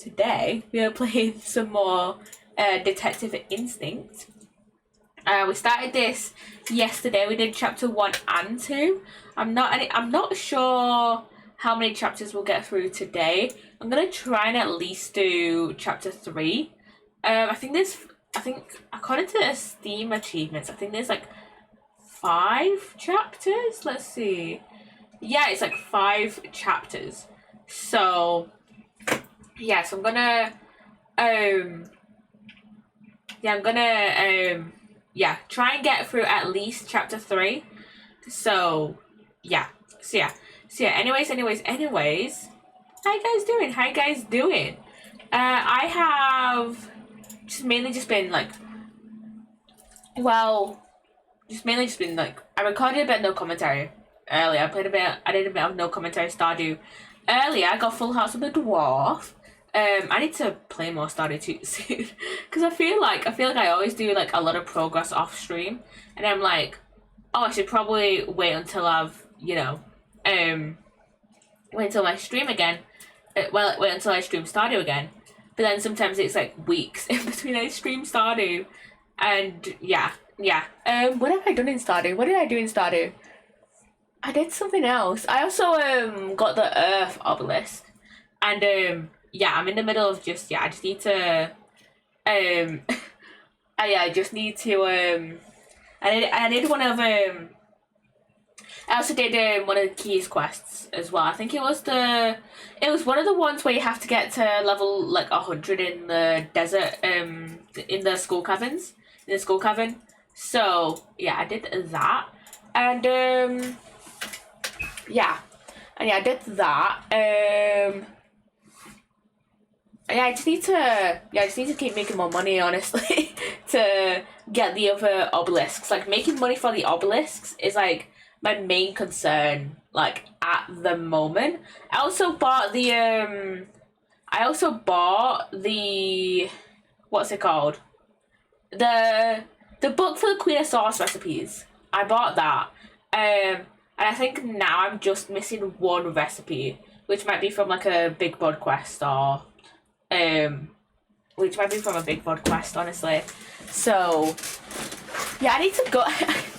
today we are playing some more Detective Instinct. We started this yesterday. We did chapter 1 and 2. I'm not sure how many chapters we'll get through today. I'm gonna try and at least do chapter 3. I think according to the Steam achievements, I think there's like 5 chapters. Let's see. Yeah, it's like 5 chapters. So yeah, so I'm gonna try and get through at least chapter 3. So yeah. Anyways. How you guys doing? I have mainly just been like I recorded a bit of no commentary earlier. I did a bit of no commentary Stardew earlier. I got Full House of the Dwarf. I need to play more Stardew 2 soon because I feel like I always do like a lot of progress off stream, and I'm like, oh, I should probably wait until I've wait until I stream again. Wait until I stream Stardew again. But then sometimes it's like weeks in between I stream Stardew, and yeah. What have I done in Stardew? What did I do in Stardew? I did something else. I also got the Earth obelisk, and I'm in the middle of I just need to I did one of I also did one of the Keys quests as well. I think it was one of the ones where you have to get to level like 100 in the desert, in the skull caverns, So yeah, I did that, and I did that. I just need to keep making more money, honestly, to get the other obelisks. Like, making money for the obelisks is like my main concern, like, at the moment. I also bought the what's it called? The book for the Queen of Sauce recipes. I bought that. And I think now I'm just missing one recipe, which might be from like a Big Bod quest or honestly. So yeah, I need to go.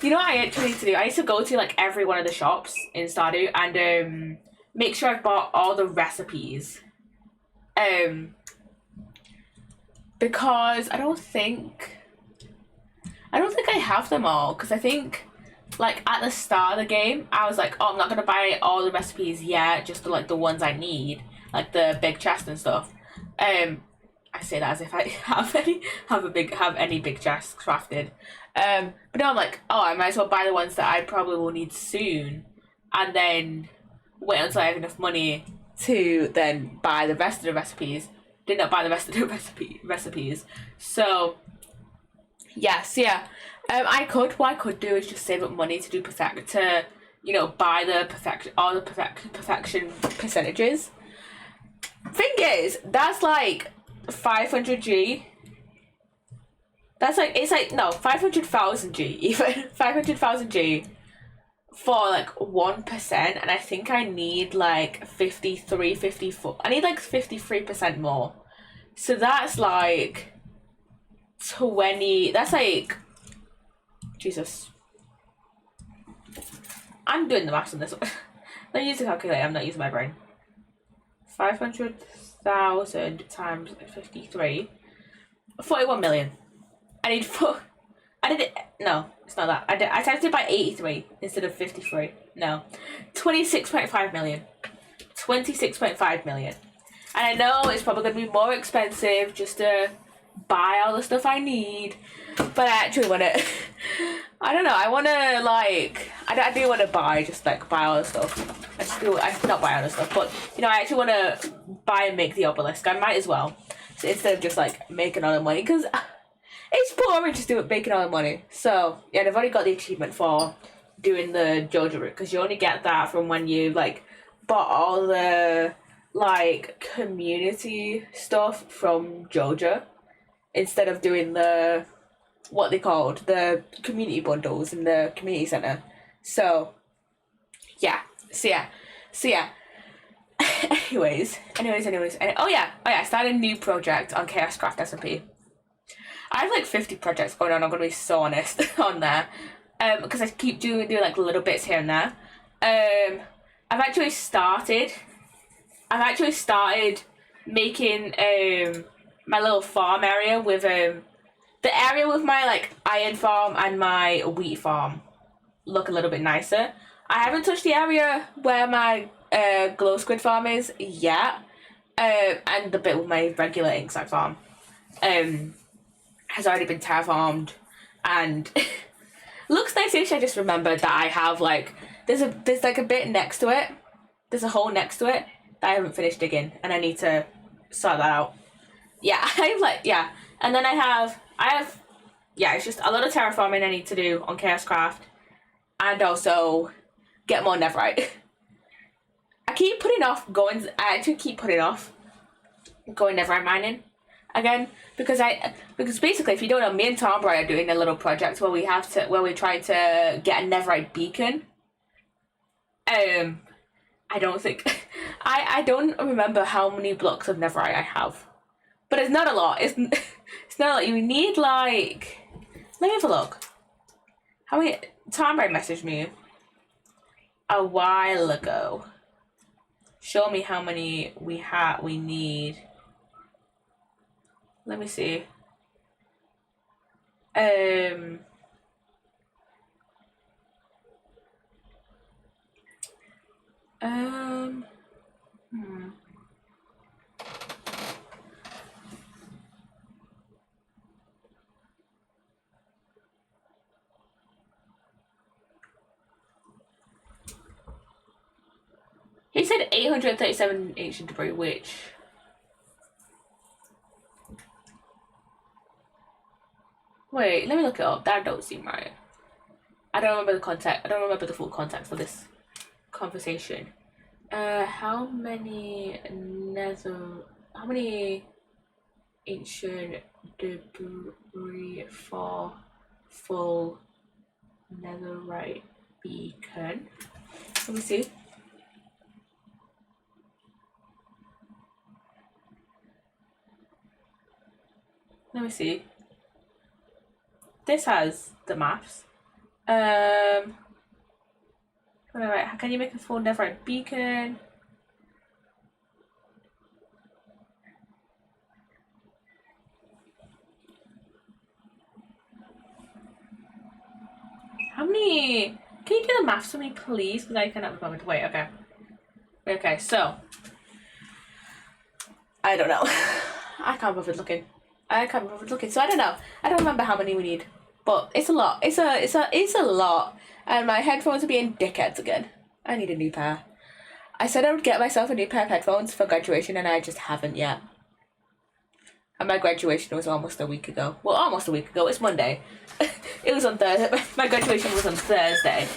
You know what I actually need to do? I need to go to like every one of the shops in Stardew and make sure I've bought all the recipes. Because I don't think I have them all, because I think like at the start of the game I was like, oh, I'm not gonna buy all the recipes yet, just the ones I need, like the big chest and stuff. I say that as if I have any big chests crafted. But now I'm like, oh, I might as well buy the ones that I probably will need soon, and then wait until I have enough money to then buy the rest of the recipes. Did not buy the rest of the recipes. So yes, yeah. What I could do is just save up money to buy all the perfection percentages. Thing is, that's like 500G. That's like, it's like, no, 500,000G, even 500,000G for like 1%, and I think I need like 54. I need like 53% more. So that's like 20. That's like, Jesus. I'm doing the maths on this one. Let me use the calculator. I'm not using my brain. 500,000 times 53. 41 million. No, it's not that. I typed it by 83 instead of 53. No. 26.5 million. 26.5 million. And I know it's probably going to be more expensive just to buy all the stuff I need, but I actually want to I don't know, I want to like I do want to buy all the stuff. I not buy all the stuff, but I actually want to buy and make the obelisk. I might as well, so instead of just like making all the money, because it's boring just making all the money. So yeah, and I've already got the achievement for doing the Joja route, because you only get that from when you like bought all the like community stuff from Joja, instead of doing the community bundles in the community center. So yeah. anyways. Oh yeah, I started a new project on Chaos Craft SMP. I have like 50 projects going on. I'm gonna be so honest on there, because I keep doing like little bits here and there. I've actually started making my little farm area with the area with my like iron farm and my wheat farm look a little bit nicer. I haven't touched the area where my glow squid farm is yet, and the bit with my regular insect farm has already been terraformed, and looks nice-ish. I just remembered that I have like there's like a bit next to it. There's a hole next to it that I haven't finished digging, and I need to sort that out. Yeah, and then I have it's just a lot of terraforming I need to do on Chaos Craft, and also get more netherite. I actually keep putting off going netherite mining again because basically, if you don't know, me and Tom are doing a little project where we try to get a netherite beacon. I don't think I don't remember how many blocks of netherite I have, but it's not a lot. It's not a lot. You need like, let me have a look. How many? Tom messaged me a while ago. Show me how many we need. Let me see. He said 837 ancient debris, which... Wait, let me look it up. That don't seem right. I don't remember the context. I don't remember the full context of this conversation. How many ancient debris for full netherite beacon? Let me see. Let me see. This has the maps. Alright, can you make a full netherite beacon? How many? Can you do the maths for me, please? Because I cannot remember. Wait, okay. Okay, so I don't know. I can't bother looking. So I don't know. I don't remember how many we need, but it's a lot. It's a lot. And my headphones are being dickheads again. I need a new pair. I said I would get myself a new pair of headphones for graduation, and I just haven't yet. And my graduation was almost a week ago. Well, almost a week ago. It's Monday. It was on Thursday. My graduation was on Thursday.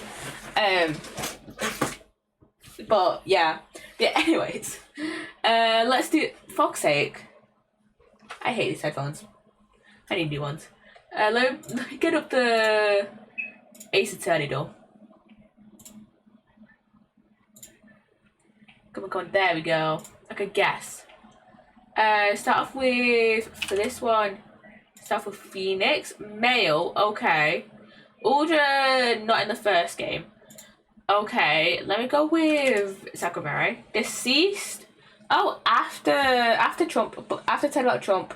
But yeah. Anyways, let's do. Fuck's sake. I hate these headphones. I need new ones. Let me get up the Psssttt though. Come on, there we go. I could guess. Start off with, for this one, start off with Phoenix. Male, okay. Uldra, not in the first game. Okay, let me go with Sakurai. Deceased. Oh, after Trump, after talking about Trump,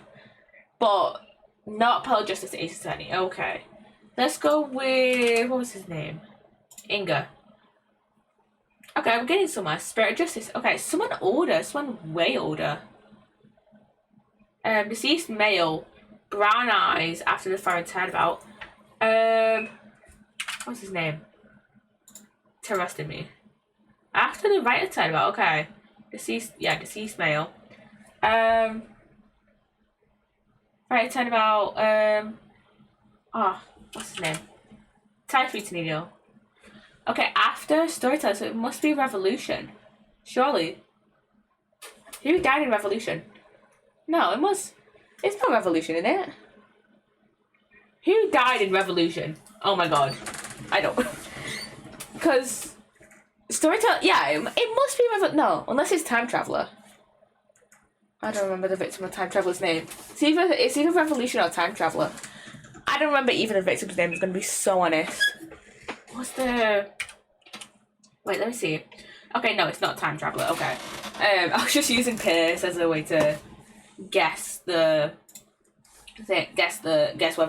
but not Pearl Justice Psssttt. Okay, let's go with, what was his name? Inga. Okay, I'm getting somewhere. Spirit of Justice. Okay, someone older, someone way older. Deceased male, brown eyes after the fire and turnabout. What's his name? Interested me. After the right turnabout. Okay. Deceased male. Right turnabout. What's his name? Typhoon. Okay, after Storyteller, so it must be Revolution. Surely. Who died in Revolution? No, it must. It's not Revolution, in it? Who died in Revolution? Oh my god. I don't. Because Storyteller, yeah, it must be no, unless it's time traveler. I don't remember the victim of time traveler's name. It's either Revolution or time traveler. I don't remember even the victim's name. I'm gonna be so honest. What's the? Wait, let me see. Okay, no, it's not time traveler. Okay, I was just using Pierce as a way to guess whether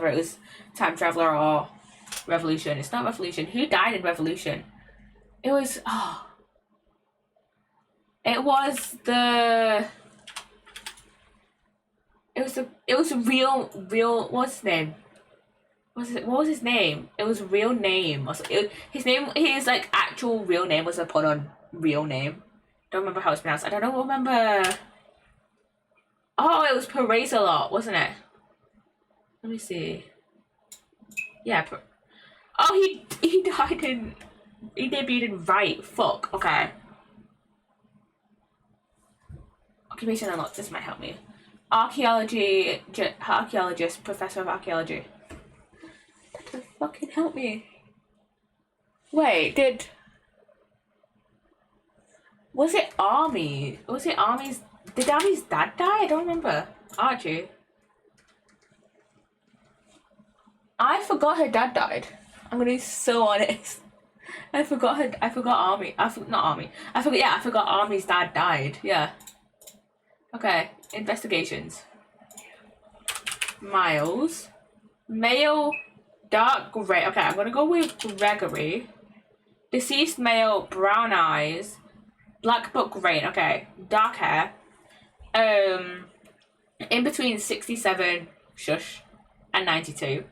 it was time traveler or Revolution. It's not Revolution. Who died in Revolution? It was It was the. It was a real. What's his name? What was his name? It was real name. His like actual real name was a pun on real name. Don't remember how it's pronounced. I don't remember. Oh, it was Paracelot, wasn't it? Let me see. Yeah. Oh, he died in. He debuted in Right. Fuck. Okay. Occupation unlocked. This might help me. Archaeologist, professor of archaeology. That will fucking help me. Wait, was it Army? Did Army's dad die? I don't remember. Archie. I forgot her dad died. I'm gonna be so honest. I forgot Army. Not Army. I forgot Army's dad died. Yeah. Okay, investigations. Miles. Male, dark grey. Okay, I'm gonna go with Gregory. Deceased male, brown eyes. Black but grey. Okay, dark hair. In between 67, shush, and 92.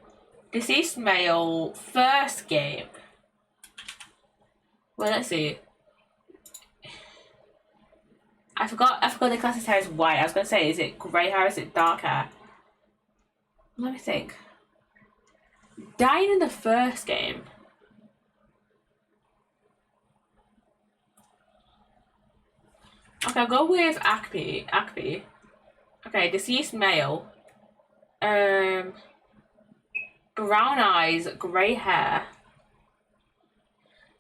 Deceased male, first game. Well, let's see. I forgot the class's hair is white. I was gonna say, is it grey hair or is it dark hair? Let me think. Died in the first game. Okay, I'll go with Akpi. Okay, deceased male. Brown eyes, grey hair.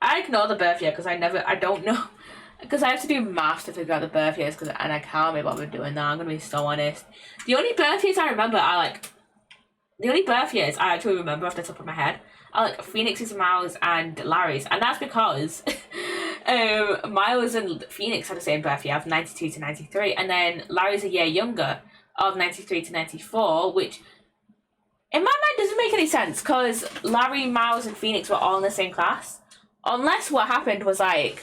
I ignore the birth year because I don't know. Because I have to do maths to figure out the birth years, and I can't be bothered doing that. I'm gonna be so honest. The only birth years I actually remember off the top of my head are like Phoenix's, Miles, and Larry's, and that's because Miles and Phoenix had the same birth year of 92 to 93, and then Larry's a year younger of 93 to 94, which in my mind doesn't make any sense because Larry, Miles, and Phoenix were all in the same class. Unless what happened was like,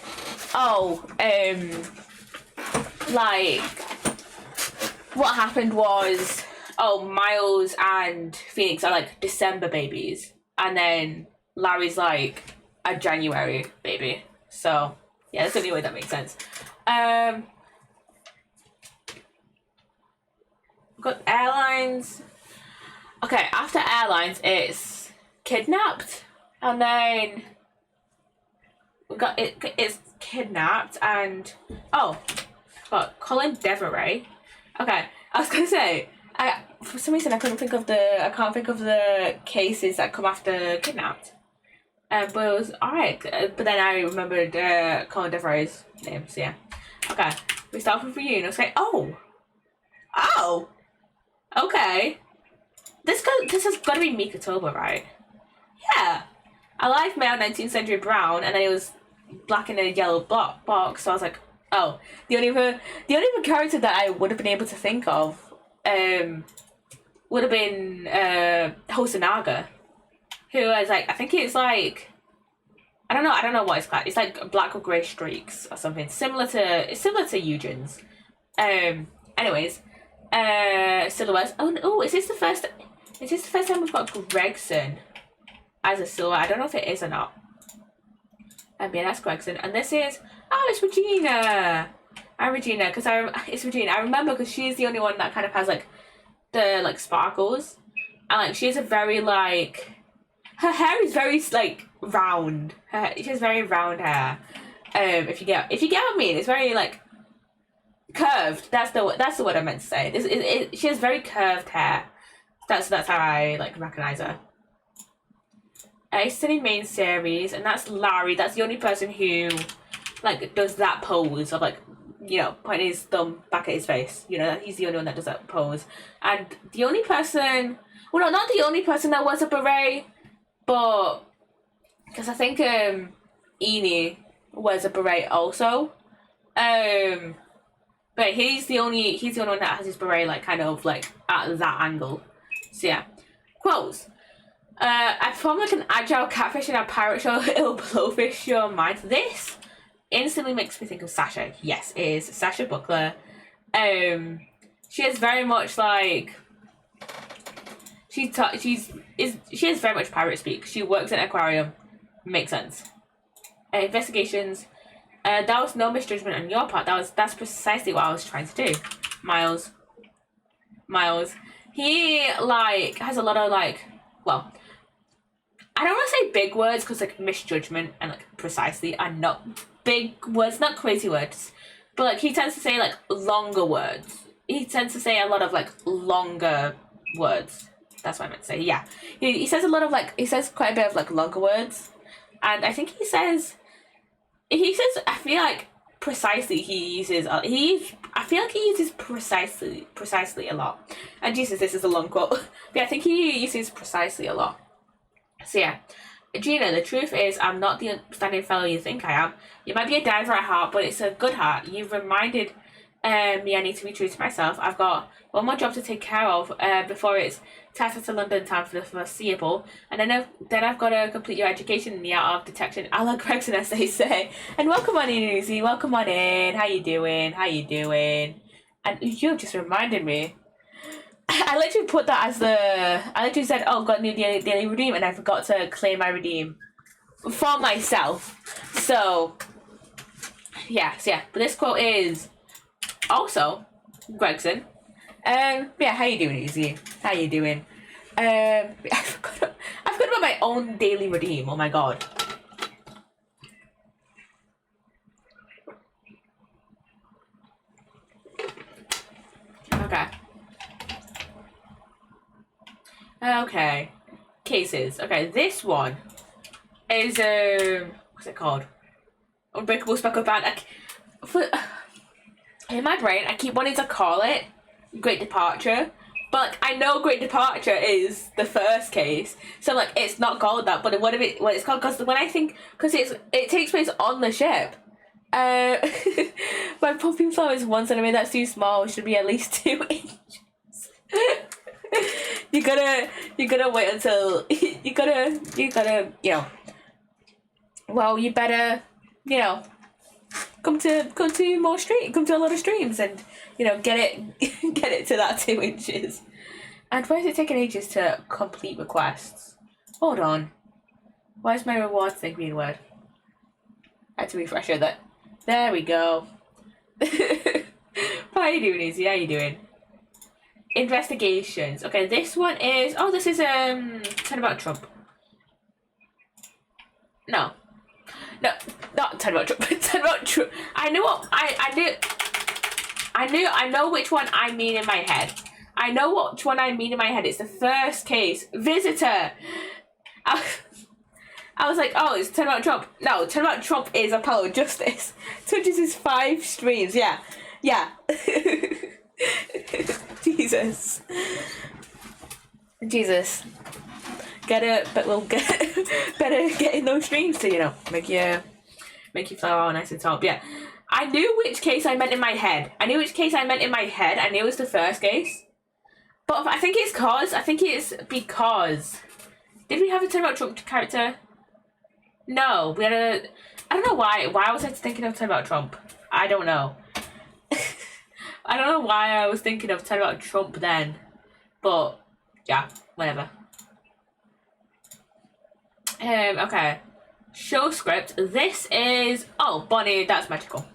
what happened was, Miles and Phoenix are like December babies, and then Larry's like a January baby. So yeah, that's the only way that makes sense. Got airlines. Okay, after airlines, it's kidnapped, and then we got it's kidnapped, and got Colin Deveray. Okay, I was gonna say, for some reason I can't think of the cases that come after kidnapped. But it was alright. But then I remembered Colin Deveray's name. So yeah. Okay, we start with reunion. Okay. Oh. Okay. This has got to be Mikatoba, right? Yeah. Alive male, 19th century brown, and then it was black in a yellow box. So I was like, oh, the only other character that I would have been able to think of, would have been Hosonaga, who is like, I think it's like, I don't know what it's called. It's like black or grey streaks or something similar to Eugen's. Anyways, silhouettes. Oh, is this the first time we've got Gregson as a silhouette? I don't know if it is or not. Yeah, that's Gregson, and this is it's Regina. I'm Regina because it's Regina. I remember because she's the only one that kind of has like the like sparkles, and like she has a very like her hair is very like round. She has very round hair. If you get what I mean, it's very like curved. That's the word I meant to say. She has very curved hair. That's how I like recognize her. It's in the main series, and that's Larry. That's the only person who like does that pose of like, you know, pointing his thumb back at his face. You know, he's the only one that does that pose. And the only person, well, no, not the only person that wears a beret, but because I think Eni wears a beret also. But he's the only one that has his beret like kind of like at that angle. So yeah, quotes. I perform like an agile catfish in a pirate show. It'll blowfish your mind. This instantly makes me think of Sasha. Yes, it is Sasha Buckler. She is very much like she has very much pirate speak. She works in an aquarium. Makes sense. Investigations. That was no misjudgment on your part. That's precisely what I was trying to do. Miles. He like has a lot of like, well, I don't want to say big words because like misjudgment and like precisely are not big words, not crazy words, but like he tends to say like longer words. He tends to say a lot of like longer words. That's what I meant to say. Yeah, he says a lot of like, he says quite a bit of like longer words, and I think he says I feel like precisely he uses I feel like he uses precisely a lot. And Jesus, this is a long quote. But yeah, I think he uses precisely a lot. So yeah, Gina, the truth is I'm not the outstanding fellow you think I am. You might be a diver at heart, but it's a good heart. You've reminded me I need to be true to myself. I've got one more job to take care of before it's time to London time for the foreseeable, and then I've got to complete your education in the art of detection, a la Gregson, as they say. And welcome on in, Uzi. Welcome on in. How you doing? And you just reminded me. I literally put that as I literally said, oh, got new daily redeem, and I forgot to claim my redeem for myself. So yeah. But this quote is also Gregson. Yeah, how you doing, Uzi? How you doing? I forgot about my own daily redeem. Oh my god. Okay. Cases. Okay, this one is what's it called? Unbreakable Speckled Band. In my brain, I keep wanting to call it Great Departure, but like, I know Great Departure is the first case, so like it's not called that. But what it's called? Because when I think, because it takes place on the ship. My puppy flower is 1 centimeter. That's too small. It should be at least 2 inches. you gotta wait until you gotta you know. Well, you better come to a lot of streams and get it to that 2 inches. And why is it taking ages to complete requests? Hold on. Why is my reward thing being weird? I had to refresh it. There we go. How you doing, Izzy? How you doing? Investigations. Okay, this one is Turn About Trump. No, not Turn About Trump. Turn About Trump. I know which one I mean in my head. It's the first case. Visitor. I was like, oh, it's Turn About Trump. No, Turn About Trump is Apollo Justice. Touches his 5 streams. Yeah. Jesus. We'll better get in those streams to make you flow all nice and top. Yeah, I knew which case I meant in my head. I knew it was the first case, but I think it's because did we have a Turn About Trump character? No, we had a. I don't know why. Why was I thinking of Turn About Trump? I don't know. I don't know why I was thinking of Turn About Trump then, but yeah, whatever. Okay. Show script. This is Bonnie. That's magical.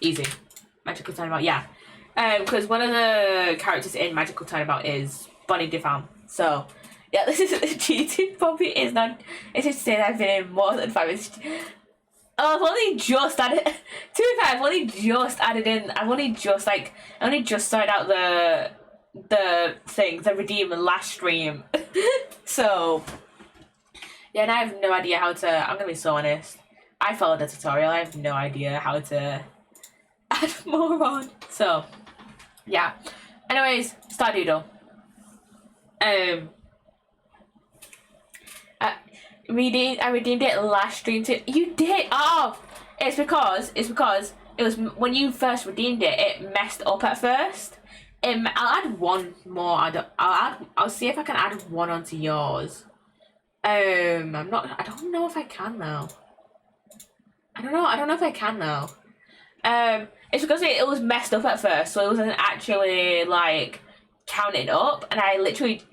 Easy. Magical Turnabout. Yeah. Because one of the characters in Magical Turnabout is Bonnie DeFam. So yeah, this is cheating. Probably is not. It's just saying I've been in more than 5 minutes. Oh, I've only just added. To be fair, I've only just added in. I only just started out the redeem last stream. So yeah, and I have no idea how to. I'm gonna be so honest. I followed the tutorial. I have no idea how to add more on. So, yeah. Anyways, Stardoodle. I redeemed it last stream too. You did? Oh, it's because it was when you first redeemed it. It messed up at first. I'll add one more. I'll see if I can add one onto yours. I don't know if I can though. I don't know if I can though. It's because it was messed up at first, so it wasn't actually like counting up, and I literally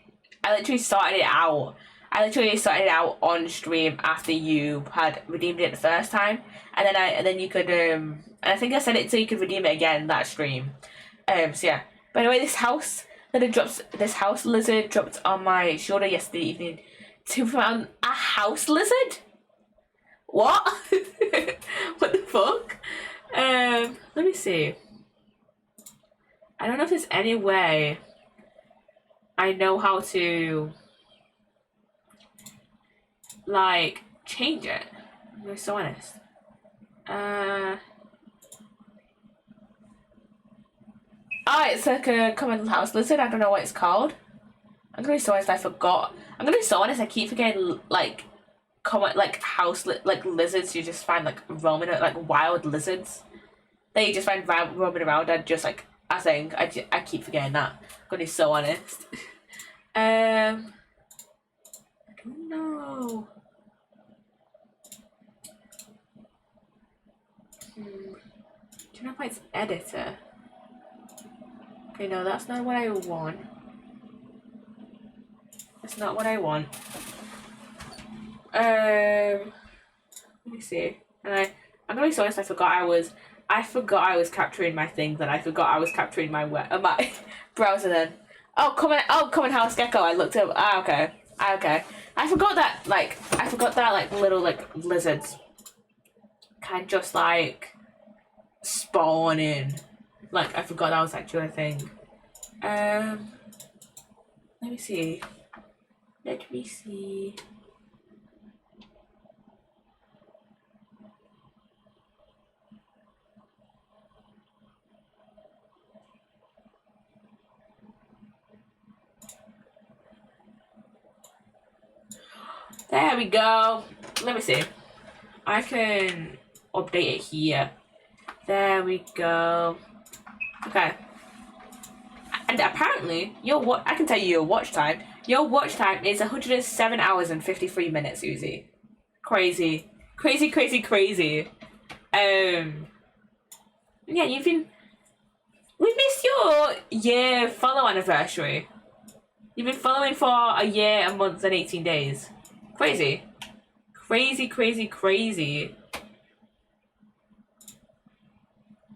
sorted it out. I literally sorted it out on stream after you had redeemed it the first time, and then you could and I think I said it so you could redeem it again that stream. So yeah. By the way, this house lizard dropped on my shoulder yesterday evening. To found a house lizard? What? What the fuck? Let me see. I don't know if there's any way I know how to like change it. I'm gonna be so honest. Oh, it's like a common house lizard. I don't know what it's called. I'm gonna be so honest, I forgot. I'm gonna be so honest, I keep forgetting like common like like lizards you just find like roaming, like wild lizards that you just find roaming around. And just like I keep forgetting that. I'm gonna be so honest. I don't know. Do you know if it's editor? Okay, no, that's not what I want. That's not what I want. Let me see. And I'm gonna be so honest. I forgot I was capturing my thing. That I forgot I was capturing my my browser. Then common house gecko. I looked up. Okay. I forgot that like little like lizards can just like spawn in. Like I forgot that was actually a thing. Let me see. There we go. Let me see. I can update it here. There we go. Okay. And apparently, I can tell you your watch time. Your watch time is 107 hours and 53 minutes, Uzi. Crazy. Yeah, we missed your year follow anniversary. You've been following for a year, a month, and 18 days. Crazy.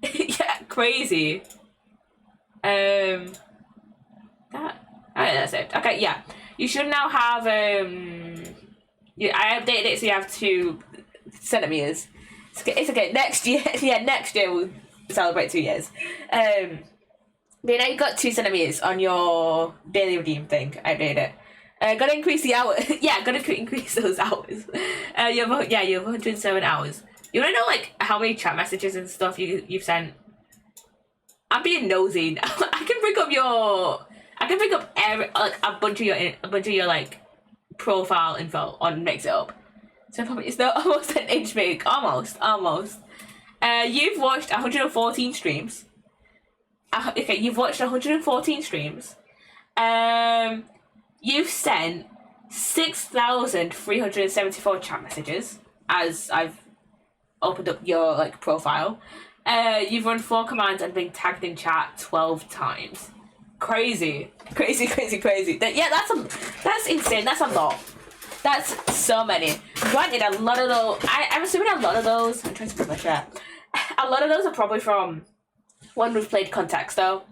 Yeah, crazy. That's it. Okay, yeah. You should now have yeah, I updated it so you have 2 centimeters. It's okay. Next year, yeah, next year we'll celebrate 2 years. But now you've got 2 centimeters on your daily redeem thing. I updated it. Gotta increase the hour. Yeah, gotta increase those hours. You have 107 hours. You wanna know like how many chat messages and stuff you've sent? I'm being nosy. I can bring up every like a bunch of your like profile info on Mix It Up. So probably it's not almost an inch big. Almost. You've watched 114 streams. Okay, you've watched 114 streams. You've sent 6,374 chat messages as I've opened up your like profile. You've run 4 commands and been tagged in chat 12 times. Crazy. That's insane. That's a lot. That's so many. Granted, a lot of those. I'm assuming a lot of those. I'm trying to put my chair. A lot of those are probably from when we've played Context though.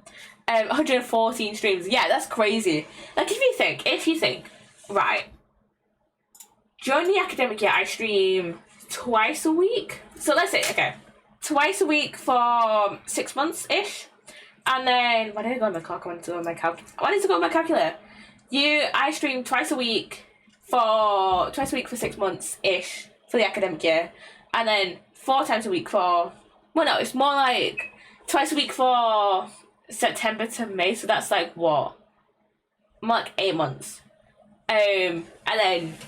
114 streams. Yeah, that's crazy. Like if you think, right. During the academic year, I stream twice a week. So let's say, okay, twice a week for 6 months ish, and then why did I go on my clock? I wanted to go on my calculator. I stream twice a week for 6 months ish for the academic year, and then 4 times a week for, well, no, it's more like twice a week for September to May, so that's like what? More like 8 months. And then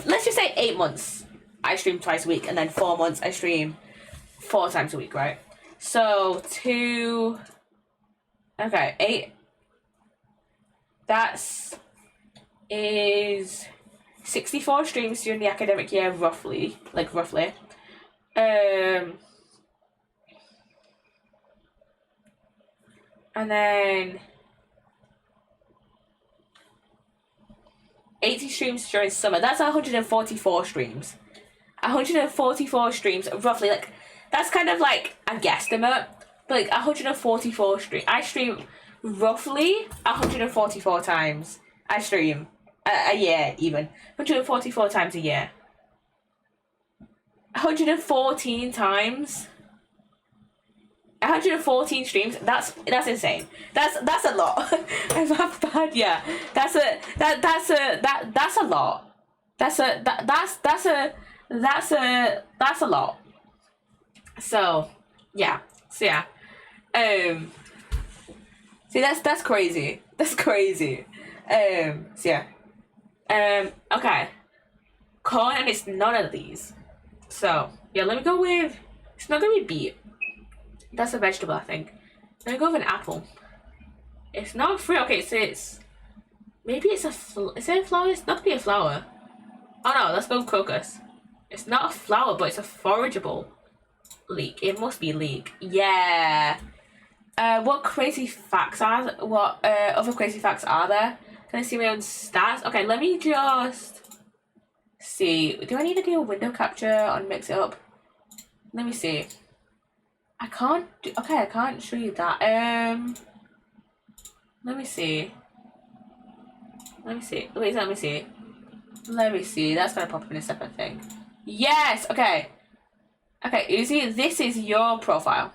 let's just say 8 months I stream twice a week, and then 4 months I stream 4 times a week, right? So 8. That's is 64 streams during the academic year, roughly. And then 80 streams during summer. That's 144 streams. 144 streams, roughly. Like, that's kind of like a guesstimate. But like 144 streams. I stream roughly 144 times. I stream a year, even 144 times a year. 114 times. 114 streams. That's insane. That's a lot. I'm bad. Yeah. That's a lot. That's a lot. So yeah. See, that's crazy. That's crazy. Okay. Corn, and it's none of these. So yeah, let me go with. It's not gonna be beet. That's a vegetable, I think. Let me go with an apple. It's not fruit. Okay, so it's maybe it's a. Is it a flower? It's not gonna be a flower. Oh no, let's go with crocus. It's not a flower, but it's a forageable leek. It must be leek. Yeah. What crazy facts are? What other crazy facts are there? Can I see my own stats? Okay, let me just see. Do I need to do a window capture on Mix It Up? Let me see. I can't show you that. Let me see. Wait, let me see. That's gonna pop up in a separate thing. Yes, okay. Okay, Uzi, this is your profile.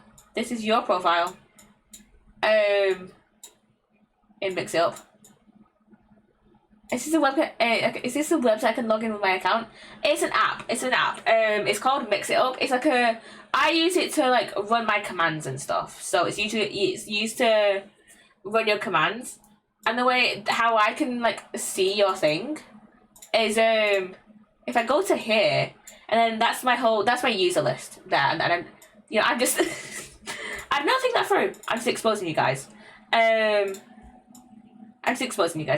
In Mix It Up. Is this a website I can log in with my account? It's an app. It's called Mix It Up. It's like I use it to like run my commands and stuff. So it's used to run your commands. And the way how I can like see your thing is if I go to here, and then that's my user list there, and I'm I'm just I'm not thinking that through. I'm just exposing you guys.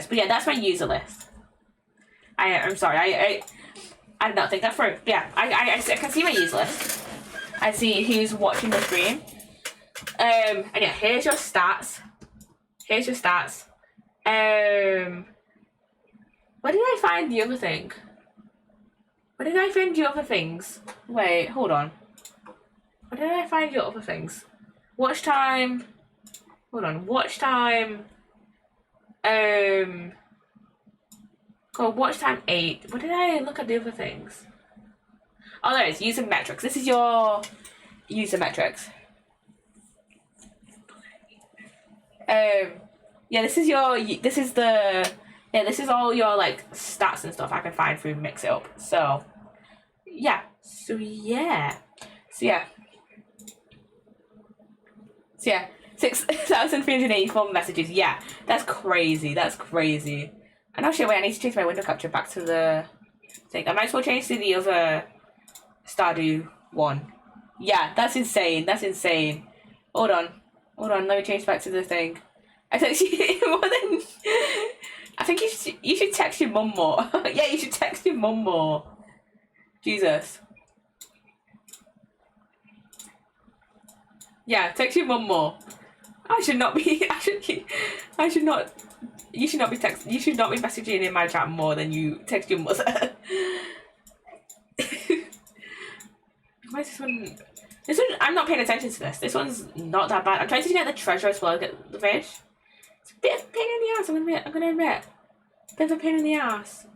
But yeah, that's my user list. I'm sorry, I did not think that through. Yeah, I can see my user list. I see who's watching the stream. And yeah, here's your stats. Where did I find the other thing? Where did I find the other things? Wait, hold on. Where did I find your other things? Watch time. Hold on. Watch time. Watch time 8. Where did I look at the other things? Oh, there it is. User metrics. This is your user metrics. Yeah, this is all your like stats and stuff I can find through Mix It Up. So yeah. 6,384 messages. Yeah, that's crazy. And oh shit, wait, I need to change my window capture back to the thing. I might as well change to the other Stardew one. Yeah, that's insane. Hold on, let me change back to the thing. I text you more than. I think you should text your mum more. Yeah, you should text your mum more. Jesus. Yeah, text your mum more. You should not be messaging in my chat more than you text your mother. Why is this one? I'm not paying attention to this. This one's not that bad. I'm trying to get the treasure as well, get the fish. It's a bit of a pain in the ass, I'm gonna admit. Bit of a pain in the ass.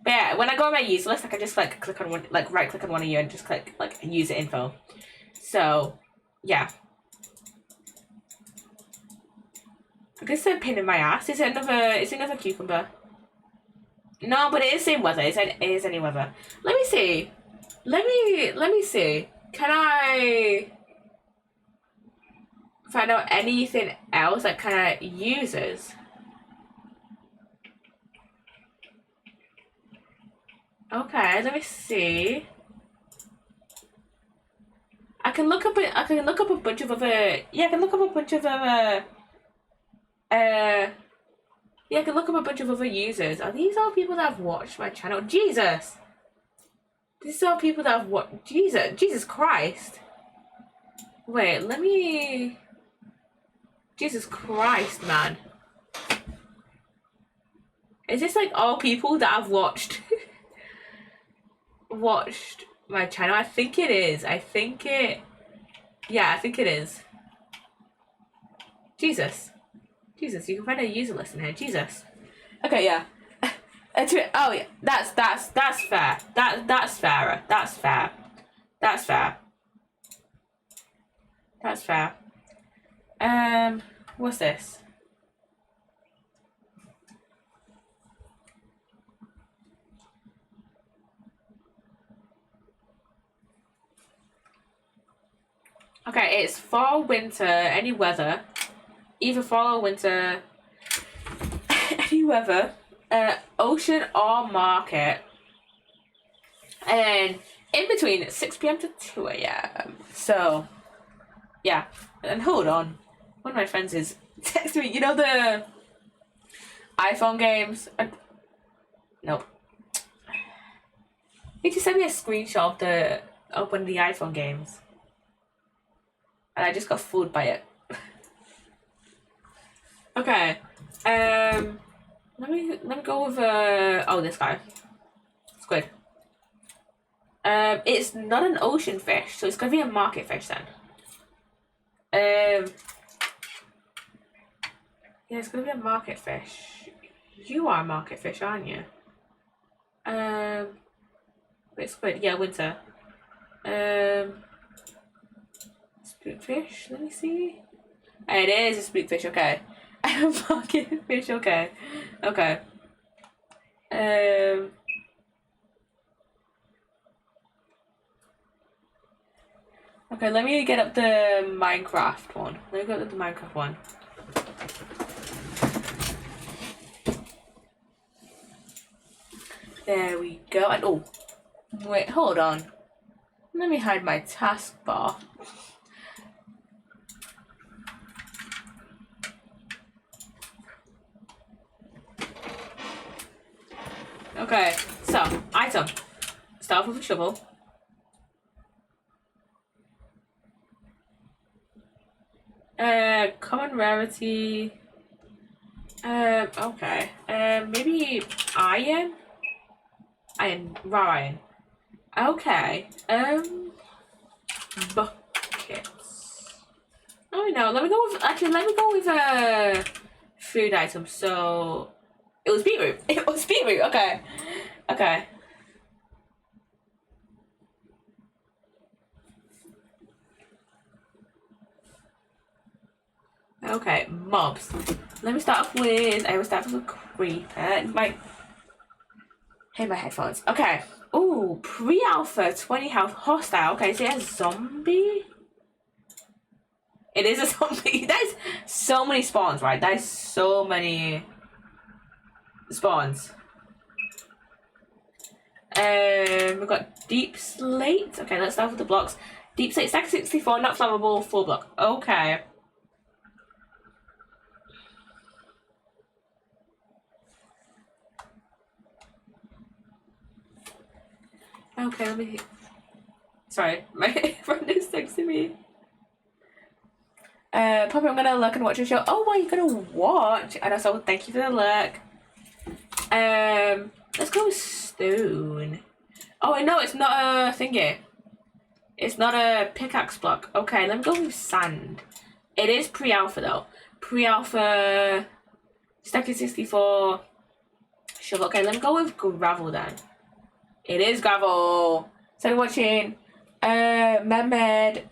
But yeah, when I go on my user list, I can just like click on one, like right click on one of you and just click like user info. So yeah. I guess it's a pain in my ass. Is it another cucumber? No, but it is same weather. It is any weather. Let me see. Let me see. Can I find out anything else that kind of uses? Okay, let me see. I can look up a bunch of other. Yeah, I can look up a bunch of other. Yeah, I can look up a bunch of other users. Are these all people that have watched my channel? Jesus! These are all people that have watched. Jesus Christ! Wait, let me. Jesus Christ, man! Is this like all people that have watched? Watched my channel? I think it is. Yeah, I think it is. Jesus, you can find a user list in here. Jesus. Okay, yeah. Oh yeah, that's fair. That's fairer. That's fair. That's fair. That's fair. What's this? Okay, it's fall, winter, any weather. Either fall or winter. Any weather. Ocean or market. And in between 6 p.m. to 2 a.m. So, yeah. And hold on. One of my friends is texting me. You know the iPhone games? Nope. He just sent me a screenshot of one of the iPhone games. And I just got fooled by it. Okay. Let me go with this guy. Squid. It's not an ocean fish, so it's gonna be a market fish then. Yeah, it's gonna be a market fish. You are a market fish, aren't you? Wait, squid. Yeah, winter. Spookfish. Let me see. It is a spookfish. Okay. Market fish. Okay. Okay. Okay, let me get up the Minecraft one. Let me go up the Minecraft one. There we go. And oh, wait, hold on. Let me hide my taskbar. Okay, so item. Start with a shovel. Common rarity. Okay. Maybe iron? Raw iron. Okay. Buckets. Oh no, let me go with food item. So it was beetroot. It was beetroot, okay. Okay. Okay, mobs. Let me start off with. I will start off with a creeper. Hey, my headphones. Okay. Ooh, pre-alpha, 20 health, hostile. Okay, is it a zombie? It is a zombie. There's so many spawns, right? There's so many spawns. We've got deep slate. Okay, let's start with the blocks. Deep slate, stack 64, not flammable, 4 block. Okay. Okay, let me. Sorry, my friend is texting me. Probably I'm gonna look and watch a show. Oh, what are you gonna watch? And also, thank you for the look. Let's go with stone. Oh, wait, no, it's not a thingy. It's not a pickaxe block. Okay, let me go with sand. It is pre-alpha though. Pre-alpha. Stacking 64. Shovel. Okay, let me go with gravel then. It is gravel. So I'm watching Mehmed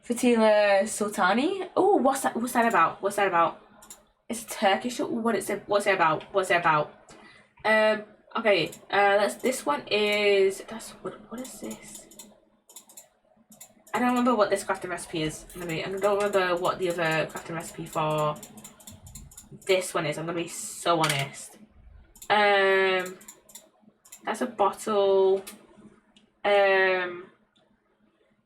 Fatila Sultani. Oh, what's that about? It's Turkish. What's it about? Okay. This one is. What is this? I don't remember what this crafting recipe is. I don't remember what the other crafting recipe for this one is. I'm gonna be so honest. That's a bottle.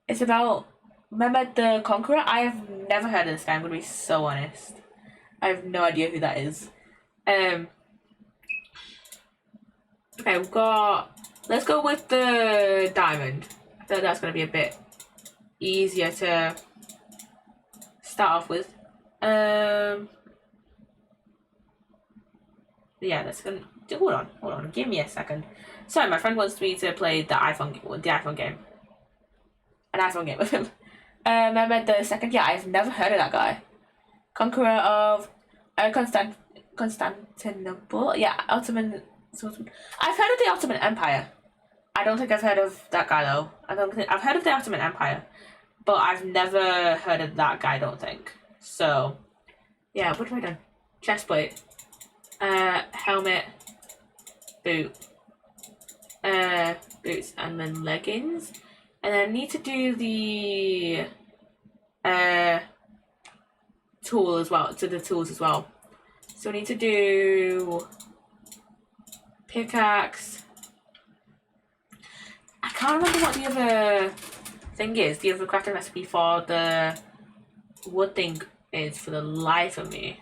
It's about. Remember the Conqueror? I have never heard of this guy. I'm gonna be so honest. I have no idea who that is. Okay, we've got. Let's go with the diamond. I feel like that's gonna be a bit easier to start off with. Yeah, that's gonna. Hold on. Give me a second. Sorry, my friend wants me to play the iPhone game. An iPhone game with him. Remember the second? Yeah, I've never heard of that guy. Conqueror of Constantinople. Yeah, Ottoman. I've heard of the Ottoman Empire. I don't think I've heard of that guy though. I've heard of the Ottoman Empire, but I've never heard of that guy. I don't think so. Yeah, what have I done? Chestplate, helmet, boots, and then leggings, and then I need to do the tool as well. To the tools as well. So I need to do pickaxe. I can't remember what the other thing is. The other crafting recipe for the wood thing is for the life of me.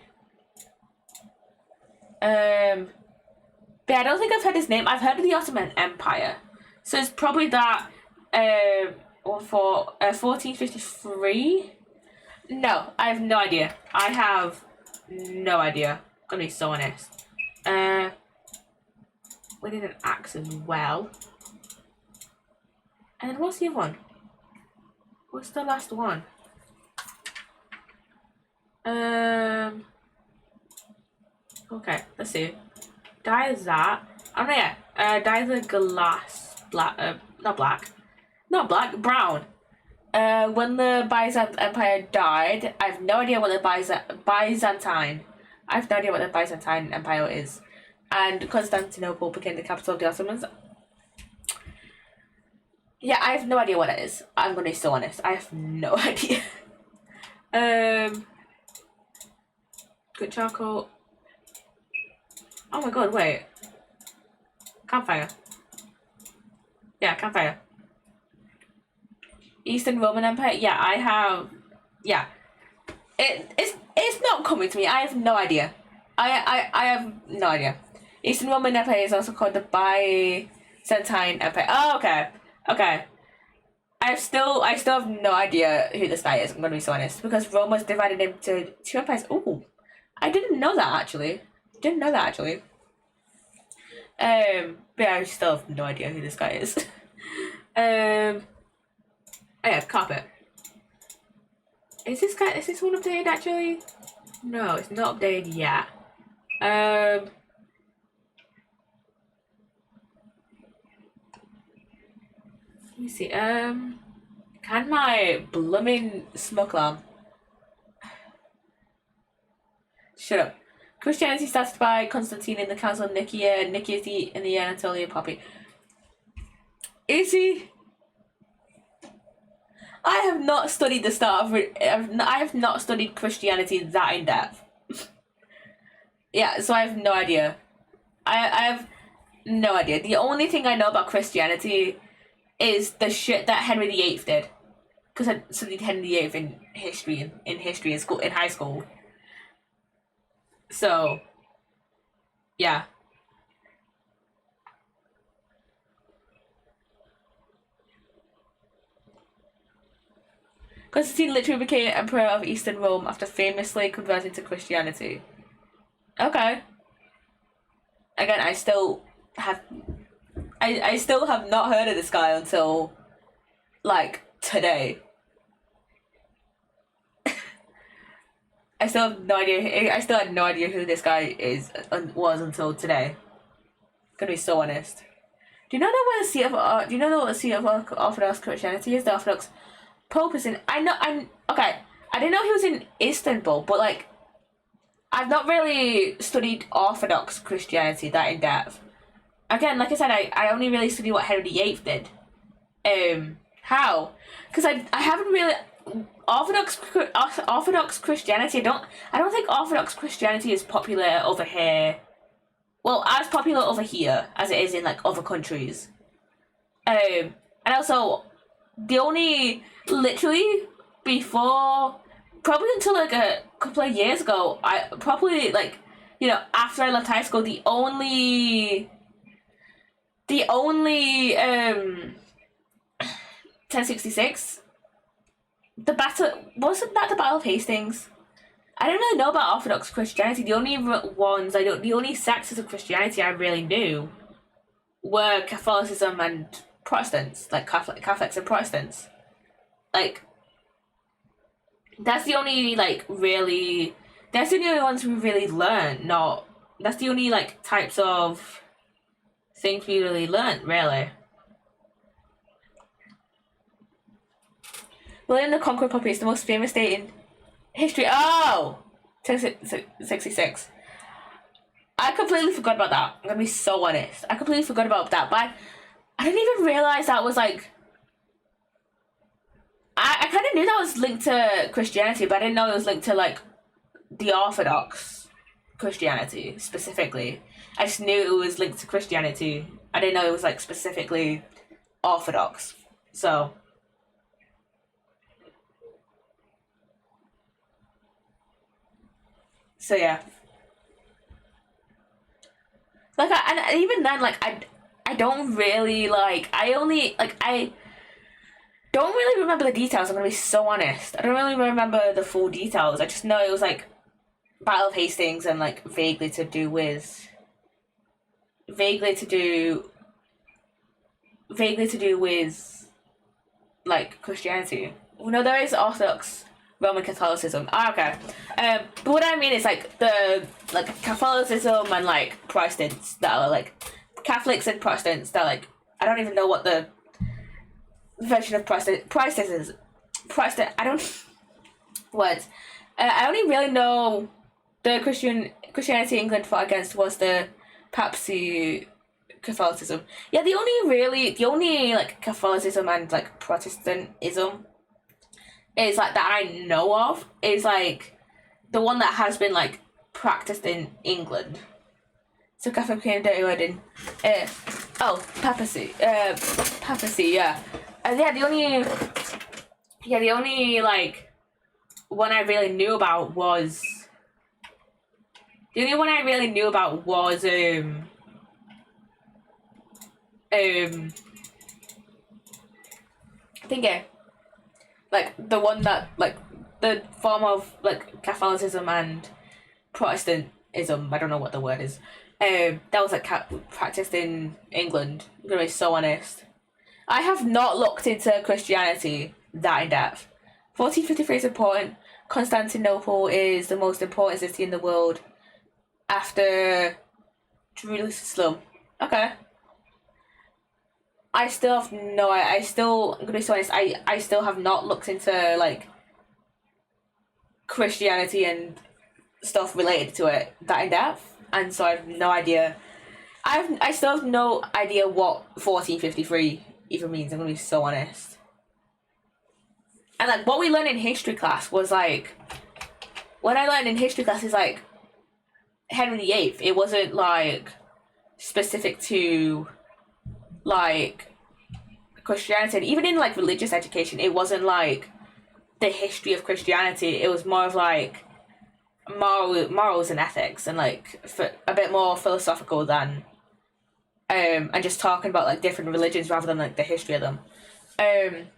But I don't think I've heard his name. I've heard of the Ottoman Empire, so it's probably that. For 1453. No, I have no idea. I have no idea. I'm gonna be so honest. We need an axe as well. And then what's the other one? What's the last one? Okay, let's see. Dye is that. Oh no, yeah. Dye the glass brown. When the Byzantine Empire died, I have no idea what the Byzantine Empire is, and Constantinople became the capital of the Ottomans. Yeah, I have no idea what it is. I'm gonna be so honest. I have no idea. Good charcoal. Oh my god, wait. Campfire. Yeah, campfire. Eastern Roman Empire. Yeah, I have. Yeah, it's not coming to me. I have no idea. I have no idea. Eastern Roman Empire is also called the Byzantine Empire. Oh, okay. I still have no idea who this guy is. I'm gonna be so honest, because Rome was divided into two empires. Ooh, I didn't know that actually. But I still have no idea who this guy is. Oh yeah, carpet. Is this one updated actually? No, it's not updated yet. Let me see. Can my blooming smoke alarm? Shut up. Christianity started by Constantine in the Council of Nicaea. Nicaea in the Anatolian Poppy. Is he? I have not studied the start of. I have not studied Christianity that in depth. Yeah, so I have no idea. I have no idea. The only thing I know about Christianity is the shit that Henry VIII did, because I studied Henry VIII in history in school, in high school. So, yeah. Constantine literally became emperor of Eastern Rome after famously converting to Christianity. Okay. Again, I still have not heard of this guy until, like, today. I still have no idea. I still had no idea who this guy was until today. Gonna be so honest. Do you know what the seat of Orthodox Christianity is? The Orthodox Pope is in. Okay. I didn't know he was in Istanbul, but I've not really studied Orthodox Christianity that in depth. again, like I said, I only really studied what Henry VIII did. How? Because I haven't really Orthodox Christianity. I don't think Orthodox Christianity is popular over here. Well, as popular over here as it is in like other countries. And also, the only literally before, probably until like a couple of years ago, I probably like, you know, after I left high school, the only 1066, the battle, wasn't that the Battle of Hastings? I don't really know about Orthodox Christianity. The only the only sects of Christianity I really knew were Catholicism and Protestants, like Catholics and Protestants. Like, that's the only that's the only ones we really learn. That's the only like types of things we really learned, really. William the Conqueror puppy is the most famous date in history. Oh! 1066. I completely forgot about that. I'm gonna be so honest. I completely forgot about that, but I didn't even realize that was like... I kind of knew that was linked to Christianity, but I didn't know it was linked to like the Orthodox Christianity specifically. I just knew it was linked to Christianity. I didn't know it was like specifically Orthodox. So yeah. Like and even then, like I don't really like. I don't really remember the details. I'm gonna be so honest. I don't really remember the full details. I just know it was like Battle of Hastings and like vaguely to do with like Christianity. Well, no, there is Orthodox Roman Catholicism. Ah, okay. But what I mean is like the Catholicism and like Protestants that are like Catholics and Protestants that are like, I don't even know what the version of Protestant is. Protestant. I don't words. I only really know the Christianity England fought against was the papacy Catholicism. Yeah, the only like Catholicism and like Protestantism is like that I know of is like the one that has been like practiced in England. So Catholic became a dirty word in papacy. Papacy, yeah. And yeah, the only like one I really knew about was I think like the one that like the form of like Catholicism and Protestantism, I don't know what the word is, that was like practiced in England. I'm gonna be so honest. I have not looked into Christianity that in depth. 1453 is important. Constantinople is the most important city in the world after Jerusalem. Okay. I'm gonna be so honest, I still have not looked into like Christianity and stuff related to it that in depth, and so I have no idea. I still have no idea what 1453 even means. I'm gonna be so honest. And like what we learned in history class was like, what I learned in history class is like Henry VIII. It wasn't like specific to like Christianity. And even in like religious education, it wasn't like the history of Christianity. It was more of like morals and ethics, and like a bit more philosophical than and just talking about like different religions rather than like the history of them. It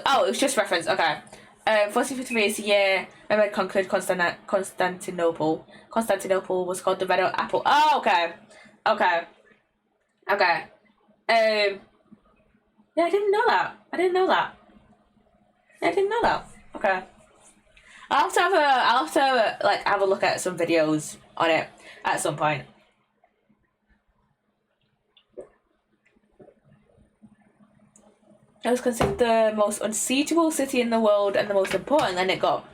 was just reference. Okay. 1453 is the year Mehmed conquered Constantinople. Constantinople was called the Red Apple. Oh, okay. Yeah, I didn't know that. Okay. I'll have to like have a look at some videos on it at some point. It was considered the most unsiegeable city in the world and the most important, and then it got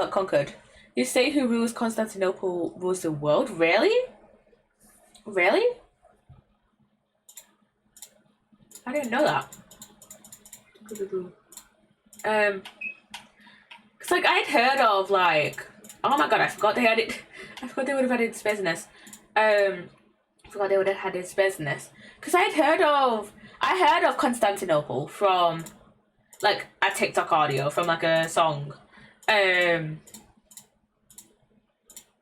conquered. You say who rules Constantinople rules the world? Really? Really? I didn't know that. Cause like I'd heard of like, oh my god, I forgot they had it. I forgot they would have had its business. I forgot they would have had its business. Cause I heard of Constantinople from like a TikTok audio from like a song, um,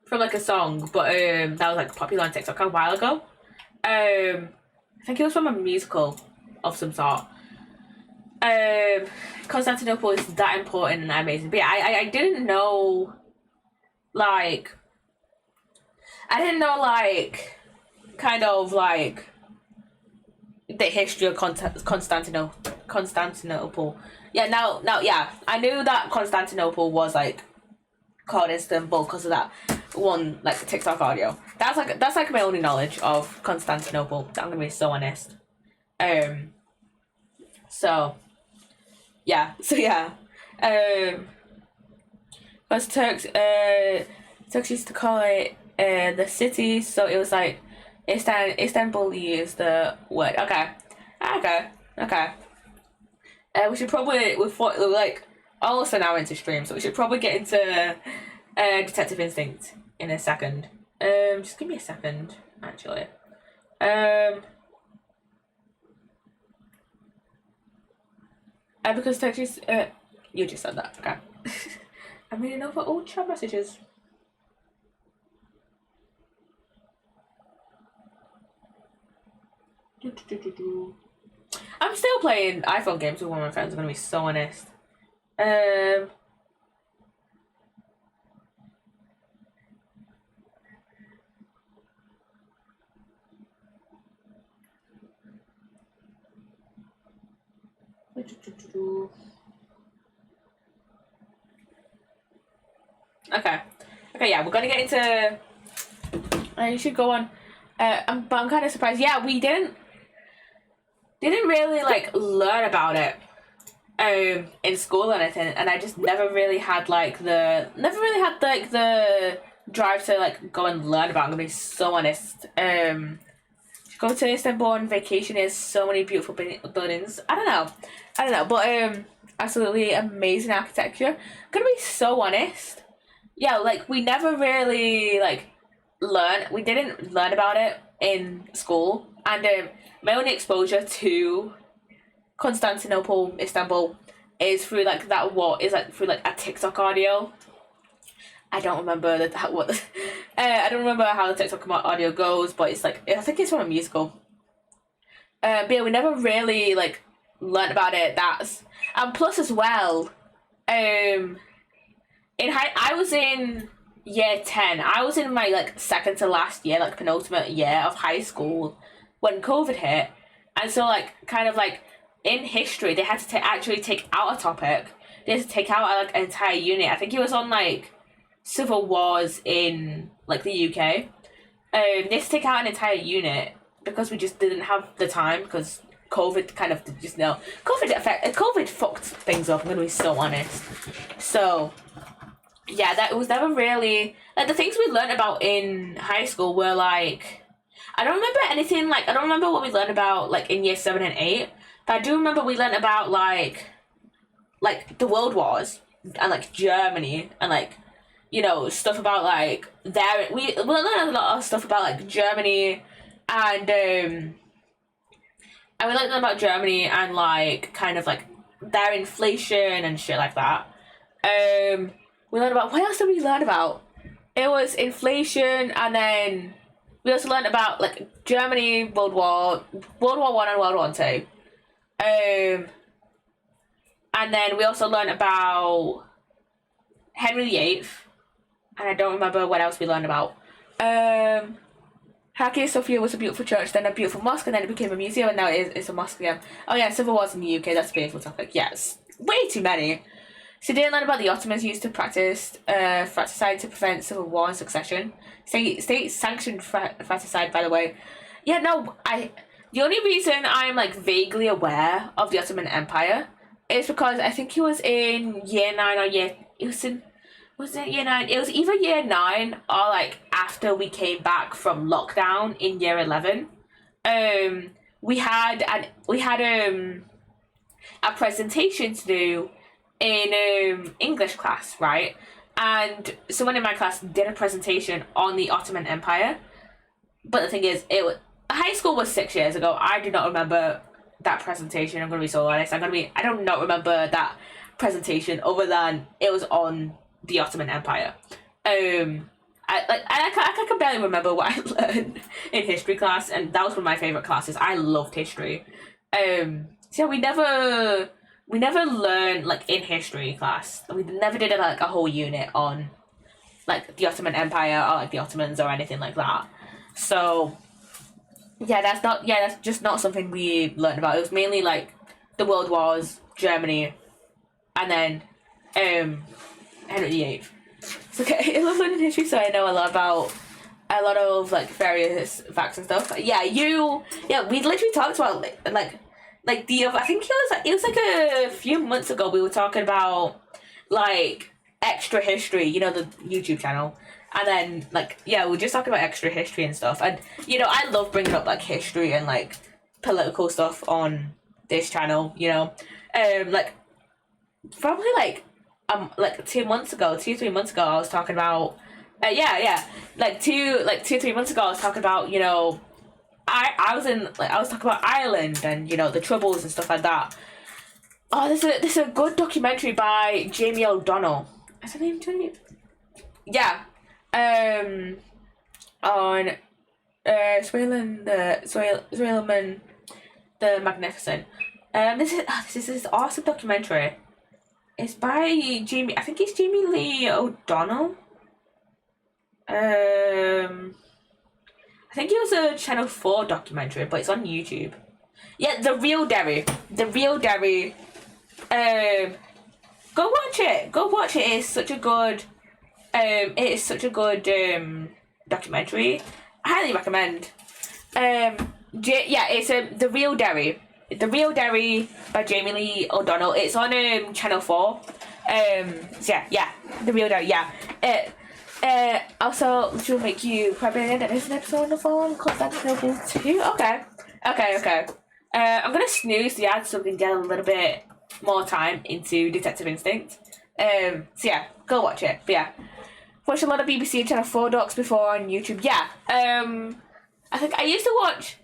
but that was like popular on TikTok a while ago. I think it was from a musical of some sort. Um, Constantinople is that important and amazing. But yeah, I didn't know like I didn't know like kind of like the history of Constantinople. Yeah, now yeah, I knew that Constantinople was like called Istanbul because of that one like TikTok audio. That's like my only knowledge of Constantinople. I'm gonna be so honest. Um, so yeah. Um, because Turks used to call it the city, so it was like Istanbul is the word. Okay. We should probably we're like almost an hour into stream, so we should probably get into Detective Instinct in a second. Just give me a second, actually. Because Turks you just said that. Okay. I'm reading over old chat messages. I'm still playing iPhone games with one of my friends. I'm gonna be so honest. Okay. Okay, yeah, we're gonna get into. You should go on. But I'm kind of surprised. Yeah, we didn't really like learn about it in school or anything, and I just never really had the drive to like go and learn about it. I'm gonna be so honest. To go to Istanbul on vacation is so many beautiful buildings. I don't know, but absolutely amazing architecture. I'm gonna be so honest. Yeah, like we never really like we didn't learn about it in school, and my only exposure to Constantinople, Istanbul, is through like through like a TikTok audio. I don't remember I don't remember how the TikTok audio goes, but it's like I think it's from a musical. But yeah, we never really like learned about it. And plus as well, I was in year 10. I was in my like second to last year, like penultimate year of high school when COVID hit, and so like kind of like in history they had to actually take out a topic. They had to take out like an entire unit. I think it was on like civil wars in like the UK. They had to take out an entire unit because we just didn't have the time because COVID kind of just no COVID fucked things up. I'm gonna be so honest. So yeah, that was never really like the things we learned about in high school were like I don't remember anything like I don't remember what we learned about like in year 7 and 8, but I do remember we learned about like the world wars and like Germany and like stuff about like we learned a lot of stuff about like Germany and we learned about Germany and like kind of like their inflation and shit like that. We learned about what else did we learn about? It was inflation, and then we also learned about like Germany, World War I and World War Two. And then we also learned about Henry VIII, and I don't remember what else we learned about. Hagia Sophia was a beautiful church, then a beautiful mosque, and then it became a museum, and now it's a mosque again. Oh yeah, civil wars in the UK, that's a beautiful topic. Yes, way too many. So they didn't learn about the Ottomans used to practice fratricide to prevent civil war and succession. State-sanctioned fratricide, by the way. Yeah, no, the only reason I'm like vaguely aware of the Ottoman Empire is because I think he was in year 9 or it was in Was it year 9? It was either year 9 or like after we came back from lockdown in year 11. We had a presentation to do in English class, right? And someone in my class did a presentation on the Ottoman Empire. But the thing is, high school was 6 years ago. I do not remember that presentation. I'm gonna be so honest. I do not remember that presentation other than it was on the Ottoman Empire. I can barely remember what I learned in history class, and that was one of my favorite classes. I loved history. So we never learned like in history class. We never did like a whole unit on like the Ottoman Empire or like the Ottomans or anything like that. So that's just not something we learned about. It was mainly like the World Wars, Germany, and then Henry VIII. It's okay. I love learning history, so I know a lot about a lot of like various facts and stuff. We literally talked about like the I think it was like a few months ago we were talking about like extra history, you know, the YouTube channel. And then, we're just talking about extra history and stuff. And, I love bringing up, like, history and, like, political stuff on this channel, you know. Probably, like 2 months ago, 3 months ago, I was talking about... two, 3 months ago, I was talking about, I was talking about Ireland and, the Troubles and stuff like that. Oh, there's a good documentary by Jamie O'Donnell. Is her name Jamie? Yeah. On Sweilman the Magnificent. This is this awesome documentary. It's by Jamie. I think it's Jamie Lee O'Donnell. I think it was a Channel 4 documentary, but it's on YouTube. Yeah, The Real Derry. The Real Derry. Go watch it. Go watch it. It's such a good. It is such a good documentary. I highly recommend. It's The Real Derry. The Real Derry by Jamie Lee O'Donnell. It's on Channel 4. The Real Derry. Yeah. Also, which will make you probably edit this episode on the phone because that's available too. Okay. I'm gonna snooze the ad so we can get a little bit more time into Detective Instinct. Go watch it. But yeah. Watched a lot of BBC and Channel 4 docs before on YouTube. Yeah. I think I used to watch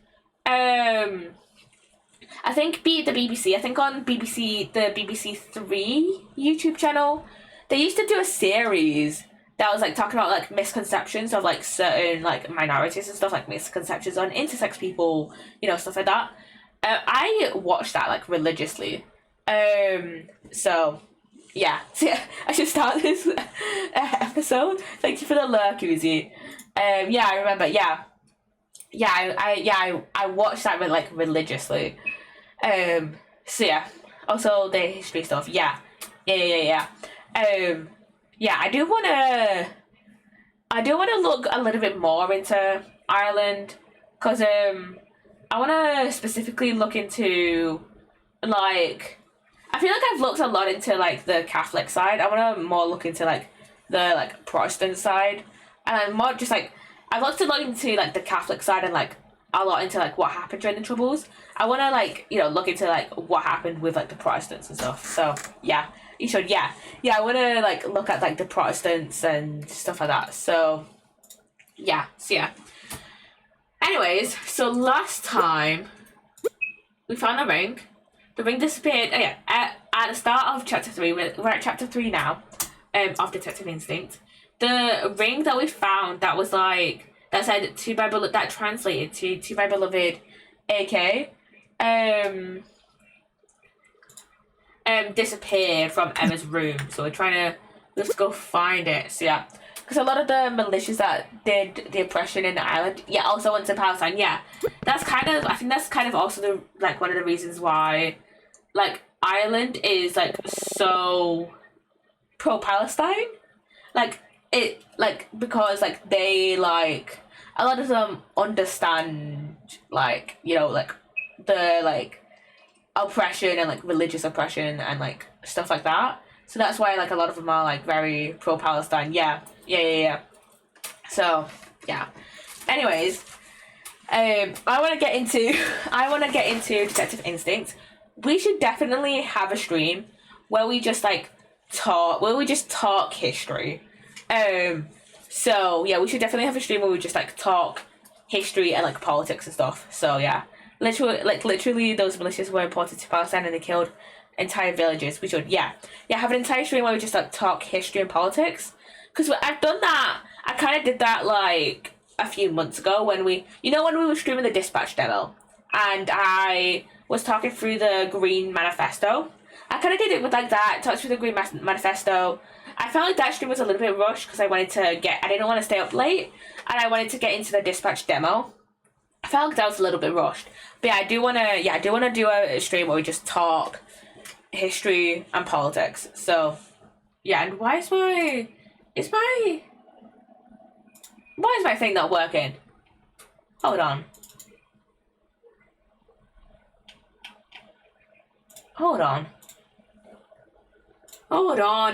I think the BBC. I think on the BBC 3 YouTube channel, they used to do a series that was like talking about like misconceptions of like certain like minorities and stuff, like misconceptions on intersex people, stuff like that. I watched that like religiously. So I should start this episode. Thank you for the lurk, Uzi. I remember. I watched that religiously. Also the history stuff. Yeah. I do wanna look a little bit more into Ireland, cause I wanna specifically look into like. I feel like I've looked a lot into like the Catholic side. I want to more look into like the like Protestant side, and I'm more just like I've looked a lot into like the Catholic side and like a lot into like what happened during the Troubles. I want to like look into like what happened with like the Protestants and stuff. So yeah, you should. Yeah. I want to like look at like the Protestants and stuff like that. So yeah. Anyways, so last time we found a ring. The ring disappeared. Oh yeah, at the start of chapter 3, we're at chapter 3 now, of Detective Instinct. The ring that we found that was like that said that translated to my beloved AK, disappeared from Emma's room. So we have to go find it. So yeah, because a lot of the militias that did the oppression in Ireland, also went to Palestine. I think that's kind of also one of the reasons why like Ireland is like so pro Palestine, because like they like a lot of them understand the like oppression and like religious oppression and like stuff like that. So that's why like a lot of them are like very pro-Palestine. Yeah. So yeah. Anyways, I want to get into Detective Instinct. We should definitely have a stream where we just talk history. So yeah, we should definitely have a stream where we just like talk history and like politics and stuff. So yeah, literally those militias were imported to Palestine and they killed entire villages. We should have an entire stream where we just like talk history and politics. Because I've done that. I kind of did that like a few months ago when we were streaming the Dispatch demo and I was talking through the Green Manifesto. I kind of did it with like that, talked through the Green Manifesto. I felt like that stream was a little bit rushed because I didn't want to stay up late and I wanted to get into the Dispatch demo. I felt like that was a little bit rushed. But yeah, I do want to do a stream where we just talk history and politics. So yeah, and why is my thing not working? Hold on.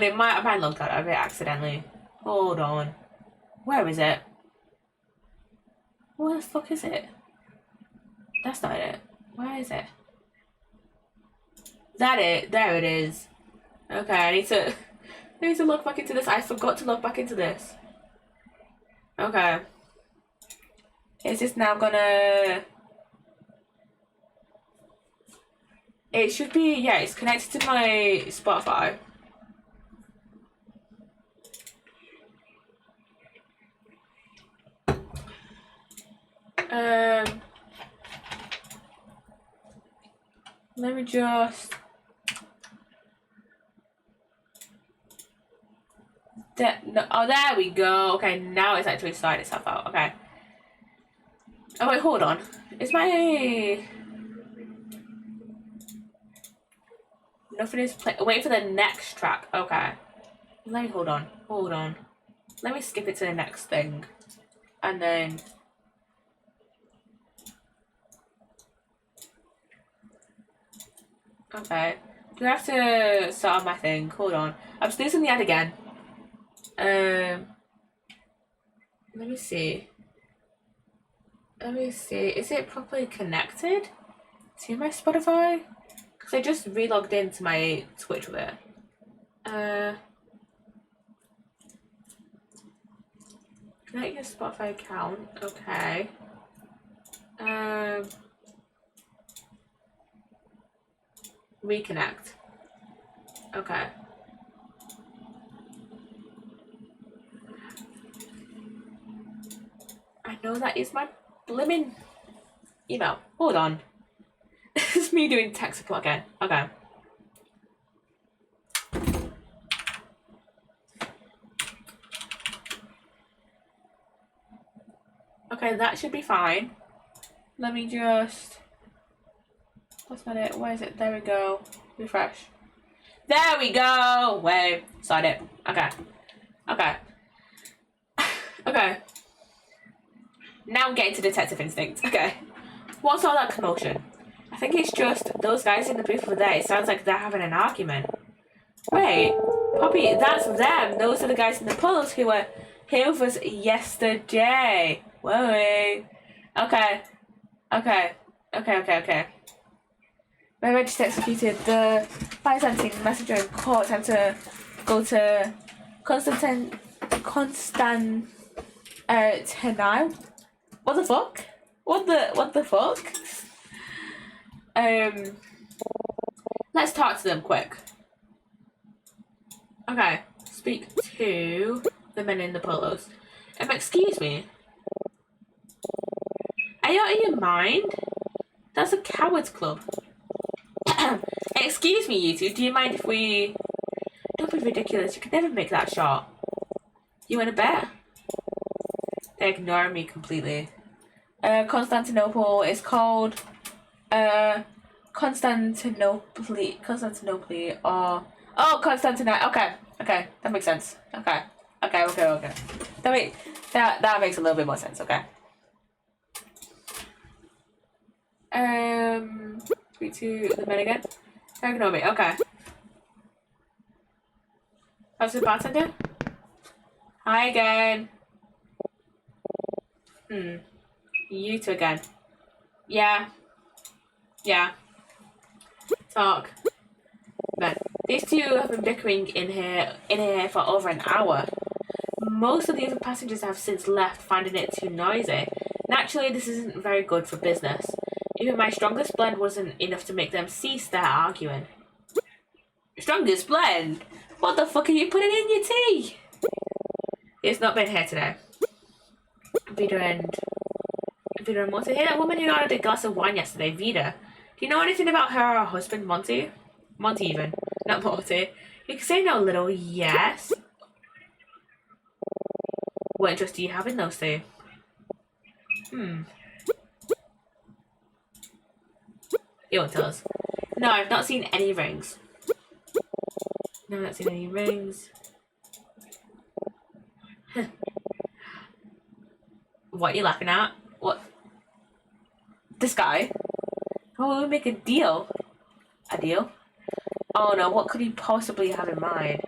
It might I looked at it a bit accidentally. Hold on. Where is it? Where the fuck is it? That's not it. Where is it? That it? There it is. Okay, I need to look back into this. I forgot to look back into this. Okay. Is this now gonna... It should be, yeah, it's connected to my Spotify. Let me just... Oh, there we go. Okay, now it's actually sorted itself out. Okay. Oh, wait, hold on. Is my... Nothing is play. Wait for the next track. Okay. Let me hold on. Let me skip it to the next thing. And then... Okay. Do I have to start on my thing? Hold on. I'm snoozing the ad again. Let me see. Is it properly connected to my Spotify? Because I just re-logged into my Twitch with it. Connect your Spotify account. Okay. Reconnect. Okay. I know that is my blimmin' email. Hold on. It's me doing tech support again. Okay. Okay, that should be fine. Let me just... That's not it. Where is it? There we go. Refresh. There we go! Wait. Start it. Okay. Okay. Now I'm getting to Detective Instinct. Okay. What's all that commotion? I think it's just those guys in the booth over there. It sounds like they're having an argument. Wait. Poppy, that's them. Those are the guys in the polls who were here with us yesterday. Whoa. Okay. My register executed. The byzantine messenger in court had to go to Constantine. What the fuck? What the fuck? Let's talk to them quick. Okay, speak to the men in the polos. Excuse me. Are you out of your mind? That's a cowards club. Excuse me, you two. Do you mind if we... Don't be ridiculous. You could never make that shot. You want to bet? They ignore me completely. Constantinople is called Constantinople or Constantinople. Okay, that makes sense. Okay. That makes a little bit more sense. Okay. Speak to the men again. Ignore me. Okay. How's the bartender? Hi again. You two again. Yeah. Talk. Man, these two have been bickering in here for over an hour. Most of the other passengers have since left, finding it too noisy. Naturally, this isn't very good for business. Even my strongest blend wasn't enough to make them cease their arguing. Strongest blend? What the fuck are you putting in your tea? It's not been here today. Vida and Monty. Hey, that woman who ordered a glass of wine yesterday, Vida. Do you know anything about her or her husband, Monty? Monty even, not Morty. You can say no, little yes. What interest do you have in those two? You won't tell us. No, I've not seen any rings. No, I've not seen any rings. What are you laughing at? What? This guy? Oh, we'll make a deal. A deal? Oh no, what could he possibly have in mind?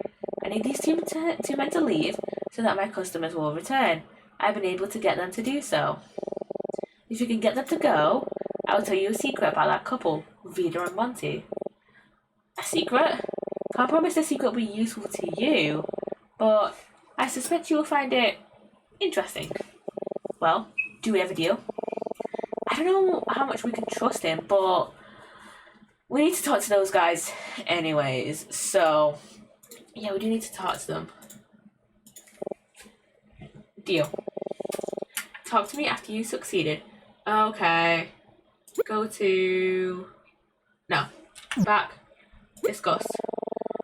I need these two men to leave so that my customers will return. I've been able to get them to do so. If you can get them to go, I'll tell you a secret about that couple, Vida and Monty. A secret? Can't promise the secret will be useful to you, but I suspect you will find it interesting. Well, do we have a deal? I don't know how much we can trust him, but we need to talk to those guys anyways, so yeah, we do need to talk to them. Deal. Talk to me after you succeeded. Okay. Go to... No. Back. Discuss.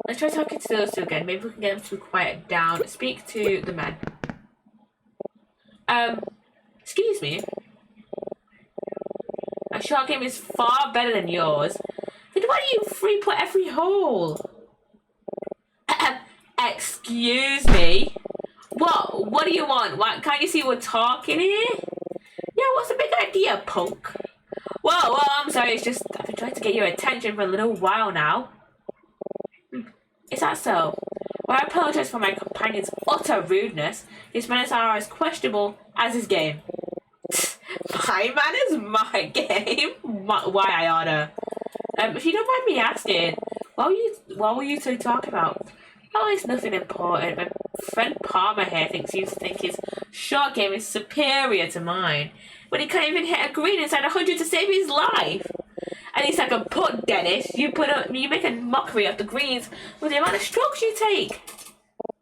Let's try talking to those two again. Maybe we can get them to quiet down. Speak to the men. Excuse me. A short game is far better than yours. Then why do you free put every hole? Excuse me? What? What do you want? What? Can't you see we're talking here? Yeah, what's the big idea, punk? Well, I'm sorry, it's just I've been trying to get your attention for a little while now. Is that so? Well, I apologize for my companion's utter rudeness. His manners are as questionable as his game. My manners? My game? Why I order? If you don't mind me asking, what were you two talking about? Oh, it's nothing important. My friend Palmer here seems to think his short game is superior to mine. When he can't even hit a green inside 100 to save his life. At least I can put, Dennis. You make a mockery of the greens with the amount of strokes you take.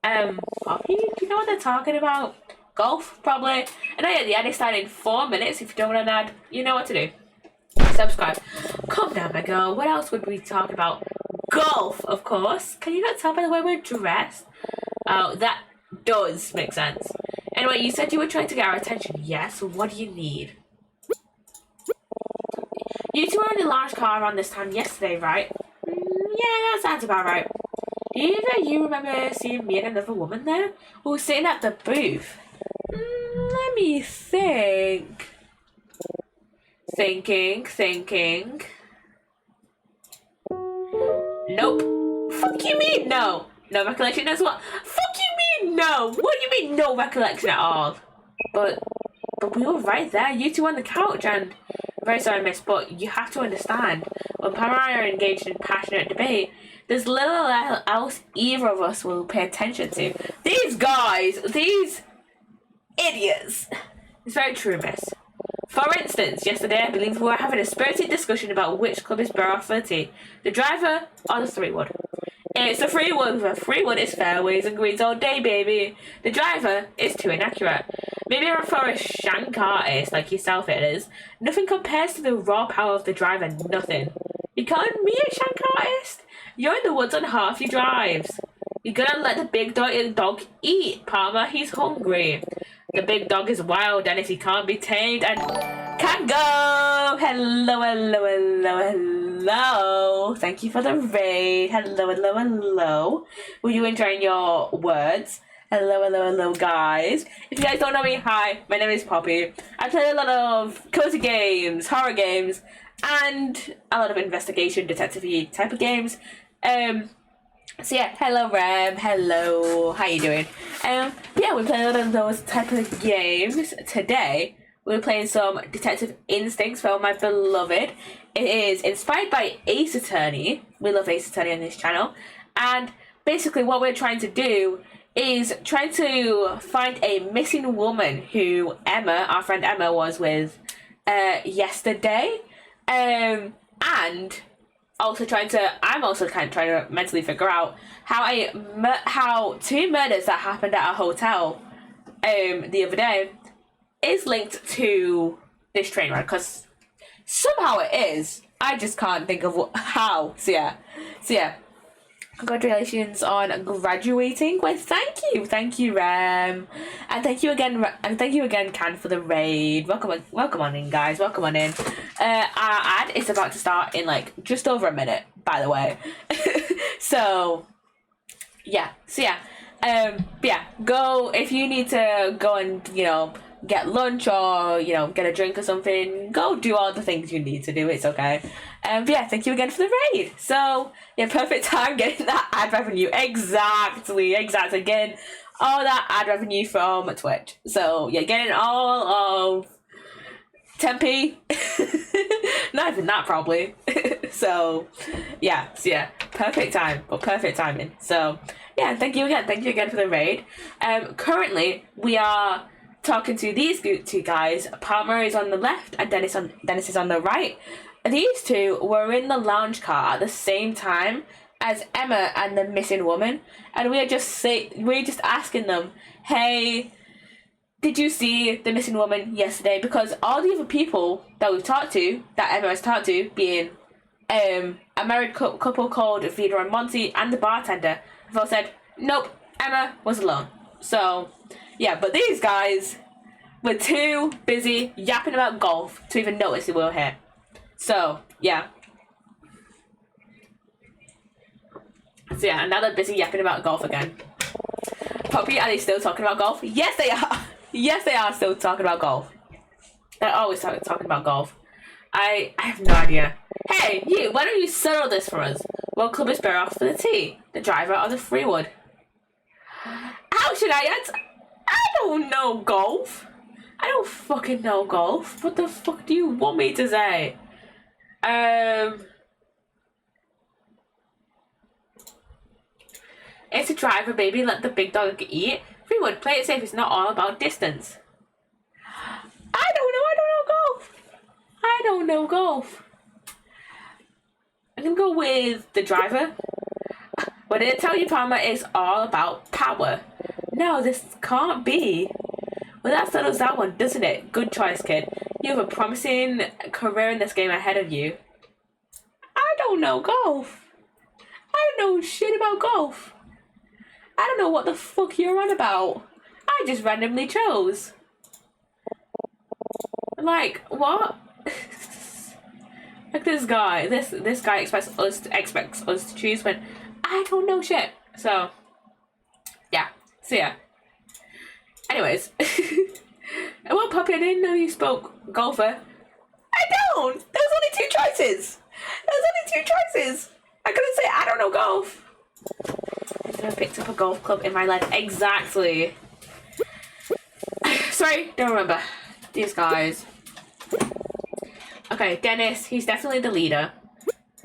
Poppy, do you know what they're talking about? Golf, probably. And the ad is starting in 4 minutes. If you don't want an ad, you know what to do. Subscribe. Calm down, my girl. What else would we talk about? Golf, of course. Can you not tell by the way we're dressed? Oh, that does make sense. Anyway, you said you were trying to get our attention. Yes, what do you need? You two were in a large car around this time yesterday, right? Yeah, that sounds about right. Do either of you remember seeing me and another woman there? Who was sitting at the booth? Let me think. Thinking. Nope. Fuck you mean no? No recollection as well? Fuck you mean no? What do you mean no recollection at all? But we were right there, you two on the couch, and I'm very sorry, miss, but you have to understand, when Pam and I are engaged in passionate debate, there's little else either of us will pay attention to. These guys, these idiots. It's very true, miss. For instance, yesterday I believe we were having a spirited discussion about which club is better off for the tea, the driver or the 3-wood. It's a 3-wood. The 3-wood is fairways and greens all day, baby. The driver is too inaccurate. Maybe for a shank artist like yourself it is. Nothing compares to the raw power of the driver, nothing. You calling me a shank artist? You're in the woods on half your drives. You gotta let the big dog eat, Palmer. He's hungry. The big dog is wild, Dennis. He can't be tamed and can't go. Hello. Thank you for the raid. Hello. Were you enjoying your words? Hello, guys. If you guys don't know me, hi. My name is Poppy. I play a lot of cozy games, horror games, and a lot of investigation, detective-y type of games. So yeah, hello Rem, hello, how you doing? Yeah, we're playing one of those type of games today. We're playing some Detective Instincts for my beloved. It is inspired by Ace Attorney. We love Ace Attorney on this channel. And basically what we're trying to do is trying to find a missing woman who Emma, our friend Emma, was with yesterday. And also I'm also kind of trying to mentally figure out how two murders that happened at a hotel the other day is linked to this train ride, because somehow it is. I just can't think of how. So yeah, congratulations on graduating. Well, thank you, Rem, and thank you again, Can, for the raid. Welcome on in, guys. Welcome on in. Our ad is about to start in like just over a minute, by the way. So yeah, go if you need to go and get lunch or get a drink or something. Go do all the things you need to do. It's okay. But yeah, thank you again for the raid. So yeah, perfect time getting that ad revenue. Exactly. Getting all that ad revenue from Twitch. So yeah, getting all of 10p. Not even that, probably. So yeah, perfect timing. So yeah, thank you again for the raid. Currently we are talking to these two guys. Palmer is on the left and Dennis is on the right. These two were in the lounge car at the same time as Emma and the missing woman, and we're just asking them, hey, did you see the missing woman yesterday? Because all the other people that we've talked to, that Emma has talked to, being a married couple called Vida and Monty and the bartender, have all said, nope, Emma was alone. So yeah, but these guys were too busy yapping about golf to even notice they were here. So yeah, now they're busy yapping about golf again. Poppy, are they still talking about golf? Yes, they are. Yes, they are still talking about golf. They're always talking about golf. I have no idea. Hey, you, why don't you settle this for us? What club is better off for the tee? The driver or the freewood? How should I answer? I don't know golf. I don't fucking know golf. What the fuck do you want me to say? It's a driver, baby. Let the big dog eat. Freewood, play it safe. It's not all about distance. I don't know golf. I can go with the driver. But did it tell you, Palmer, is all about power? No, this can't be. Well, that settles that one, doesn't it? Good choice, kid. You have a promising career in this game ahead of you. I don't know golf. I don't know shit about golf. I don't know what the fuck you're on about. I just randomly chose. Like, what? Like this guy expects us to choose when I don't know shit. So yeah. Anyways. Well, Puppy, I didn't know you spoke golfer. I don't! There's only two choices! I couldn't say I don't know golf. I picked up a golf club in my life. Exactly. Sorry, don't remember. These guys. Okay, Dennis, he's definitely the leader.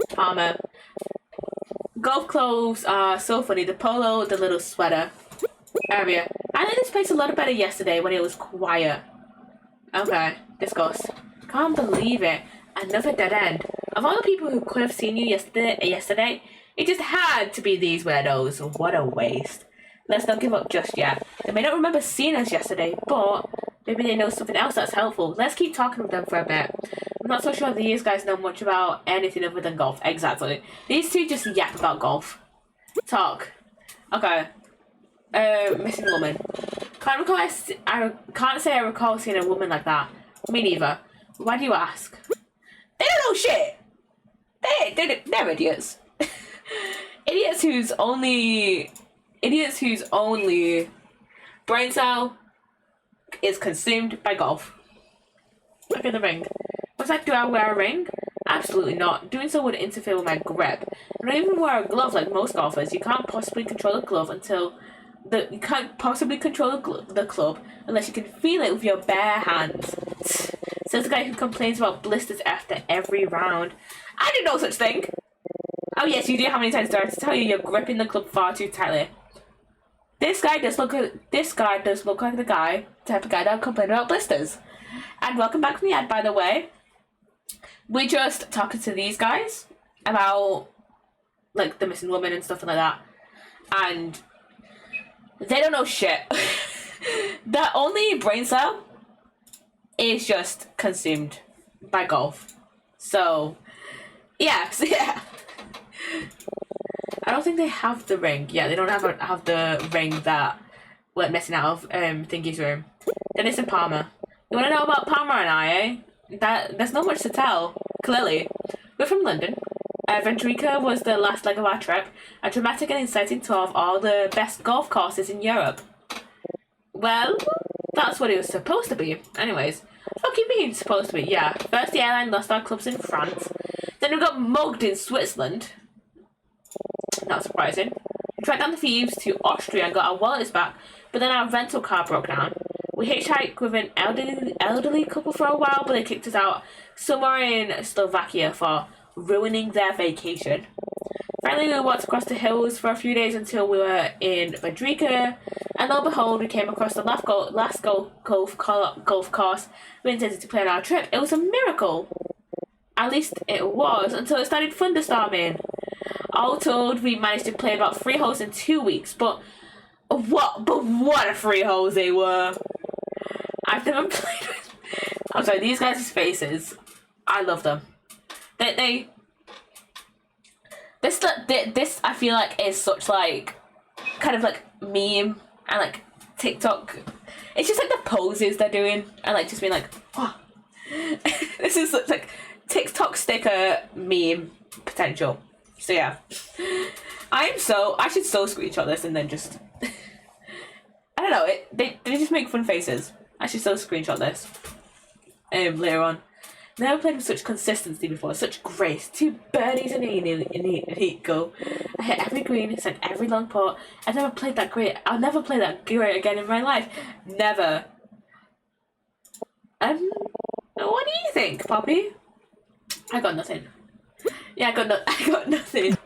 Palmer. Golf clothes are so funny. The polo, the little sweater. Area. I like this place a lot better yesterday when it was quiet. Okay, discuss. Can't believe it. Another dead end. Of all the people who could have seen you yesterday, it just had to be these weirdos. What a waste. Let's not give up just yet. They may not remember seeing us yesterday, but maybe they know something else that's helpful. Let's keep talking with them for a bit. I'm not so sure these guys know much about anything other than golf. Exactly. These two just yap about golf. Talk. Okay. Missing woman. I can't say I recall seeing a woman like that. Me neither. Why do you ask? They don't know shit. They're idiots. Idiots whose only brain cell is consumed by golf. Look at the ring. What's that? Do I wear a ring? Absolutely not. Doing so would interfere with my grip. I don't even wear a glove like most golfers. You can't possibly control the glove you can't possibly control the club unless you can feel it with your bare hands. Says the guy who complains about blisters after every round. I did no such thing. Oh yes, you do. How many times do I have to tell you you're gripping the club far too tightly? This guy does look like the type of guy that would complain about blisters. And welcome back from the ad, by the way. We're just talking to these guys about like the missing woman and stuff like that, and they don't know shit. Their only brain cell is just consumed by golf. So yeah. I don't think they have the ring. Yeah, they don't have the ring that we're missing out of Thingy's room. Dennis and Palmer. You want to know about Palmer and I, eh? There's not much to tell, clearly. We're from London. Vendrika was the last leg of our trip, a dramatic and exciting tour of all the best golf courses in Europe. Well, that's what it was supposed to be. Anyways, fuck you mean supposed to be? Yeah, first the airline lost our clubs in France, then we got mugged in Switzerland. Not surprising. We tracked down the thieves to Austria and got our wallets back, but then our rental car broke down. We hitchhiked with an elderly couple for a while, but they kicked us out somewhere in Slovakia for ruining their vacation. Finally, we walked across the hills for a few days until we were in Vendrika, and lo and behold, we came across the last golf course we intended to play on our trip. It was a miracle. At least it was, until it started thunderstorming. All told, we managed to play about 3 holes in 2 weeks, but what a 3 holes they were. I've never played with... I'm sorry, these guys' faces, I love them. This I feel like is such like, kind of like meme and like TikTok. It's just like the poses they're doing and like just being like, oh. This is such like TikTok sticker meme potential. So yeah, I should so screenshot this and then just, I don't know, they just make fun faces. I should so screenshot this later on. Never played with such consistency before, such grace. 2 birdies and an eagle. I hit every green, sent every long putt. I've never played that great. I'll never play that great again in my life. Never. What do you think, Poppy? I got nothing. Yeah, I got nothing.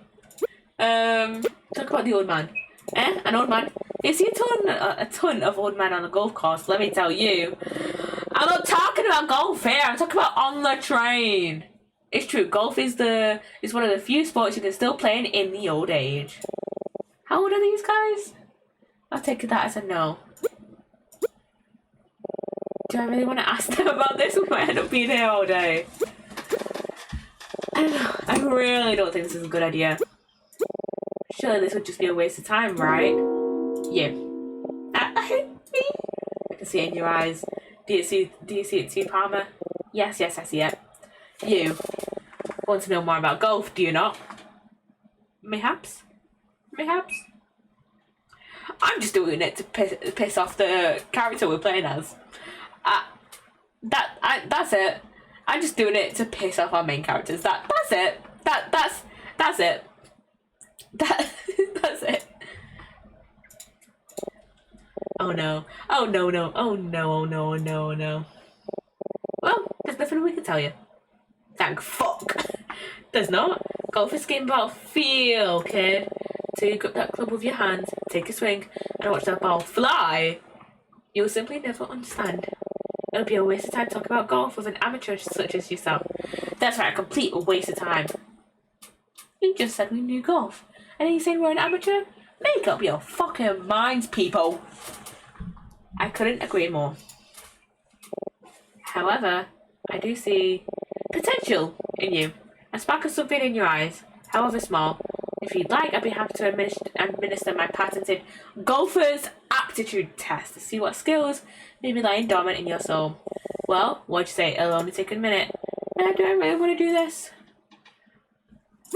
Talk about the old man. An old man. You see a ton of old men on the golf course, let me tell you. I'm not talking about golf here, I'm talking about on the train. It's true, golf is one of the few sports you can still play in the old age. How old are these guys? I'll take that as a no. Do I really want to ask them about this? We might end up being here all day. I don't know, I really don't think this is a good idea. Surely this would just be a waste of time, right? Yeah. I can see it in your eyes. Do you see it too, Palmer? Yes, I see it. You want to know more about golf, do you not? Mayhaps? I'm just doing it to piss off the character we're playing as. That's it. I'm just doing it to piss off our main characters. That's it. That's it. That's it. Oh no. Well, there's nothing we can tell you. Thank fuck. There's not. Golf is a game about feel, kid. So you grip that club with your hands, take a swing, and watch that ball fly. You'll simply never understand. It'll be a waste of time talking about golf with an amateur such as yourself. That's right, a complete waste of time. You just said we knew golf. And then you saying we're an amateur? Make up your fucking minds, people. I couldn't agree more. However, I do see potential in you. A spark of something in your eyes, however small. If you'd like, I'd be happy to administer my patented golfer's aptitude test to see what skills may be lying dormant in your soul. Well, what'd you say? It'll only take a minute. Do I really want to do this?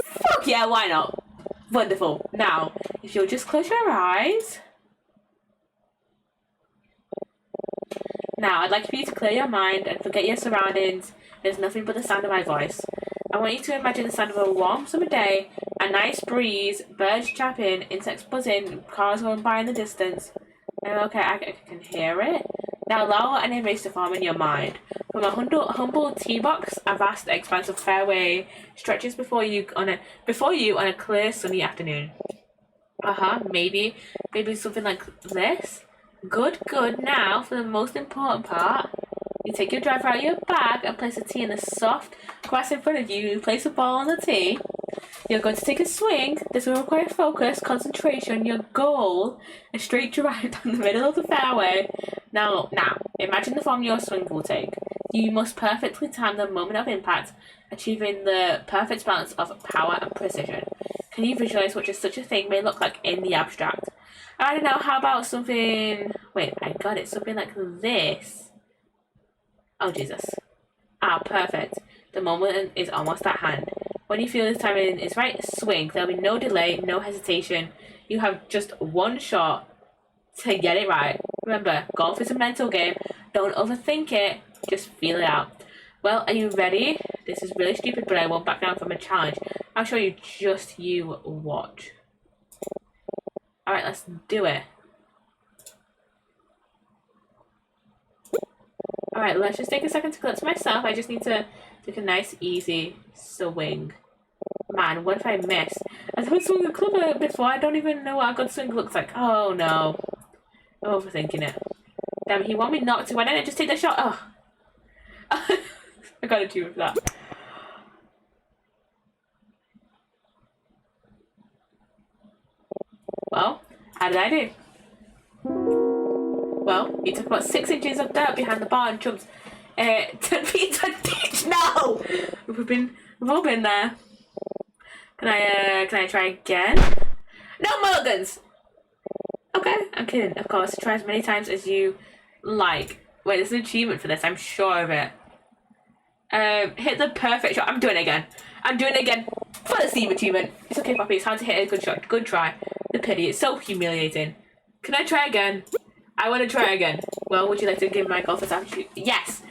Fuck yeah, why not? Wonderful. Now, if you'll just close your eyes. Now, I'd like for you to clear your mind and forget your surroundings. There's nothing but the sound of my voice. I want you to imagine the sound of a warm summer day, a nice breeze, birds chirping, insects buzzing, cars going by in the distance. Okay, I can hear it. Now allow an image to form in your mind. From a humble tee box, a vast expanse of fairway stretches before you on a clear sunny afternoon. Maybe something like this. Good. Now for the most important part. You take your driver out of your bag and place the tee in the soft grass in front of you. You place a ball on the tee. You're going to take a swing. This will require focus, concentration. Your goal, a straight drive down the middle of the fairway. Now, imagine the form your swing will take. You must perfectly time the moment of impact, achieving the perfect balance of power and precision. Can you visualize what just such a thing may look like in the abstract? I don't know, how about something... Wait, I got it. Something like this. Oh, Jesus. Perfect. The moment is almost at hand. When you feel this timing is right, swing. There'll be no delay, no hesitation. You have just one shot to get it right. Remember, golf is a mental game. Don't overthink it. Just feel it out. Well, are you ready? This is really stupid, but I won't back down from a challenge. I'll show you, just you watch. Alright, let's do it. Alright, let's just take a second to collect myself. I just need to take a nice, easy swing. Man, what if I miss? I haven't swung a club before. I don't even know what a good swing looks like. Oh, no. I'm overthinking it. Damn, he wanted me not to. Why didn't I just take the shot? Oh. I got a 2 with that. Well, how did I do? Well, you took about 6 inches of dirt behind the bar and jumped 10 feet to ditch. No! We've all been there. Can I try again? No mulligans! Okay, I'm kidding. Of course, try as many times as you like. Wait, there's an achievement for this. I'm sure of it. Hit the perfect shot. I'm doing it again. For the Steve achievement. It's okay, Poppy. It's hard to hit a good shot. Good try. The pity. It's so humiliating. Can I try again? I want to try again. Well, would you like to give my golfers attitude? Yes.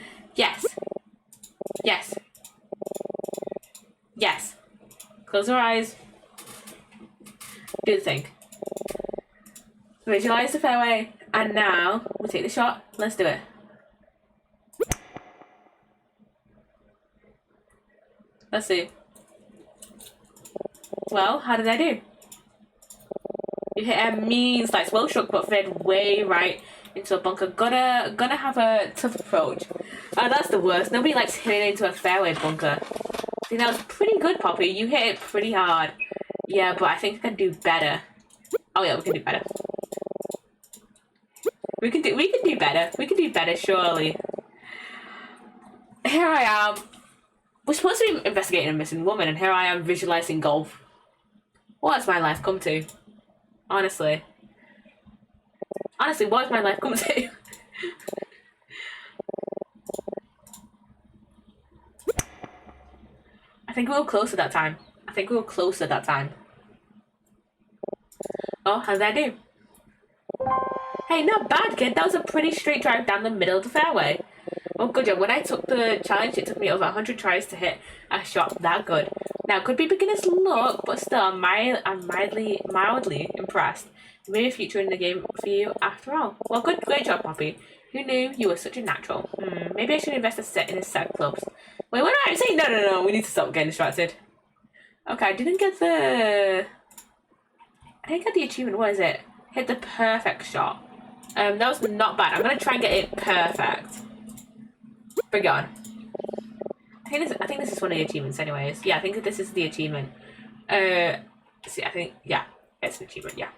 Close our eyes. Do the thing. Visualize the fairway. And now, we'll take the shot. Let's do it. Let's see. Well, how did I do? You hit a mean slice, well struck, but fed way right into a bunker. Gonna have a tough approach. That's the worst. Nobody likes hitting into a fairway bunker. I think that was pretty good, Poppy. You hit it pretty hard. Yeah, but I think I can do better. Oh yeah, we can do better. We can do better. We can do better, surely. Here I am. We're supposed to be investigating a missing woman, and here I am visualizing golf. What's my life come to? Honestly, what has my life come to? I think we were close at that time. Oh, how did I do? Hey, not bad, kid. That was a pretty straight drive down the middle of the fairway. Oh, good job. When I took the challenge, it took me over 100 tries to hit a shot that good. Now, could be beginner's luck, but still, I'm mildly impressed. Maybe a future in the game for you after all. Well, great job, Poppy. Who knew you were such a natural? Maybe I should invest in a set of clubs. Wait, what did I say? No. We need to stop getting distracted. Okay, I didn't get the achievement. What is it? Hit the perfect shot. That was not bad. I'm gonna try and get it perfect. Bring it on. I think this is one of the achievements, anyways. Yeah, I think this is the achievement. See, I think it's an achievement. Yeah.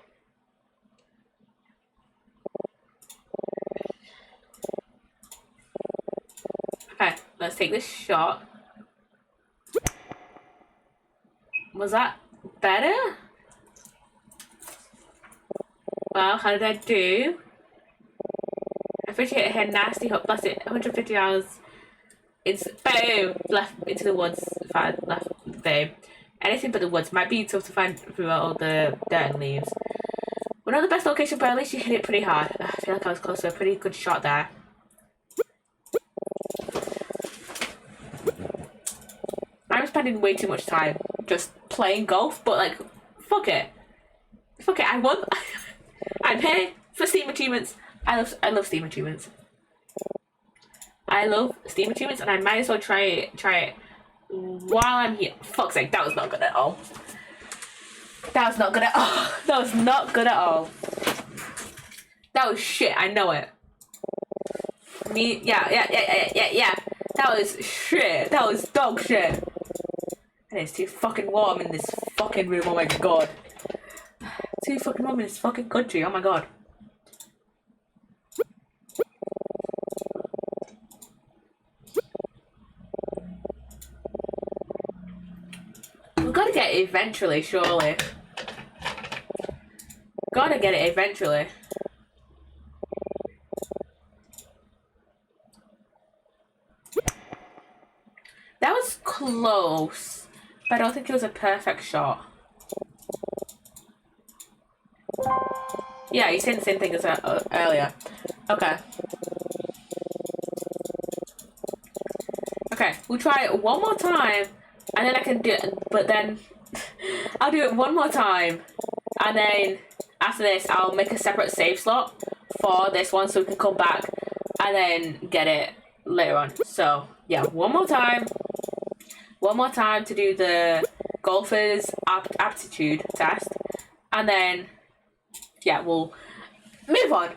Okay, let's take this shot. Was that better? Well, how did I do? I appreciate it. Hit a nasty hook. Blast it. 150 hours. It's boom. Left into the woods. Left. Boom. Anything but the woods. Might be tough to find through all the dirt and leaves. We're not the best location, but at least you hit it pretty hard. I feel like I was close to a pretty good shot there. spending way too much time just playing golf, but like, fuck it. Fuck it, I want... I'm here for Steam achievements. I love Steam achievements. I love Steam achievements, and I might as well try it while I'm here. Fuck's sake, that was not good at all. That was not good at all. That was not good at all. That was shit, I know it. Yeah. That was shit. That was dog shit. And it's too fucking warm in this fucking room, oh my god. Too fucking warm in this fucking country, oh my god. We've got to get it eventually, surely. Gotta get it eventually. That was close, but I don't think it was a perfect shot. Yeah, you said the same thing as earlier. Okay. Okay, we'll try it one more time, and then I can do it, but then I'll do it one more time, and then after this, I'll make a separate save slot for this one so we can come back and then get it later on. So, yeah, one more time to do the golfer's aptitude test, and then, yeah, we'll move on.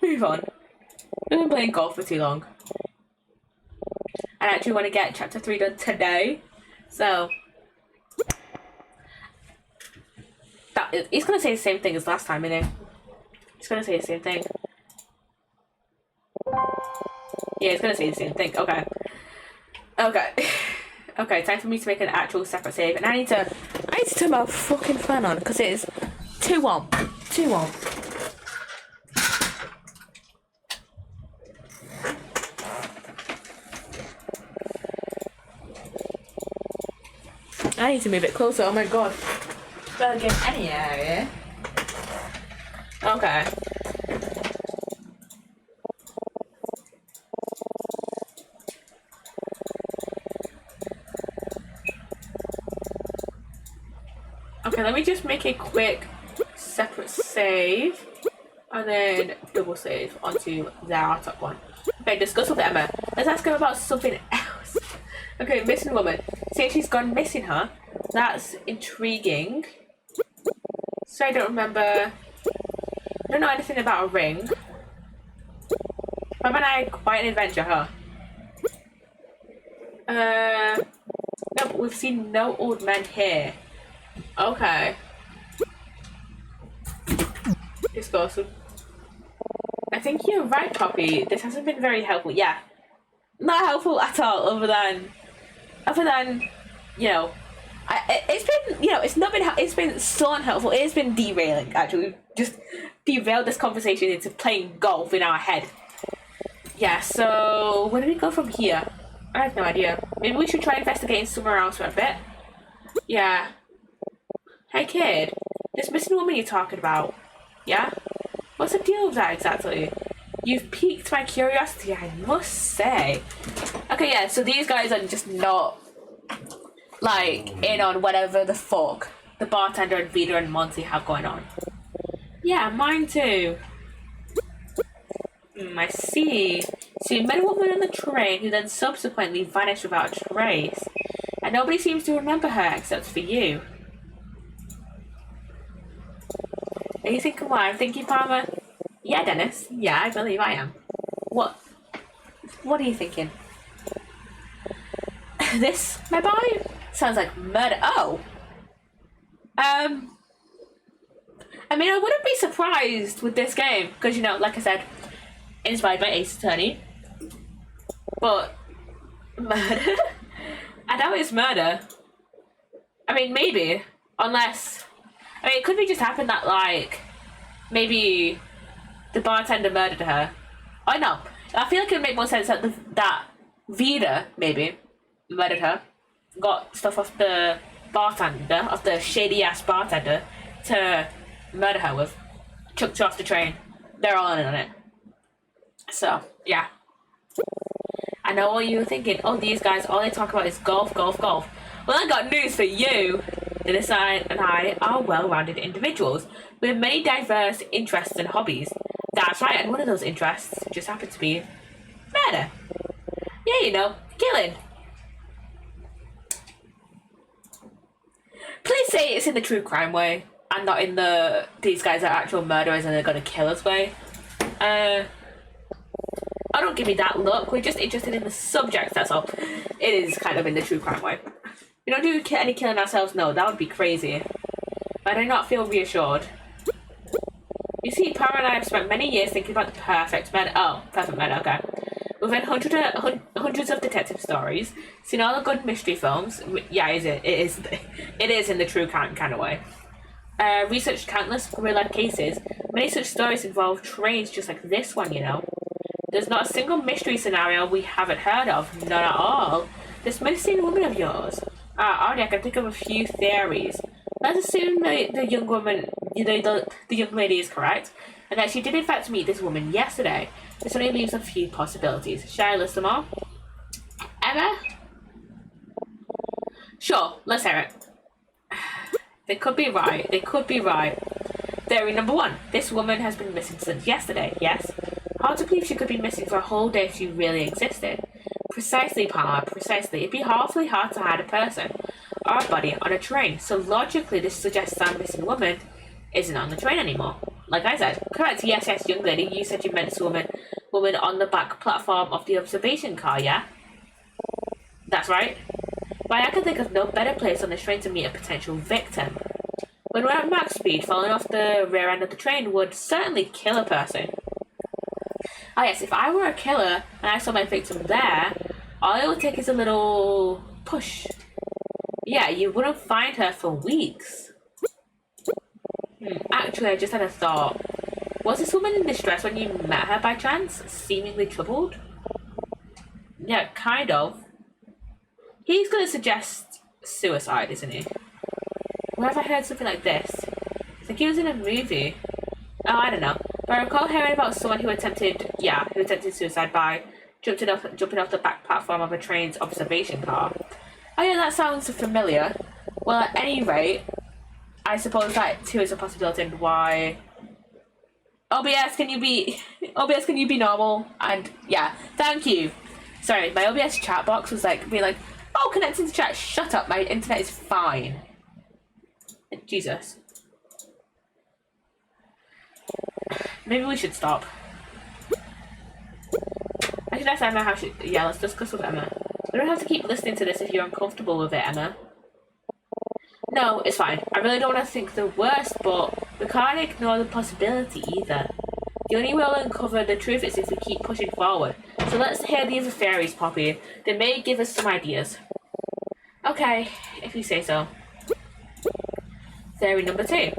Move on. We've been playing golf for too long. I actually want to get chapter 3 done today, so he's gonna say the same thing as last time, isn't he? He's gonna say the same thing. Yeah, he's gonna say the same thing. Okay. Okay, time for me to make an actual separate save, and I need to turn my fucking fan on because it is too warm. Too warm. I need to move it closer. Oh my god. Better get any area. Okay. Okay, let me just make a quick separate save and then double save onto our top one. Okay, discuss with Emma. Let's ask her about something else. Okay, missing woman. Say she's gone missing, huh? That's intriguing. So I don't remember. I don't know anything about a ring. Haven't I quite an adventure, huh? No, but we've seen no old men here. Okay. Discuss. I think you're right, Poppy. This hasn't been very helpful. Yeah. Not helpful at all, other than, you know, it's been, you know, it's been so unhelpful. It's been derailing, actually. We've just derailed this conversation into playing golf in our head. Yeah, so where do we go from here? I have no idea. Maybe we should try investigating somewhere else for a bit. Yeah. Hey kid, this missing woman you're talking about, yeah? What's the deal with that exactly? You've piqued my curiosity, I must say. Okay, yeah, so these guys are just not, like, in on whatever the fuck the bartender and Vida and Monty have going on. Yeah, mine too. I see. So you met a woman on the train who then subsequently vanished without a trace. And nobody seems to remember her except for you. Are you thinking what I'm thinking, Palmer? Yeah, Dennis. Yeah, I believe I am. What are you thinking? This, my boy? Sounds like murder. Oh! I mean, I wouldn't be surprised with this game, because, you know, like I said, inspired by Ace Attorney. But, murder? I doubt it's murder. I mean, maybe. Unless, I mean, it could be just happened that, like, maybe the bartender murdered her. I know. I feel like it would make more sense that that Vida, maybe, murdered her. Got stuff off the bartender, off the shady-ass bartender, to murder her with. Chucked her off the train. They're all in on it. So, yeah. I know what you were thinking. Oh, these guys, all they talk about is golf, golf, golf. Well, I got news for you. Dennis and I are well-rounded individuals with many diverse interests and hobbies. That's right, and one of those interests just happened to be murder. Yeah, you know, killing. Please say it's in the true crime way and not in the these guys are actual murderers and they're gonna kill us way. Oh, don't give me that look. We're just interested in the subject, that's all. It is kind of in the true crime way. We don't do any killing ourselves, no, that would be crazy. I do not feel reassured. You see, Para and I have spent many years thinking about the perfect murder. Oh, perfect murder, okay. We've read hundreds of detective stories, seen all the good mystery films. Yeah, it is in the true crime kind of way. Researched countless real-life cases. Many such stories involve trains just like this one, you know. There's not a single mystery scenario we haven't heard of, not at all. This missing woman of yours. Already I can think of a few theories. Let's assume the young woman, you know, the young lady is correct, and that she did in fact meet this woman yesterday. This only leaves a few possibilities. Shall I list them all? Emma? Sure, let's hear it. They could be right. They could be right. Theory number 1. This woman has been missing since yesterday, yes? Hard to believe she could be missing for a whole day if she really existed. Precisely, Palmer, precisely. It'd be awfully hard to hide a person or a body on a train, so logically this suggests that missing woman isn't on the train anymore. Like I said, correct, yes, young lady, you said you meant this woman on the back platform of the observation car, yeah? That's right. Why, I can think of no better place on the train to meet a potential victim. When we're at max speed, falling off the rear end of the train would certainly kill a person. Ah yes, if I were a killer and I saw my victim there, all it would take is a little push. Yeah, you wouldn't find her for weeks. Actually, I just had a thought. Was this woman in distress when you met her by chance? Seemingly troubled? Yeah, kind of. He's gonna suggest suicide, isn't he? Where have I heard something like this? It's like he was in a movie. Oh, I don't know. But I recall hearing about someone who attempted suicide by jumping off the back platform of a train's observation car. Oh yeah, that sounds familiar. Well, at any rate, I suppose that too is a possibility and why... OBS, can you be normal? And yeah, thank you. Sorry, my OBS chat box was like, being like, oh, connecting to chat, shut up, my internet is fine. Jesus. Maybe we should stop. I should ask Emma how she... Yeah, let's discuss with Emma. We don't have to keep listening to this if you're uncomfortable with it, Emma. No, it's fine. I really don't want to think the worst, but we can't ignore the possibility either. The only way we'll uncover the truth is if we keep pushing forward. So let's hear the other theories, Poppy. They may give us some ideas. Okay, if you say so. Theory number 2.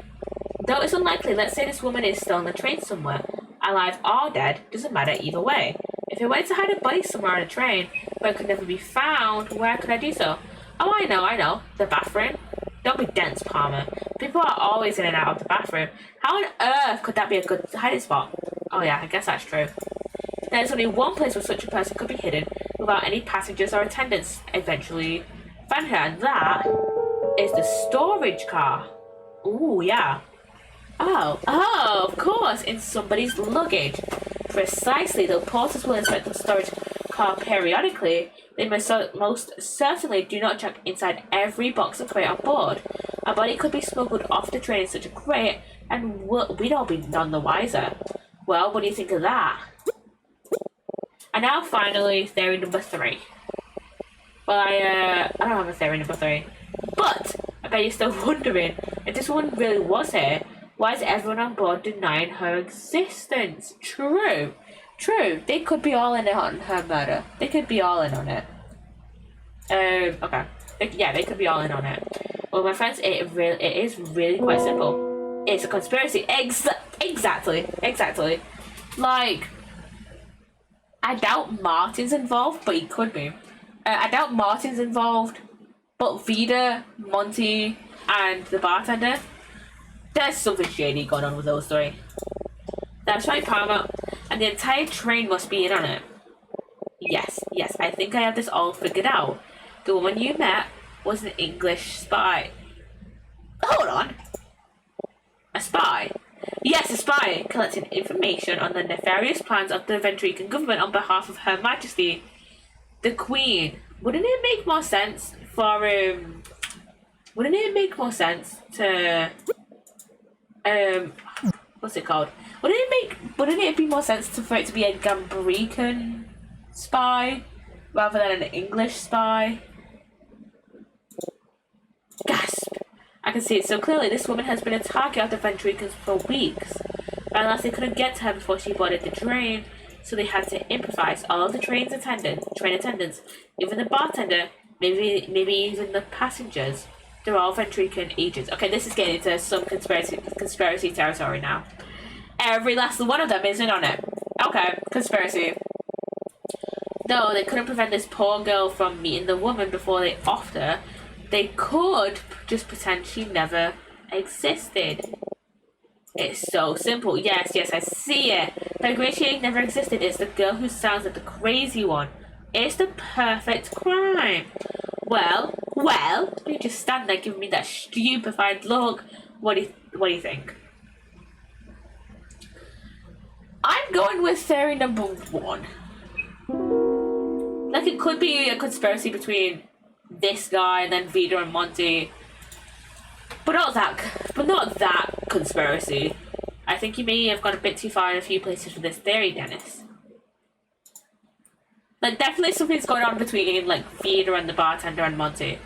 Though it's unlikely, let's say this woman is still on the train somewhere. Alive or dead, doesn't matter either way. If I wanted to hide a body somewhere on a train, but it could never be found, where could I do so? Oh, I know. The bathroom. Don't be dense, Palmer. People are always in and out of the bathroom. How on earth could that be a good hiding spot? Oh yeah, I guess that's true. There's only one place where such a person could be hidden without any passengers or attendants eventually find her, and that is the storage car. Ooh, yeah. Oh, of course, in somebody's luggage. Precisely, though porters will inspect the storage car periodically, they most certainly do not check inside every box and crate on board. A body could be smuggled off the train in such a crate, and we'd all be none the wiser. Well, what do you think of that? And now, finally, theory number 3. Well, I don't have a theory number 3. But, I bet you're still wondering, if this woman really was here, why is everyone on board denying her existence? True. They could be all in on her murder. They could be all in on it. Okay. Yeah, they could be all in on it. Well, my friends, it is really quite simple. It's a conspiracy. Exactly. Like, I doubt Martin's involved, but he could be. I doubt Martin's involved, but Vida, Monty, and the bartender, there's something shady going on with those 3. That's right, Palmer. And the entire train must be in on it. Yes, I think I have this all figured out. The woman you met was an English spy. Hold on. A spy? Yes, a spy, collecting information on the nefarious plans of the Ventrican government on behalf of Her Majesty, the Queen. Wouldn't it make more sense for, wouldn't it make more sense to, what's it called? Wouldn't it be more sense for it to be a Gambrican spy rather than an English spy? Gasp! I can see it so clearly. This woman has been a target of the Ventricans for weeks. But alas, they couldn't get to her before she boarded the train, so they had to improvise. All of the train attendants, even the bartender, maybe even the passengers. They're all Ventrican agents. Okay, this is getting into some conspiracy territory now. Every last one of them is in on it. Okay, conspiracy. Though they couldn't prevent this poor girl from meeting the woman before they offed her, they could just pretend she never existed. It's so simple. Yes, I see it. By agreeing she never existed, it's the girl who sounds like the crazy one. It's the perfect crime. Well, you just stand there giving me that stupefied look. What do you think? I'm going with theory number 1. Like, it could be a conspiracy between this guy and then Vida and Monty, but not that conspiracy. I think you may have gone a bit too far in a few places with this theory, Dennis. Like, definitely something's going on between, like, Vida and the bartender and Monty.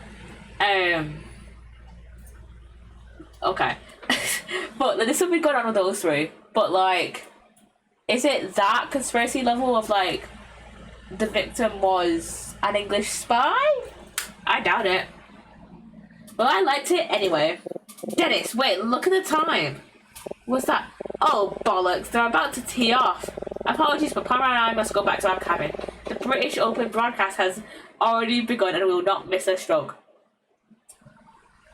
Okay. But there's something going on with those three. But, like, is it that conspiracy level of, like, the victim was an English spy? I doubt it. Well, I liked it anyway. Dennis, wait, look at the time. What's that? Oh, bollocks, they're about to tee off. Apologies, but Palmer and I must go back to our cabin. The British Open broadcast has already begun and we will not miss a stroke.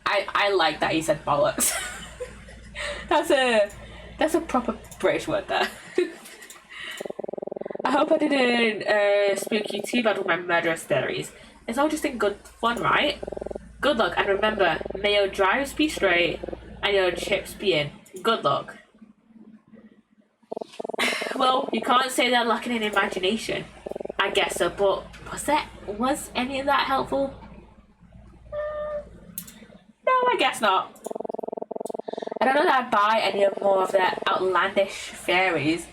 I like that he said bollocks. That's a proper British word there. I hope I didn't spook you too bad with my murderous theories. It's all just in good fun, right? Good luck, and remember, may your drives be straight and your chips be in. Good luck. Well, you can't say they're lacking in imagination. I guess so, but was any of that helpful? No, I guess not. I don't know that I'd buy any more of their outlandish theories,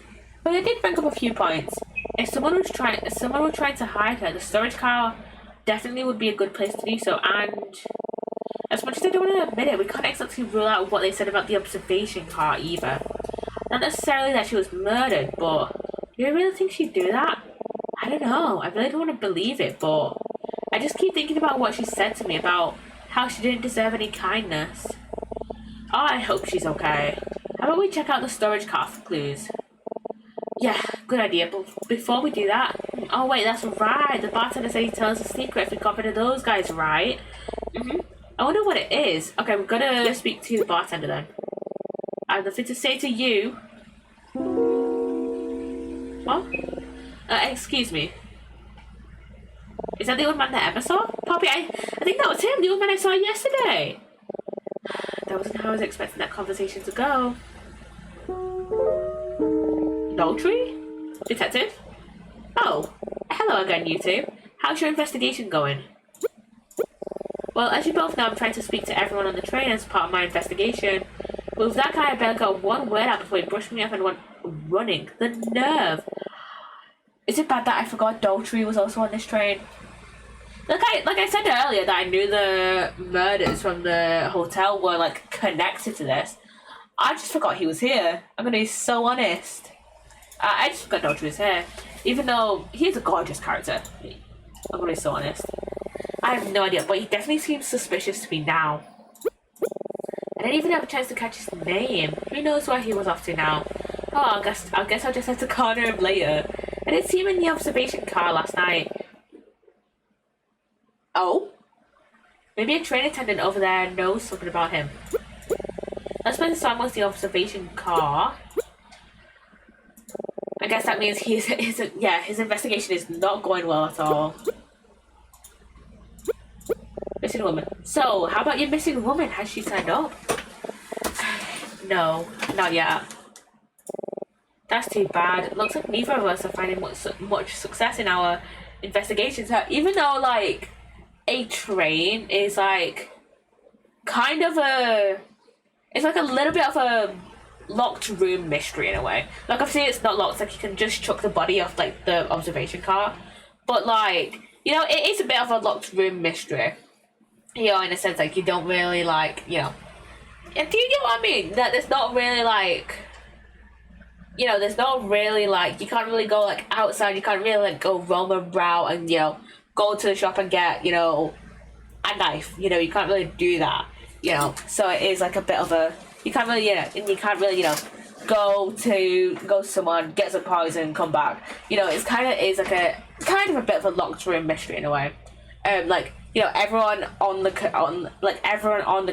but they did bring up a few points. If someone was trying to hide her, the storage car definitely would be a good place to do so, and as much as I don't want to admit it, we can't exactly rule out what they said about the observation car either. Not necessarily that she was murdered, but do you really think she'd do that? I don't know, I really don't want to believe it, but I just keep thinking about what she said to me about how she didn't deserve any kindness. Oh, I hope she's okay. How about we check out the storage car for clues? Yeah, good idea, but before we do that... Oh wait, that's right, the bartender said he'd tell us a secret if we got rid of those guys, right? I wonder what it is. Okay, we're gonna speak to the bartender then. I have nothing to say to you. What? Excuse me. Is that the old man that Emma saw? Poppy, I think that was him, the old man I saw yesterday. That wasn't how I was expecting that conversation to go. Adultery? Detective? Oh, hello again, you two. How's your investigation going? Well, as you both know, I'm trying to speak to everyone on the train as part of my investigation. But with that guy, I barely got one word out before he brushed me off and went running. The nerve! Is it bad that I forgot adultery was also on this train? Like I said earlier that I knew the murders from the hotel were, like, connected to this. I just forgot he was here. I'm gonna be so honest. I just forgot adultery was here. Even though he's a gorgeous character. I'm gonna be so honest. I have no idea, but he definitely seems suspicious to me now. I didn't even have a chance to catch his name. Who knows where he was off to now? Oh, I guess I'll just have to corner him later. I didn't see him in the observation car last night. Oh? Maybe a train attendant over there knows something about him. Let's spend the time with the observation car. I guess that means his investigation is not going well at all. Missing woman. So, how about your missing woman? Has she signed up? No, not yet. That's too bad. Looks like neither of us are finding much success in our investigations. Even though, like, a train is, like, kind of a... It's like a little bit of a locked room mystery in a way. Like, obviously it's not locked, like you can just chuck the body off, like, the observation car. But, like, you know, it is a bit of a locked room mystery. You know, in a sense, like, you don't really, like, you know... And do you get what I mean? That there's not really, like... You know, there's not really, like... You can't really go, like, outside. You can't really, like, go roam around and, you know, go to the shop and get, you know, a knife. You know, you can't really do that. You know, so it is, like, a bit of a... You can't really, you know... And you can't really, you know... Go to someone, get some poison, and come back. You know, it's kind of like a... Kind of a bit of a locked room mystery in a way. Like... You know, everyone on the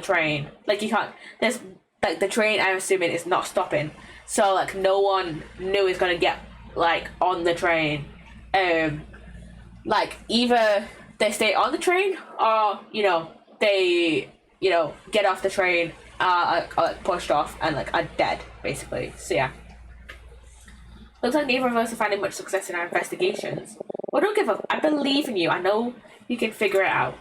train, like, you can't, there's, like, the train, I'm assuming, is not stopping, so, like, no one knew is gonna get, like, on the train. Like, either they stay on the train, or, you know, they, you know, get off the train, are like, pushed off, and, like, are dead, basically, so, yeah. Looks like neither of us are finding much success in our investigations. Well, don't give up, I believe in you, I know you can figure it out.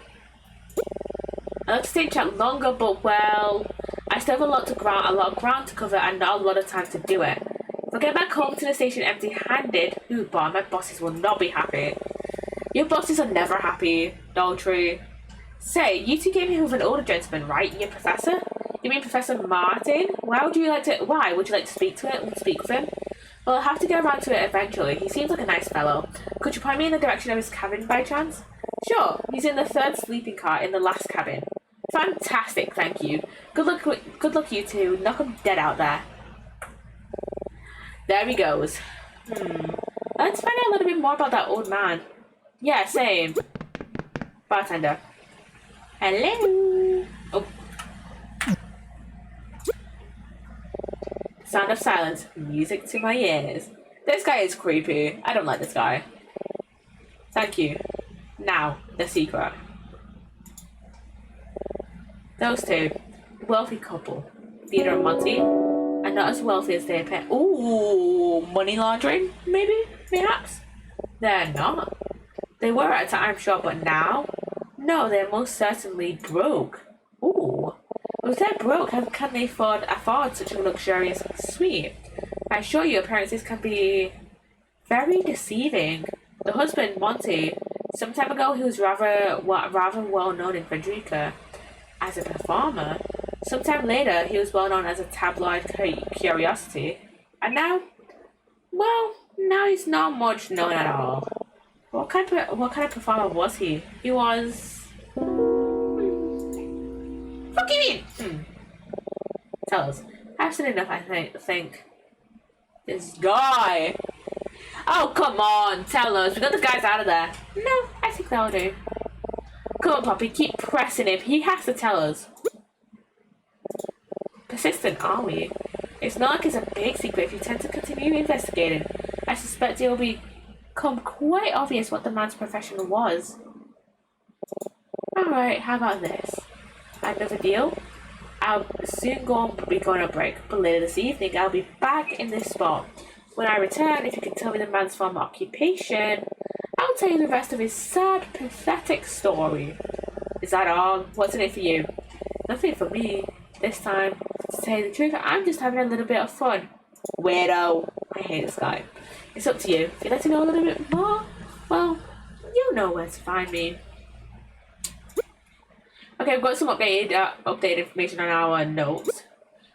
I'd like to stay in chat longer, but well, I still have a lot of ground to cover and not a lot of time to do it. If I get back home to the station empty-handed, my bosses will not be happy. Your bosses are never happy, Daltrey. Say, you two came here with an older gentleman, right? Your professor? You mean Professor Martin? Why would you like to speak with him? Well, I'll have to get around to it eventually. He seems like a nice fellow. Could you point me in the direction of his cabin by chance? Sure, he's in the third sleeping car in the last cabin. Fantastic, thank you. Good luck you two. Knock him dead out there. There he goes. Let's find out a little bit more about that old man. Yeah, same. Bartender. Hello. Oh. Sound of silence. Music to my ears. This guy is creepy. I don't like this guy. Thank you. Now, the secret. Those two, wealthy couple, Theodore and Monty, are not as wealthy as they appear. Ooh, money laundering, maybe, perhaps? They're not. They were at the time, I'm sure, but now? No, they're most certainly broke. Ooh. If they're broke, how can they afford such a luxurious suite? I assure you, appearances can be very deceiving. The husband, Monty, some time ago he was rather well known in Frederica as a performer. Sometime later he was well known as a tabloid curiosity. And now, well, now he's not much known at all. What kind of performer was he? He was... What do you mean? Tell us. I've seen enough, I think. This guy. Oh, come on, tell us. We got the guys out of there. No, I think that'll do. Come on, Poppy, keep pressing him. He has to tell us. Persistent, are we? It's not like it's a big secret if you tend to continue investigating. I suspect it will become quite obvious what the man's profession was. Alright, how about this? Another deal? I'll soon be going on break, but later this evening I'll be back in this spot. When I return, if you can tell me the man's former occupation, I'll tell you the rest of his sad, pathetic story. Is that all? What's in it for you? Nothing for me. This time, to tell you the truth, I'm just having a little bit of fun. Weirdo. I hate this guy. It's up to you. If you'd like to know a little bit more, well, you know where to find me. Okay, we've got some updated information on our notes.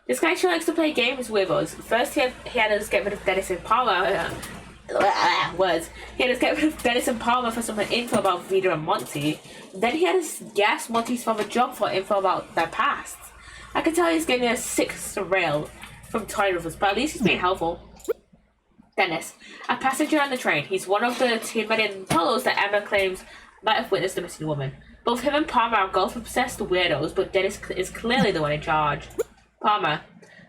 This guy sure likes to play games with us. First, he had us get rid of Denison Palmer. Words. He had us get rid of Denison Palmer for some info about Vida and Monty. Then he had us guess Monty's former job for info about their past. I can tell he's getting a sick thrill from toying with us, but at least he's being helpful. Dennis, a passenger on the train. He's one of the 2 million fellows that Emma claims might have witnessed the missing woman. Both him and Palmer are golf-obsessed weirdos, but Dennis is clearly the one in charge. Palmer,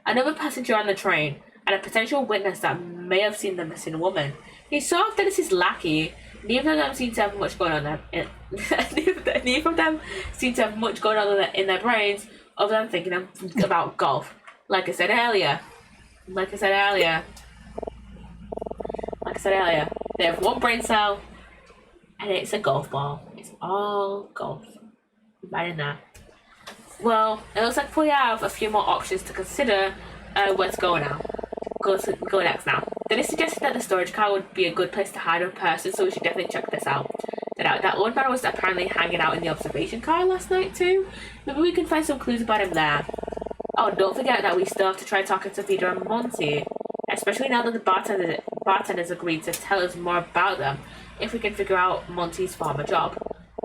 another passenger on the train, and a potential witness that may have seen the missing woman. He's sort of Dennis's lackey. Neither of them seem to have much going on neither of them seem to have much going on in their brains other than thinking about golf. Like I said earlier, they have one brain cell, and it's a golf ball. It's all golf. Right in there. Well, it looks like we have a few more options to consider where to go now. Go next now. Dennis suggested that the storage car would be a good place to hide a person, so we should definitely check this out. That old man was apparently hanging out in the observation car last night too. Maybe we can find some clues about him there. Oh, don't forget that we still have to try talking to Peter and Monty, especially now that the bartenders agreed to tell us more about them if we can figure out Monty's farmer job.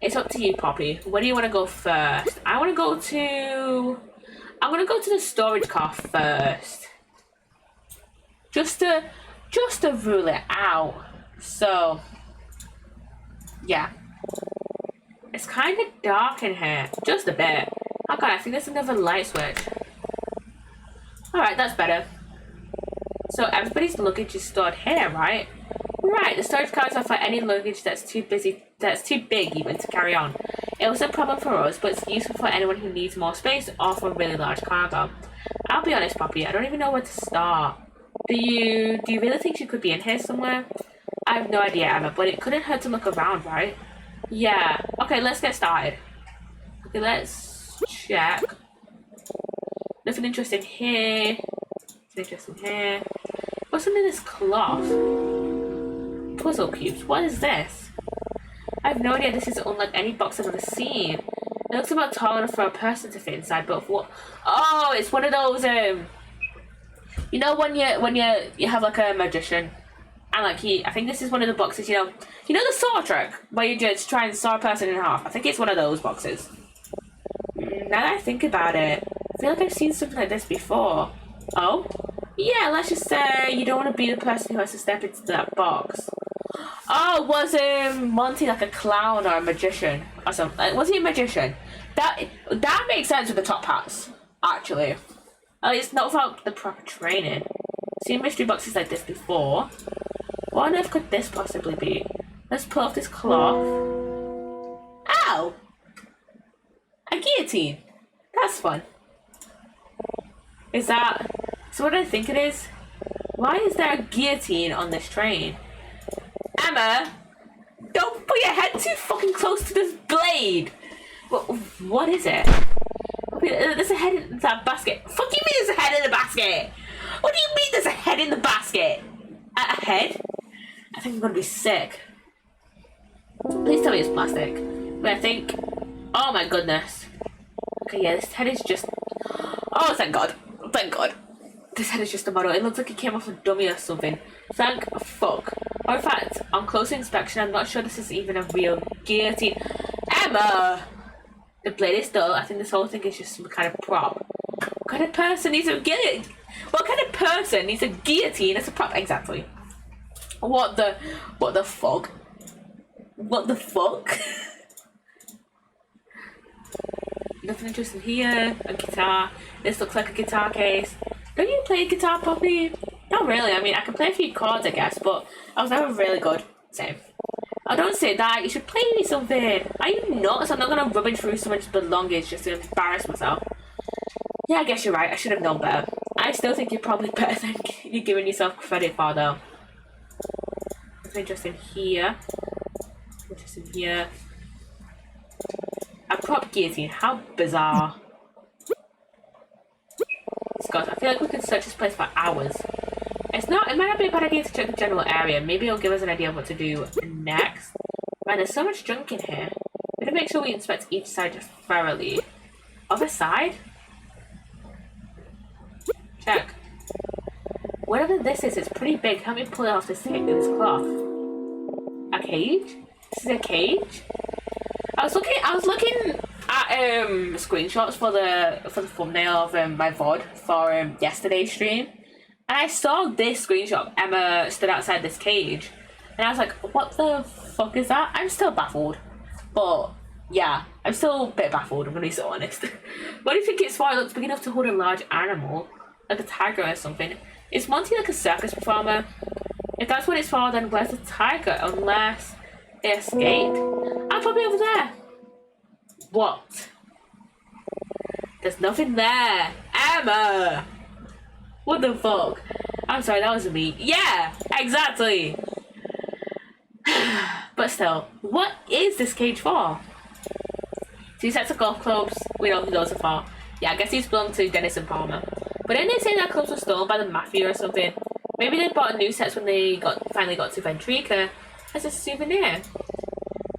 It's up to you, Poppy. Where do you want to go first? I'm gonna go to the storage car first. Just to rule it out. So yeah. It's kind of dark in here. Just a bit. Oh god, I think there's another light switch. Alright, that's better. So everybody's luggage is stored here, right? Right, the storage cars are for any luggage that's too big even to carry on. It was a problem for us, but it's useful for anyone who needs more space or for really large cargo. I'll be honest, Poppy, I don't even know where to start. Do you really think she could be in here somewhere? I have no idea, Emma, but it couldn't hurt to look around, right? Yeah. Okay, let's get started. Okay, let's check. Nothing interesting here. Nothing interesting here. What's under this cloth? Puzzle cubes. What is this? I have no idea. This is unlike any box I've ever seen. It looks about tall enough for a person to fit inside, but what? Oh, it's one of those. You know when you have like a magician, and like I think this is one of the boxes. You know the saw trick where you just try and saw a person in half. I think it's one of those boxes. Now that I think about it, I feel like I've seen something like this before. Oh, yeah. Let's just say you don't want to be the person who has to step into that box. Oh, was Monty like a clown or a magician or something? Like, was he a magician? That makes sense with the top hats, actually. It's not without the proper training. Seen mystery boxes like this before. What on earth could this possibly be? Let's pull off this cloth. Ow! A guillotine. That's fun. Is that... So what do I think it is? Why is there a guillotine on this train? Emma! Don't put your head too fucking close to this blade! What is it? There's a head in that basket. Fuck you mean there's a head in the basket? What do you mean there's a head in the basket? A head? I think I'm gonna be sick. Please tell me it's plastic. But I think... Oh my goodness. Okay, yeah, this head is just... Oh, thank God. Thank God. This head is just a model. It looks like it came off a dummy or something. Thank fuck. Or in fact, on closer inspection, I'm not sure this is even a real guillotine. Emma! The blade is dull. I think this whole thing is just some kind of prop. What kind of person needs a guillotine? What kind of person needs a guillotine as a prop? Exactly. What the fuck? What the fuck? Nothing interesting here. A guitar. This looks like a guitar case. Don't you play guitar, Poppy? Not really. I mean, I can play a few chords, I guess, but I was never really good. Same. Oh, don't say that. You should play me something. Are you nuts? I'm not gonna rummage through so much belongings just to embarrass myself. Yeah, I guess you're right. I should have known better. I still think you're probably better than you're giving yourself credit for, though. Nothing interesting here. Interesting here. A prop guillotine. How bizarre. Scott, I feel like we could search this place for hours. It might not be a bad idea to check the general area. Maybe it'll give us an idea of what to do next. Man, there's so much junk in here. We gotta make sure we inspect each side thoroughly. Other side? Check. Whatever this is, it's pretty big. Help me pull it off this cloth. A cage? This is a cage? I was looking at screenshots for the thumbnail of my VOD for yesterday's stream. And I saw this screenshot. Emma stood outside this cage. And I was like, what the fuck is that? I'm still baffled. But, yeah. I'm still a bit baffled, I'm gonna be so honest. What do you think it's for? It looks big enough to hold a large animal. Like a tiger or something. Is Monty like a circus performer? If that's what it's for, then where's the tiger? Unless they escaped. I'm probably over there. What? There's nothing there. Emma! What the fuck? I'm sorry, that wasn't me. Yeah, exactly. But still, what is this cage for? 2 sets of golf clubs. We know who those are for. Yeah, I guess these belong to Dennis and Palmer. But didn't they say that clubs were stolen by the mafia or something? Maybe they bought new sets when they finally got to Ventrica as a souvenir.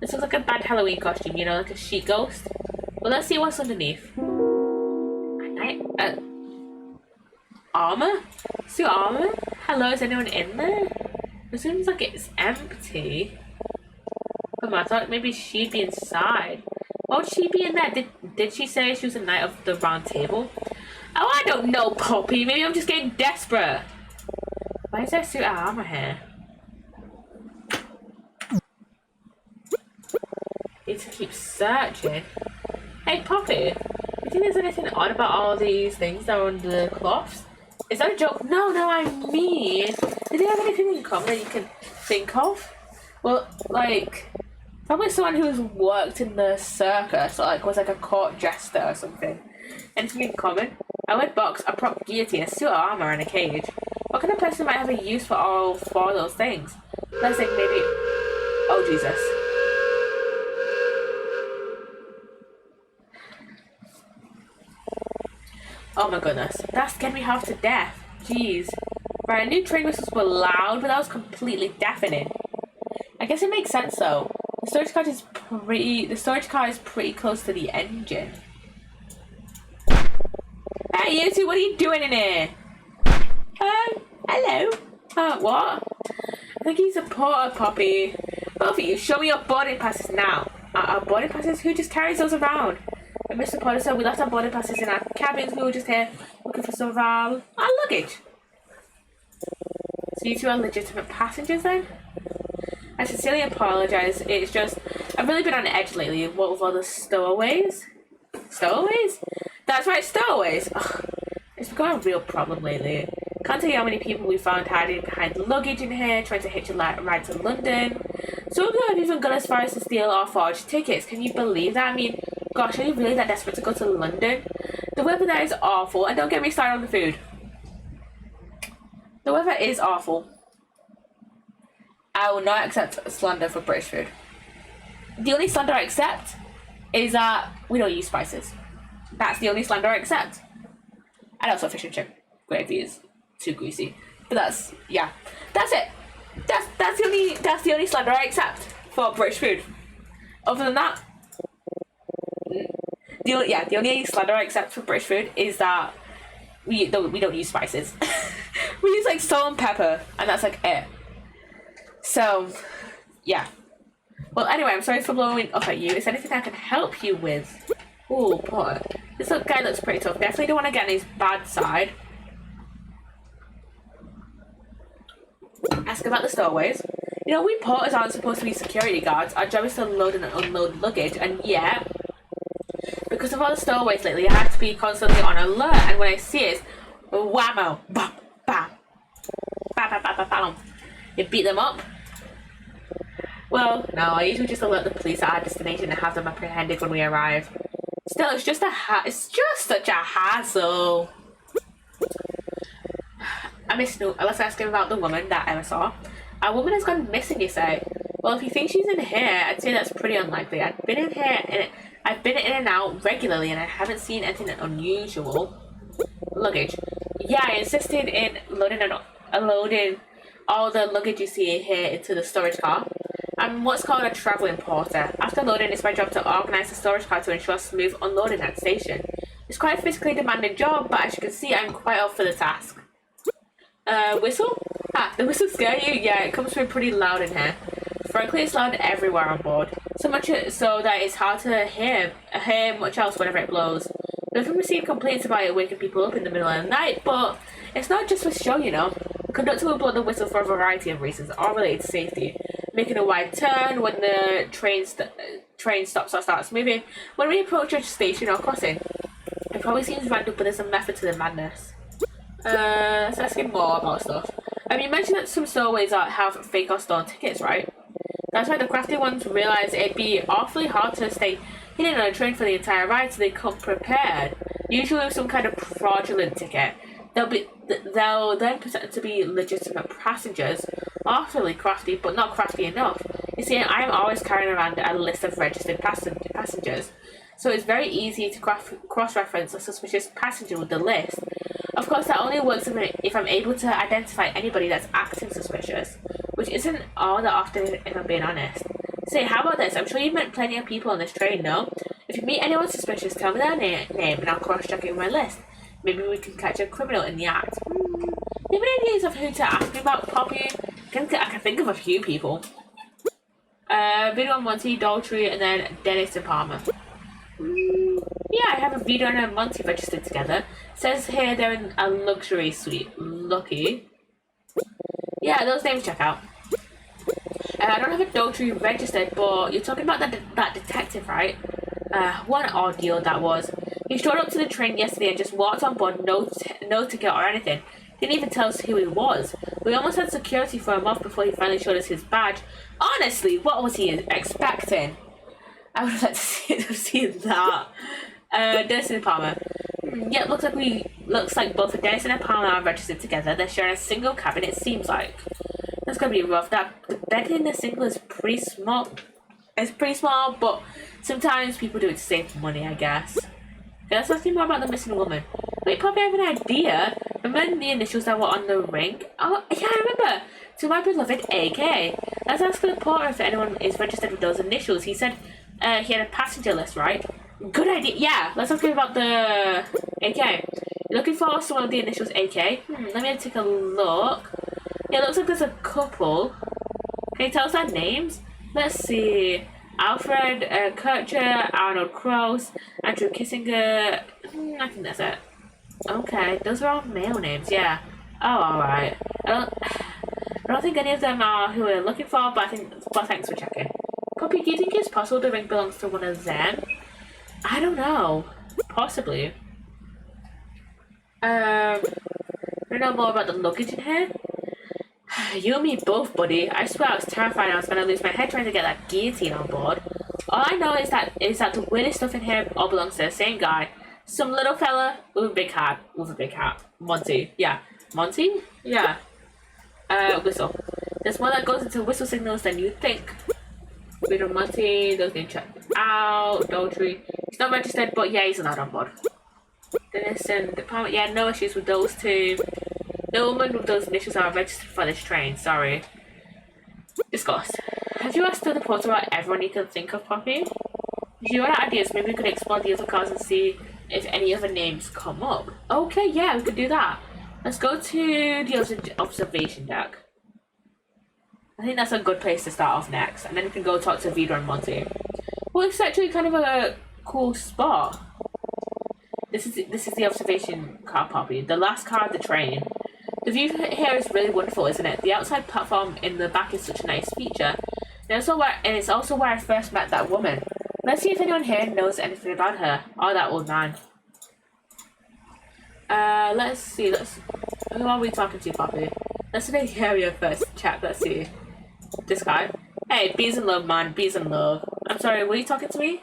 This looks like a bad Halloween costume, you know, like a sheet ghost. Well, let's see what's underneath. Armor? Suit armor? Hello, is anyone in there? It seems like it's empty. Come on, I thought maybe she'd be inside. Why would she be in there? Did she say she was a knight of the round table? Oh, I don't know, Poppy. Maybe I'm just getting desperate. Why is there a suit of armor here? Need to keep searching. Hey, Poppy. You think there's anything odd about all these things that are on the cloths? Is that a joke? No, I mean, do they have anything in common that you can think of? Well, like, probably someone who's worked in the circus, or like was like a court jester or something. Anything in common? A lead box, a prop guillotine, a suit of armor, and a cage. What kind of person might have a use for all 4 of those things? Let's think maybe. Oh Jesus. Oh my goodness, that scared me half to death. Jeez. Right, I knew train whistles were loud, but that was completely deafening. I guess it makes sense though. The storage car is pretty close to the engine. Hey, you two, what are you doing in here? Hello. What? I think he's a porter, Poppy. Both of you, show me your boarding passes now. Our boarding passes? Who just carries those around? And Mr. Potter said we left our boarding passes in our cabins. We were just here looking for some of our luggage. So you two are legitimate passengers then? I sincerely apologise. It's just, I've really been on edge lately. What with all the stowaways? Stowaways? That's right, stowaways. Ugh, it's become a real problem lately. Can't tell you how many people we found hiding behind luggage in here, trying to hitch a ride to London. Some of them have even gone as far as to steal or forge tickets. Can you believe that? I mean, gosh, are you really that desperate to go to London? The weather there is awful, and don't get me started on the food. The weather is awful. I will not accept slander for British food. The only slander I accept is that we don't use spices. That's the only slander I accept. And also fish and chip gravy is too greasy. But that's it. That's the only slander I accept for British food. Other than that, the only slander I accept for British food is that we don't use spices. We use like salt and pepper, and that's like it. So, yeah. Well, anyway, I'm sorry for blowing up at you. Is there anything I can help you with? Oh, Potter. This guy looks pretty tough. Definitely don't want to get on his bad side. Ask about the stowaways. You know, we porters aren't supposed to be security guards. Our job is to load and unload luggage, and yeah, because of all the stowaways lately, I have to be constantly on alert, and when I see it, whammo, bam, bam, bam, bam, bam, bam, bam. You beat them up. Well, no, I usually just alert the police at our destination and have them apprehended when we arrive. Still, it's just such a hassle. I miss Snoop. Let's ask him about the woman that Emma saw. A woman has gone missing, you say? Well, if you think she's in here, I'd say that's pretty unlikely. I've been in and out regularly, and I haven't seen anything unusual. Luggage. Yeah, I insisted in loading all the luggage you see here into the storage car. I'm what's called a travelling porter. After loading, it's my job to organise the storage car to ensure smooth unloading at the station. It's quite a physically demanding job, but as you can see, I'm quite up for the task. Whistle? The whistle scare you? Yeah, it comes through pretty loud in here. Frankly, it's loud everywhere on board. So much so that it's hard to hear much else whenever it blows. We've received complaints about it waking people up in the middle of the night, but it's not just for show, you know. The conductor will blow the whistle for a variety of reasons, all related to safety. Making a wide turn when the train stops or starts moving, when we approach a station or crossing. It probably seems random, but there's a method to the madness. Let's ask him more about stuff. You mentioned that some stowaways have fake or stolen tickets, right? That's why the crafty ones realized it'd be awfully hard to stay hidden on a train for the entire ride, so they come prepared. Usually with some kind of fraudulent ticket. They'll then pretend to be legitimate passengers, awfully crafty, but not crafty enough. You see, I'm always carrying around a list of registered passengers, so it's very easy to cross-reference a suspicious passenger with the list. Of course, that only works if I'm able to identify anybody that's acting suspicious, which isn't all that often if I'm being honest. Say, how about this? I'm sure you've met plenty of people on this train, no? If you meet anyone suspicious, tell me their name and I'll cross-check it with my list. Maybe we can catch a criminal in the act. Do you have any ideas of who to ask me about, Poppy? I can think of a few people. Video on Monty, Daltrey, and then Dennis and Palmer. Yeah, I have a Vito and a Monty registered together. It says here they're in a luxury suite. Lucky. Yeah, those names check out. I don't have a Daltrey registered, but you're talking about that detective, right? What an ordeal that was. He showed up to the train yesterday and just walked on board, no ticket or anything. Didn't even tell us who he was. We almost had security for a month before he finally showed us his badge. Honestly, what was he expecting? I would have liked to see that. Dennis and Palmer. Yeah, looks like both Dennis and Palmer are registered together. They're sharing a single cabin, it seems like. That's gonna be rough. The bed in the single is pretty small. It's pretty small, but sometimes people do it to save money, I guess. Okay, let's ask you more about the missing woman. Wait, Poppy, I have an idea. Remember the initials that were on the ring? Oh, yeah, I remember. To my beloved AK. Let's ask the porter if anyone is registered with those initials. He said he had a passenger list, right? Good idea. Yeah, let's ask him about the AK. You're looking for someone with the initials AK? Let me take a look. Yeah, it looks like there's a couple. Can you tell us their names? Let's see. Alfred Kircher, Arnold Krauss, Andrew Kissinger. I think that's it. Okay, those are all male names, yeah. Oh, alright. I don't think any of them are who we're looking for, but thanks for checking. Poppy, do you think it's possible the ring belongs to one of them? I don't know. Possibly. I don't know more about the luggage in here. You and me both, buddy. I swear I was terrified I was going to lose my head trying to get that guillotine on board. All I know is that the weirdest stuff in here all belongs to the same guy. Some little fella with a big hat. Monty. Yeah. Monty? Yeah. Whistle. There's more that goes into whistle signals than you think. Reader Monty, those names check out. Daltrey. He's not registered, but yeah, he's allowed on board. Dennis and Department. Yeah, no issues with those two. No woman with those initials are registered for this train, sorry. Discuss. Have you asked the porter about everyone you can think of, Poppy? If you want ideas, maybe we could explore the other cars and see if any other names come up. Okay, yeah, we could do that. Let's go to the observation deck. I think that's a good place to start off next, and then we can go talk to Vida and Monty. Well, it's actually kind of a cool spot. This is the observation car, Poppy, the last car of the train. The view here is really wonderful, isn't it? The outside platform in the back is such a nice feature. And it's also where I first met that woman. Let's see if anyone here knows anything about her. Or that old man. Let's see. Who are we talking to, Poppy? Let's see the area first. Chat, let's see. This guy. Hey, bees in love, man. Bees in love. I'm sorry, were you talking to me?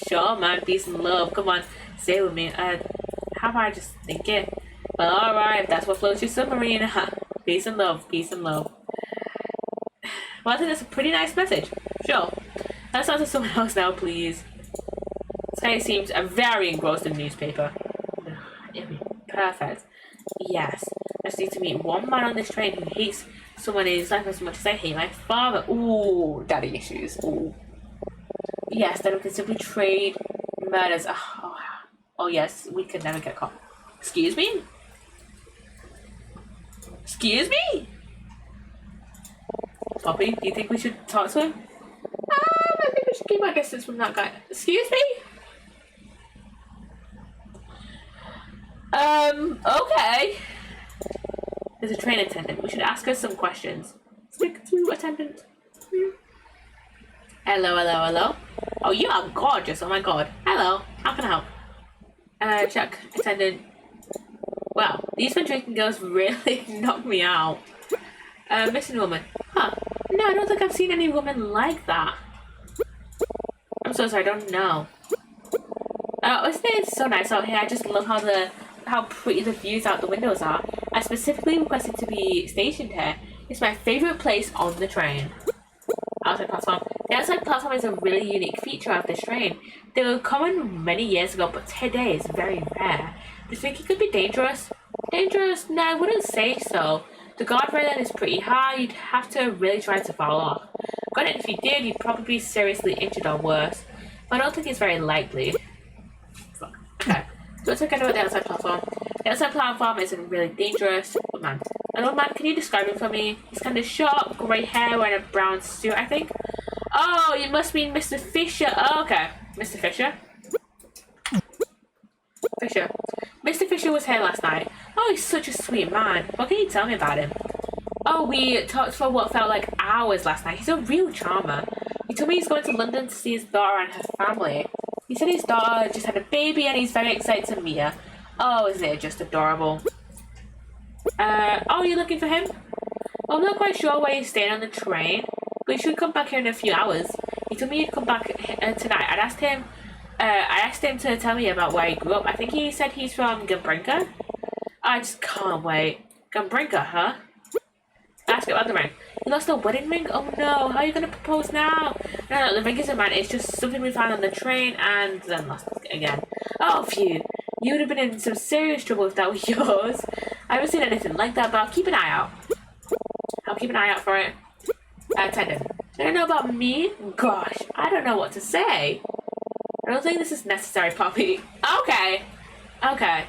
Sure, man. Bees in love. Come on. Stay with me. How about I just think it? Well, alright, if that's what floats your submarine. Peace and love, peace and love. Well, I think that's a pretty nice message. Sure. Let's talk to someone else now, please. This guy seems very engrossed in the newspaper. It'd be perfect. Yes. I just need to meet one man on this train who hates someone in his life as much as I hate my father. Ooh, daddy issues. Ooh. Yes, then we can simply trade murders. Oh yes, we could never get caught. Excuse me? Excuse me? Poppy, do you think we should talk to him? I think we should keep our distance from that guy. Excuse me? Okay. There's a train attendant. We should ask her some questions. Speak to attendant. Hello. Oh, you are gorgeous. Oh my god. Hello. How can I help? Check attendant. Well, these fun drinking girls really knocked me out. Missing woman. Huh. No, I don't think I've seen any woman like that. I'm so sorry, I don't know. Isn't it so nice out here? I just love how pretty the views out the windows are. I specifically requested to be stationed here. It's my favourite place on the train. Outside platform. The outside platform is a really unique feature of this train. They were common many years ago, but today is very rare. Do you think it could be dangerous? Dangerous? No, I wouldn't say so. The guard railing is pretty high. You'd have to really try to fall off. Granted, if you did, you'd probably be seriously injured or worse. But I don't think it's very likely. Okay, so let's look at the outside platform. The outside platform isn't really dangerous. Oh man. An old man, can you describe him for me? He's kind of short, grey hair, wearing a brown suit, I think. Oh, you must mean Mr. Fisher. Oh, okay. Mr. Fisher? Fisher. Mr. Fisher was here last night. Oh, he's such a sweet man. What can you tell me about him? Oh, we talked for what felt like hours last night. He's a real charmer. He told me he's going to London to see his daughter and her family. He said his daughter just had a baby and he's very excited to meet her. Oh, isn't it just adorable? Oh, you're looking for him? Well, I'm not quite sure where he's staying on the train, but he should come back here in a few hours. He told me he'd come back tonight. I asked him to tell me about where he grew up. I think he said he's from Gambrinka. I just can't wait. Gambrinka, huh? Ask him about the ring. He lost a wedding ring? Oh no, how are you going to propose now? No, the ring isn't mine. It's just something we found on the train and then lost it again. Oh, phew. You would have been in some serious trouble if that were yours. I haven't seen anything like that, but I'll keep an eye out. I'll keep an eye out for it. Attendant. I don't know about me? Gosh, I don't know what to say. I don't think this is necessary, Poppy. Okay. Okay.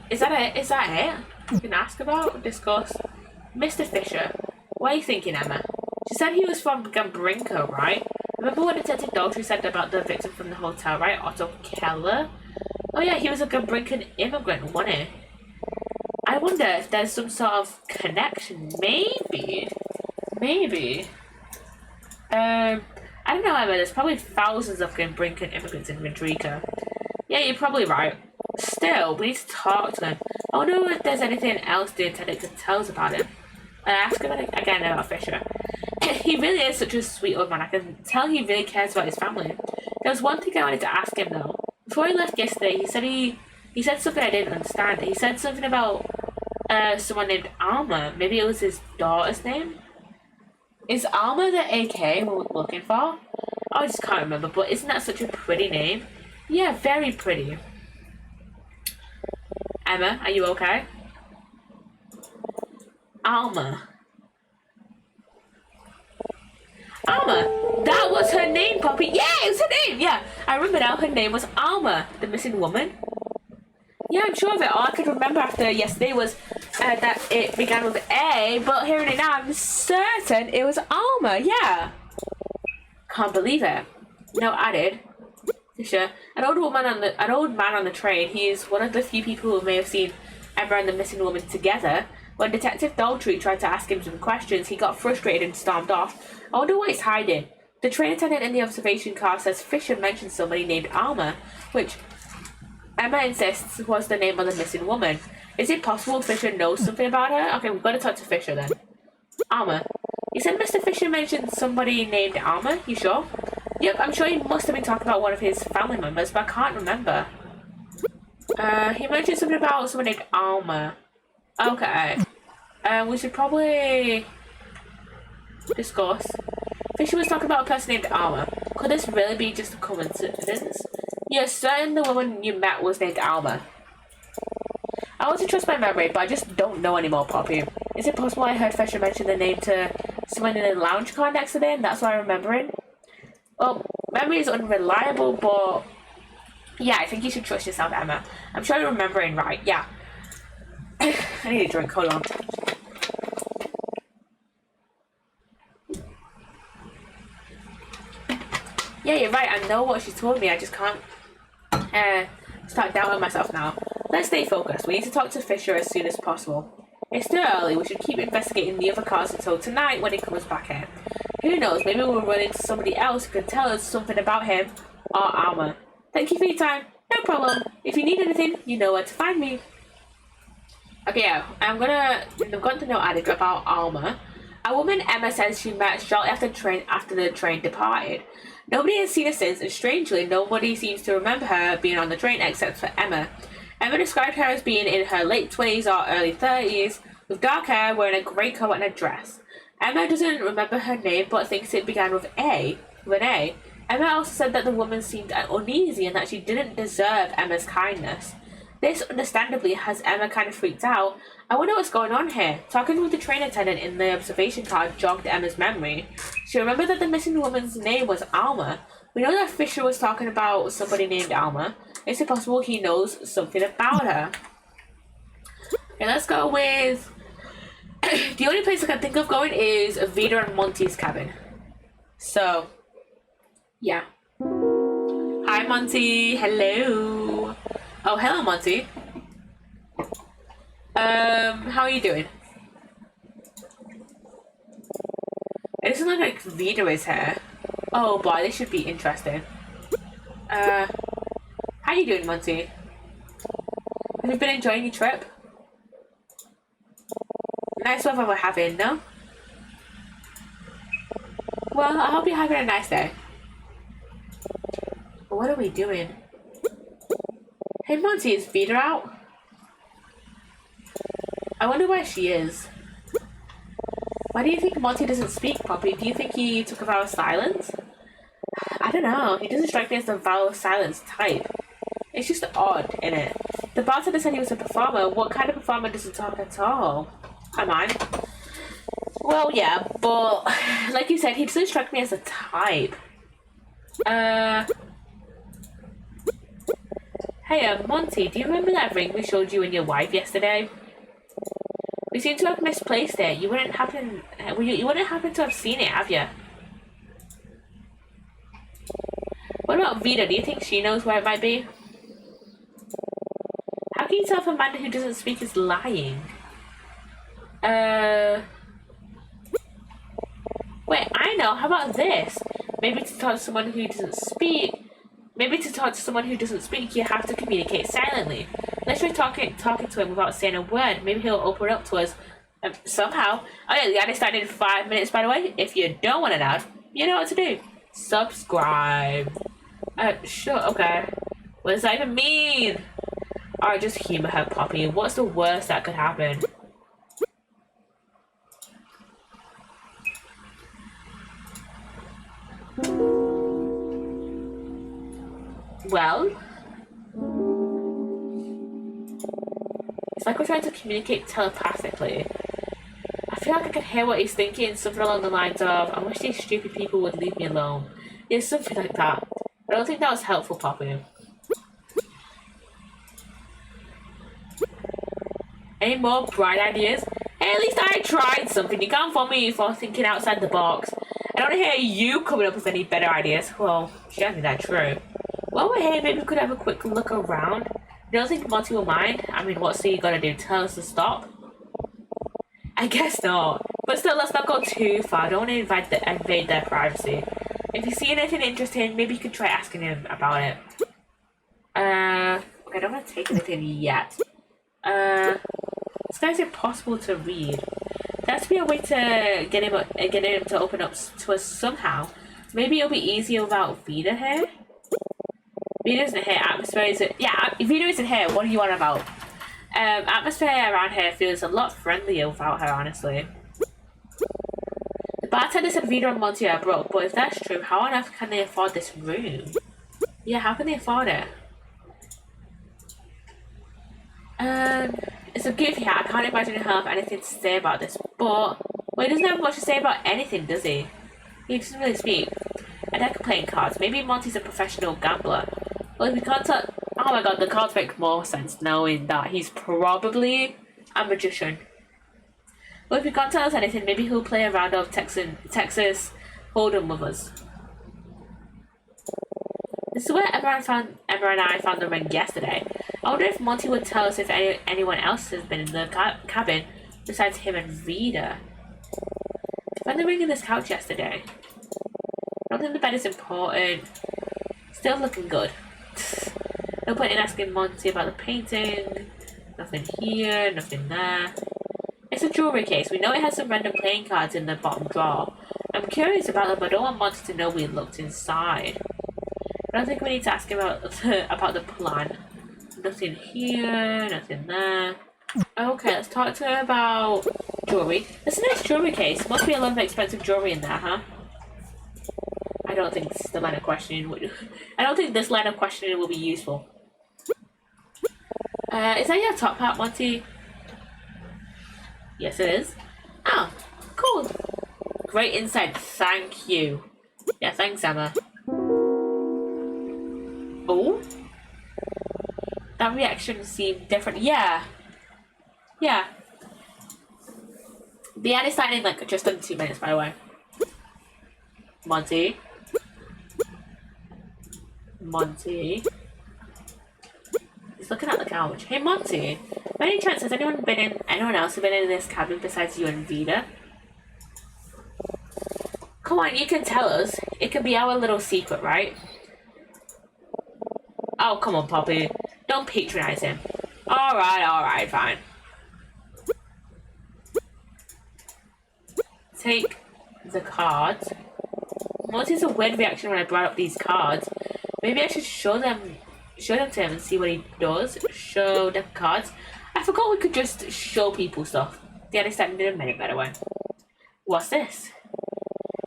Is that it? Is that it? You can ask about, discuss. Mr. Fisher. What are you thinking, Emma? She said he was from Gambrinka, right? Remember what Detective Daltrey said about the victim from the hotel, right? Otto Keller? Oh yeah, he was a Gambrinkan immigrant, wasn't he? I wonder if there's some sort of connection. Maybe. Maybe. I don't know, Emma. There's probably thousands of Gambrinkan immigrants in Madrika. Yeah, you're probably right. Still, we need to talk to them. I wonder if there's anything else the intendant could tell us about him. Ask him again about Fisher. He really is such a sweet old man. I can tell he really cares about his family. There was one thing I wanted to ask him though. Before he left yesterday, he said something I didn't understand. He said something about someone named Alma. Maybe it was his daughter's name. Is Alma the AK we're looking for? I just can't remember. But isn't that such a pretty name? Yeah, very pretty. Emma, are you okay? Alma. Alma! That was her name, Poppy! Yeah, it was her name! Yeah, I remember now her name was Alma, the missing woman. Yeah, I'm sure of it. All I could remember after yesterday was that it began with A, but hearing it now, I'm certain it was Alma, yeah. Can't believe it. No, added. Fisher, an old man on the train. He's one of the few people who may have seen Emma and the missing woman together. When Detective Daltrey tried to ask him some questions, he got frustrated and stormed off. I wonder what he's hiding. The train attendant in the observation car says Fisher mentioned somebody named Alma, which Emma insists was the name of the missing woman. Is it possible Fisher knows something about her? Okay, we've got to talk to Fisher then. Alma. You said Mr. Fisher mentioned somebody named Alma? You sure? Yep, I'm sure he must have been talking about one of his family members, but I can't remember. He mentioned something about someone named Alma. Okay. We should probably discuss. Fisher was talking about a person named Alma. Could this really be just a coincidence? You're certain the woman you met was named Alma. I want to trust my memory, but I just don't know anymore, Poppy. Is it possible I heard Fisher mention the name to someone in the lounge car next to them? That's what I'm remembering. Well, memory is unreliable, but yeah, I think you should trust yourself, Emma. I'm sure you're remembering right, yeah. I need a drink, hold on. Yeah, you're right, I know what she told me, I just can't start doubting myself now. Let's stay focused, we need to talk to Fisher as soon as possible. It's still early, we should keep investigating the other cars until tonight when he comes back here. Who knows, maybe we'll run into somebody else who can tell us something about him or Alma. Thank you for your time, no problem. If you need anything, you know where to find me. Okay, yeah, I've got the note added about Alma. A woman Emma says she met shortly after the train departed. Nobody has seen her since, and strangely, nobody seems to remember her being on the train except for Emma. Emma described her as being in her late 20s or early 30s, with dark hair, wearing a grey coat and a dress. Emma doesn't remember her name, but thinks it began with an A. Emma also said that the woman seemed uneasy and that she didn't deserve Emma's kindness. This, understandably, has Emma kind of freaked out. I wonder what's going on here. Talking with the train attendant in the observation car jogged Emma's memory. She remembered that the missing woman's name was Alma. We know that Fisher was talking about somebody named Alma. Is it possible he knows something about her? Okay, let's go with... the only place I can think of going is Vida and Monty's cabin. So, yeah. Hi, Monty. Hello. Oh, hello, Monty. How are you doing? It doesn't look like Vida is here. Oh boy, this should be interesting. How you doing, Monty? Have you been enjoying your trip? Nice weather we're having, no? Well, I hope you're having a nice day. But what are we doing? Hey, Monty, is Vida out? I wonder where she is. Why do you think Monty doesn't speak properly? Do you think he took a vow of silence? I don't know. He doesn't strike me as the vow of silence type. It's just odd, innit? The bartender said he was a performer. What kind of performer doesn't talk at all? Am I? Well, yeah, but like you said, he doesn't strike me as a type. Hey, Monty, do you remember that ring we showed you and your wife yesterday? We seem to have misplaced it. You wouldn't happen to have seen it, have you? What about Vida? Do you think she knows where it might be? How can you tell if a man who doesn't speak is lying? Wait, I know. How about this? Maybe to talk to someone who doesn't speak. You have to communicate silently. Let's try talking to him without saying a word. Maybe he'll open up to us somehow. Oh yeah, the ad started in 5 minutes, by the way. If you don't want an ad, you know what to do. Subscribe. Sure, okay. What does that even mean? Alright, just humor her, Poppy. What's the worst that could happen? Well, it's like we're trying to communicate telepathically. I feel like I can hear what he's thinking, something along the lines of, I wish these stupid people would leave me alone. Yeah, something like that. I don't think that was helpful, Poppy. Any more bright ideas? Hey, at least I tried something. You can't fault me for thinking outside the box. I don't hear you coming up with any better ideas. Well, she hasn't that true. While we're here, maybe we could have a quick look around. You don't think Monty will mind? I mean, what's he gonna do? Tell us to stop? I guess not. But still, let's not go too far. I don't want to invade their privacy. If you see anything interesting, maybe you could try asking him about it. Okay, I don't want to take anything yet. This guy's impossible to read. There has to be a way to get him to open up to us somehow. Maybe it'll be easier without Vida here. Vida isn't here. Atmosphere isn't. Yeah, Vida isn't here. What are you on about? Atmosphere around here feels a lot friendlier without her, honestly. The bartender said Vida and Monty are broke, but if that's true, how on earth can they afford this room? Yeah, how can they afford it? It's a gift here. I can't imagine he'll have anything to say about this, but well, he doesn't have much to say about anything, does he? He doesn't really speak. And I can play cards. Maybe Monty's a professional gambler. Well, if we can't tell... Oh my god, the cards make more sense knowing that he's probably a magician. Well, if he can't tell us anything, maybe he'll play a round of Texas Hold'em with us. This is where Emma and I found the ring yesterday. I wonder if Monty would tell us if anyone else has been in the cabin besides him and Vida. I found the ring in this couch yesterday. I don't think the bed is important. Still looking good. No point in asking Monty about the painting. Nothing here, nothing there. It's a jewelry case. We know it has some random playing cards in the bottom drawer. I'm curious about them, but I don't want Monty to know we looked inside. I don't think we need to ask him about the plan. Nothing here, nothing there. Okay, let's talk to her about jewelry. It's a nice jewelry case. Must be a lot of expensive jewelry in there, huh? I don't think this is the line of questioning would. I don't think this line of questioning will be useful. Is that your top hat, Monty? Yes, it is. Oh, cool. Great insight. Thank you. Yeah, thanks, Emma. Oh? That reaction seemed different. Yeah. Yeah. The ad is starting in like just under 2 minutes, by the way. Monty. Monty. He's looking at the couch. Hey, Monty. By any chance, has anyone else been in this cabin besides you and Vida? Come on, you can tell us. It can be our little secret, right? Oh, come on, Poppy. Don't patronize him. Alright, fine. Take the cards. Notice a weird reaction when I brought up these cards. Maybe I should show them to him and see what he does. Show the cards. I forgot we could just show people stuff. The other started in a minute, by the way. What's this?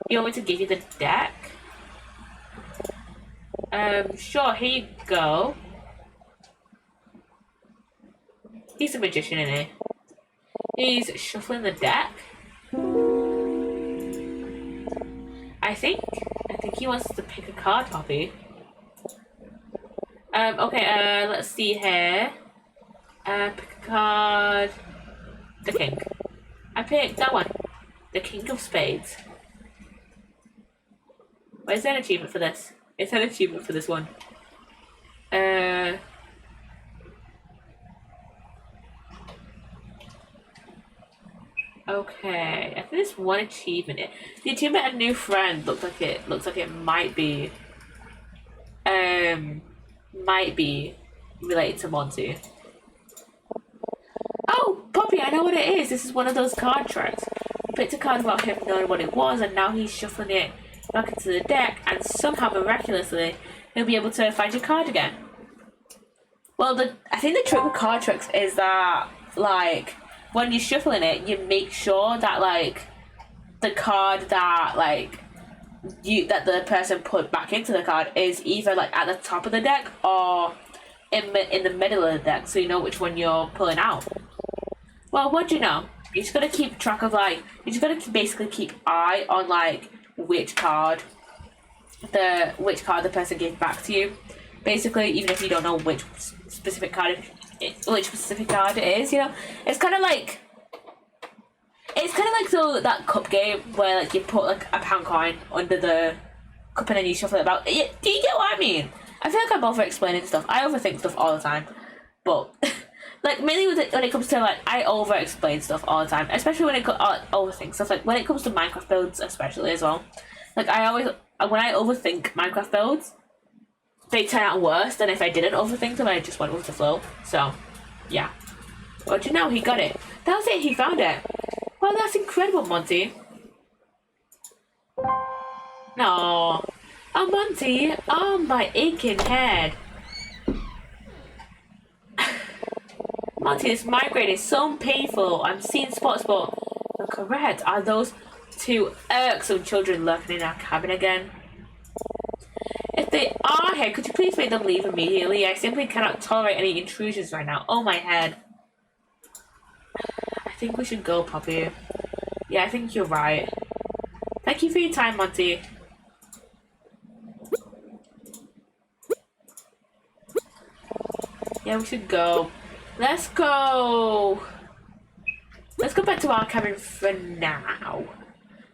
You want me to give you the deck? Sure, here you go. He's a magician, isn't he? He's shuffling the deck. I think he wants to pick a card, Poppy. Okay, let's see here. Pick a card. The king. I picked that one. The king of spades. Where's an achievement for this? It's an achievement for this one. Okay, I think there's one achievement here. The achievement, a new friend, looks like it might be related to Monty. Oh, Poppy, I know what it is. This is one of those card tricks. I picked a card about him knowing what it was, and now he's shuffling it back into the deck, and somehow miraculously he'll be able to find your card again. Well, I think the trick with card tricks is that, like, when you're shuffling it, you make sure that, like, the card that, like, that the person put back into the card is either, like, at the top of the deck or in the middle of the deck, so you know which one you're pulling out. Well, what do you know? You just gotta keep track of, like, you just gotta basically keep eye on, like, which card the person gave back to you. Basically, even if you don't know which specific card it is, you know, it's kind of like that cup game where, like, you put, like, a pound coin under the cup and then you shuffle it about. Do you get what I mean? I feel like I'm over explaining stuff. I overthink stuff all the time, but like, mainly when it comes to, like, I over explain stuff all the time, especially when overthink stuff. Like when it comes to Minecraft builds, especially as well. Like, when I overthink Minecraft builds, they turn out worse than if I didn't overthink them and I just went with the flow. So, yeah. What do you know? He got it. That was it. He found it. Well, that's incredible, Monty. No. Oh, Monty. Oh, my aching head. Monty, this migraine is so painful. I'm seeing spots, but you're correct. Are those two irksome children lurking in our cabin again? If they are here, could you please make them leave immediately? I simply cannot tolerate any intrusions right now. Oh, my head. I think we should go, Poppy. Yeah, I think you're right. Thank you for your time, Monty. Yeah, we should go. Let's go. Let's go back to our cabin for now.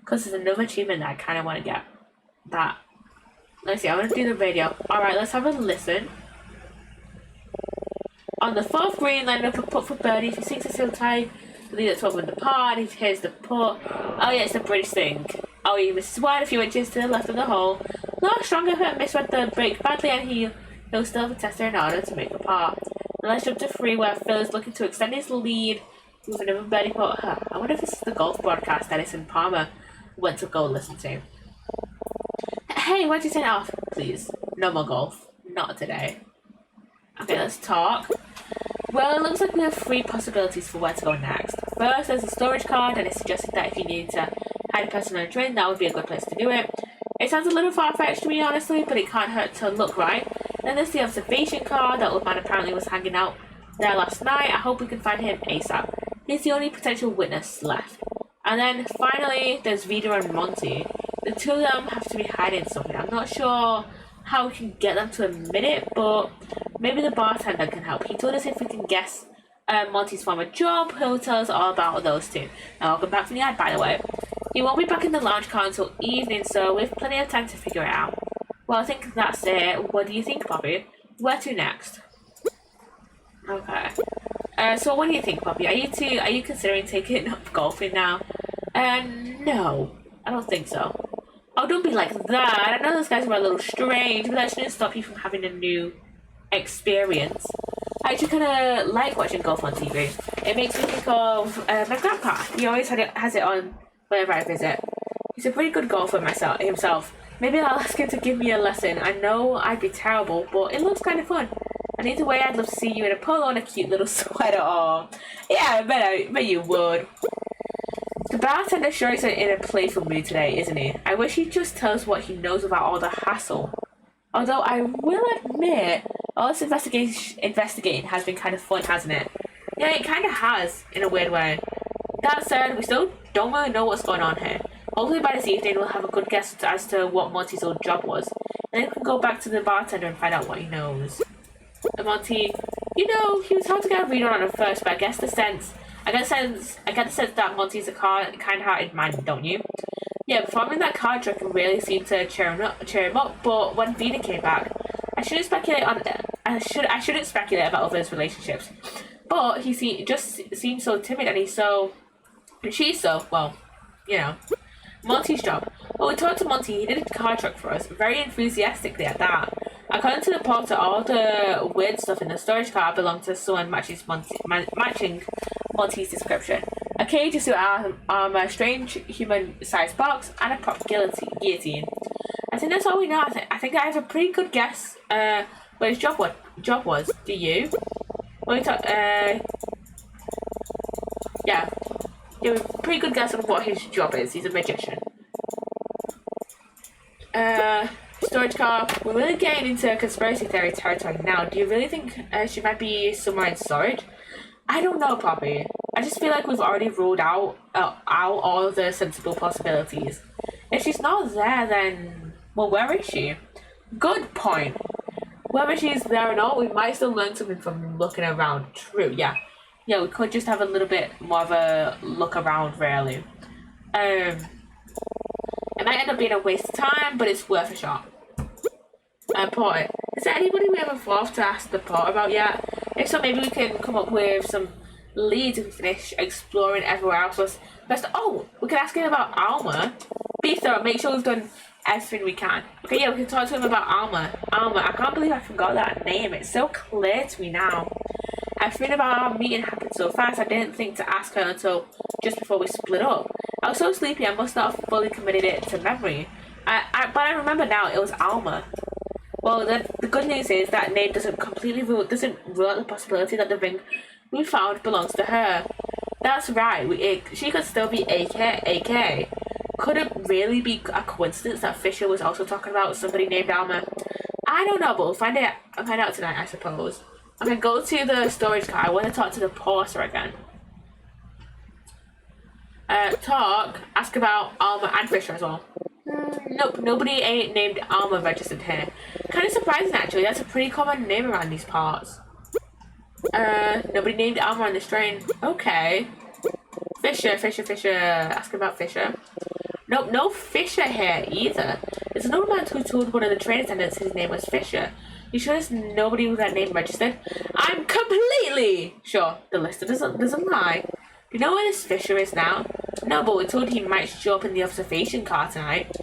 Because there's another achievement that I kind of want to get. Let's see, I want to do the radio. Alright, let's have a listen. On the fourth green, line up a putt for birdie. If he sinks a seal tie, lead at 12 in the pod. If here's the putt. Oh yeah, it's the British thing. Oh, you missed wide a few inches to the left of the hole. No, strong effort, misread the break badly, and he'll still have a tester in order to make the par. And let's jump to 3 where Phil is looking to extend his lead with another birdie putt. I wonder if this is the golf broadcast Edison Palmer went to go listen to. Hey, why'd you turn it off? Please. No more golf. Not today. Okay, let's talk. Well, it looks like we have 3 possibilities for where to go next. First, there's a storage card, and it's suggested that if you need to hide a person on a train, that would be a good place to do it. It sounds a little far-fetched to me, honestly, but it can't hurt to look right. Then there's the observation card. That old man apparently was hanging out there last night. I hope we can find him ASAP. He's the only potential witness left. And then finally, there's Vida and Monty. The 2 of them have to be hiding something. I'm not sure how we can get them to admit it, but maybe the bartender can help. He told us if we can guess Monty's former job, he'll tell us all about those 2. Now, welcome back from the ad, by the way. He won't be back in the lounge car until evening, so we have plenty of time to figure it out. Well, I think that's it. What do you think, Poppy? Where to next? Okay. So what do you think, Poppy? Are you considering taking up golfing now? No. I don't think so. Oh, don't be like that. I know those guys were a little strange, but that shouldn't stop you from having a new experience. I actually kind of like watching golf on TV. It makes me think of my grandpa. He always has it on whenever I visit. He's a pretty good golfer himself. Maybe I'll ask him to give me a lesson. I know I'd be terrible, but it looks kind of fun. And either way, I'd love to see you in a polo and a cute little sweater. Oh, yeah, I bet you would. The bartender sure is in a playful mood today, isn't he? I wish he'd just tell us what he knows about all the hassle. Although I will admit, all this investigating has been kind of fun, hasn't it? Yeah, it kind of has, in a weird way. That said, we still don't really know what's going on here. Hopefully by this evening we'll have a good guess as to what Monty's old job was. And then we can go back to the bartender and find out what he knows. And Monty, he was hard to get a read on at first, but I get the sense that Monty's a kind-hearted man, don't you? Yeah, performing that card trick really seemed to cheer him up, but when Vida came back, I shouldn't speculate about others' relationships. But he just seems so timid, and she's so, well, Monty's job. Well, we talked to Monty. He did a card trick for us, very enthusiastically at that. According to the porter, all the weird stuff in the storage car belonged to someone matching Monty's description. A cage, a suit arm, a strange human-sized box, and a prop guillotine. I think that's all we know. I think I have a pretty good guess what his job was. Do you? Yeah. You have a pretty good guess on what his job is. He's a magician. Storage car. We're really getting into conspiracy theory territory now. Do you really think she might be somewhere in storage? I don't know, Poppy. I just feel like we've already ruled out all of the sensible possibilities. If she's not there, then, well, where is she? Good point. Whether she's there or not, we might still learn something from looking around. True, yeah. Yeah, we could just have a little bit more of a look around, really. It might end up being a waste of time, but it's worth a shot. Porter, is there anybody we haven't thought to ask the Porter about yet? If so, maybe we can come up with some leads and finish exploring everywhere else. Oh, we can ask him about Alma. Be thorough, make sure we've done everything we can. Okay, yeah, we can talk to him about Alma. I can't believe I forgot that name. It's so clear to me now. Everything about our meeting happened so fast, I didn't think to ask her until just before we split up. I was so sleepy, I must not have fully committed it to memory. But I remember now, it was Alma. Well, the good news is that name doesn't rule out the possibility that the ring we found belongs to her. That's right, she could still be AK. Could it really be a coincidence that Fisher was also talking about somebody named Alma? I don't know, but we'll find out tonight, I suppose. I'm gonna go to the storage car. I want to talk to the porter again. Ask about Alma and Fisher as well. Nope, nobody ain't named Alma registered here. Kind of surprising, actually. That's a pretty common name around these parts. Nobody named Alma on this train. Okay. Fisher. Ask about Fisher. Nope, no Fisher here either. There's another man who told one of the train attendants his name was Fisher. You sure there's nobody with that name registered? I'm completely sure the lister doesn't lie. Do you know where this Fisher is now? No, but we're told he might show up in the observation car tonight.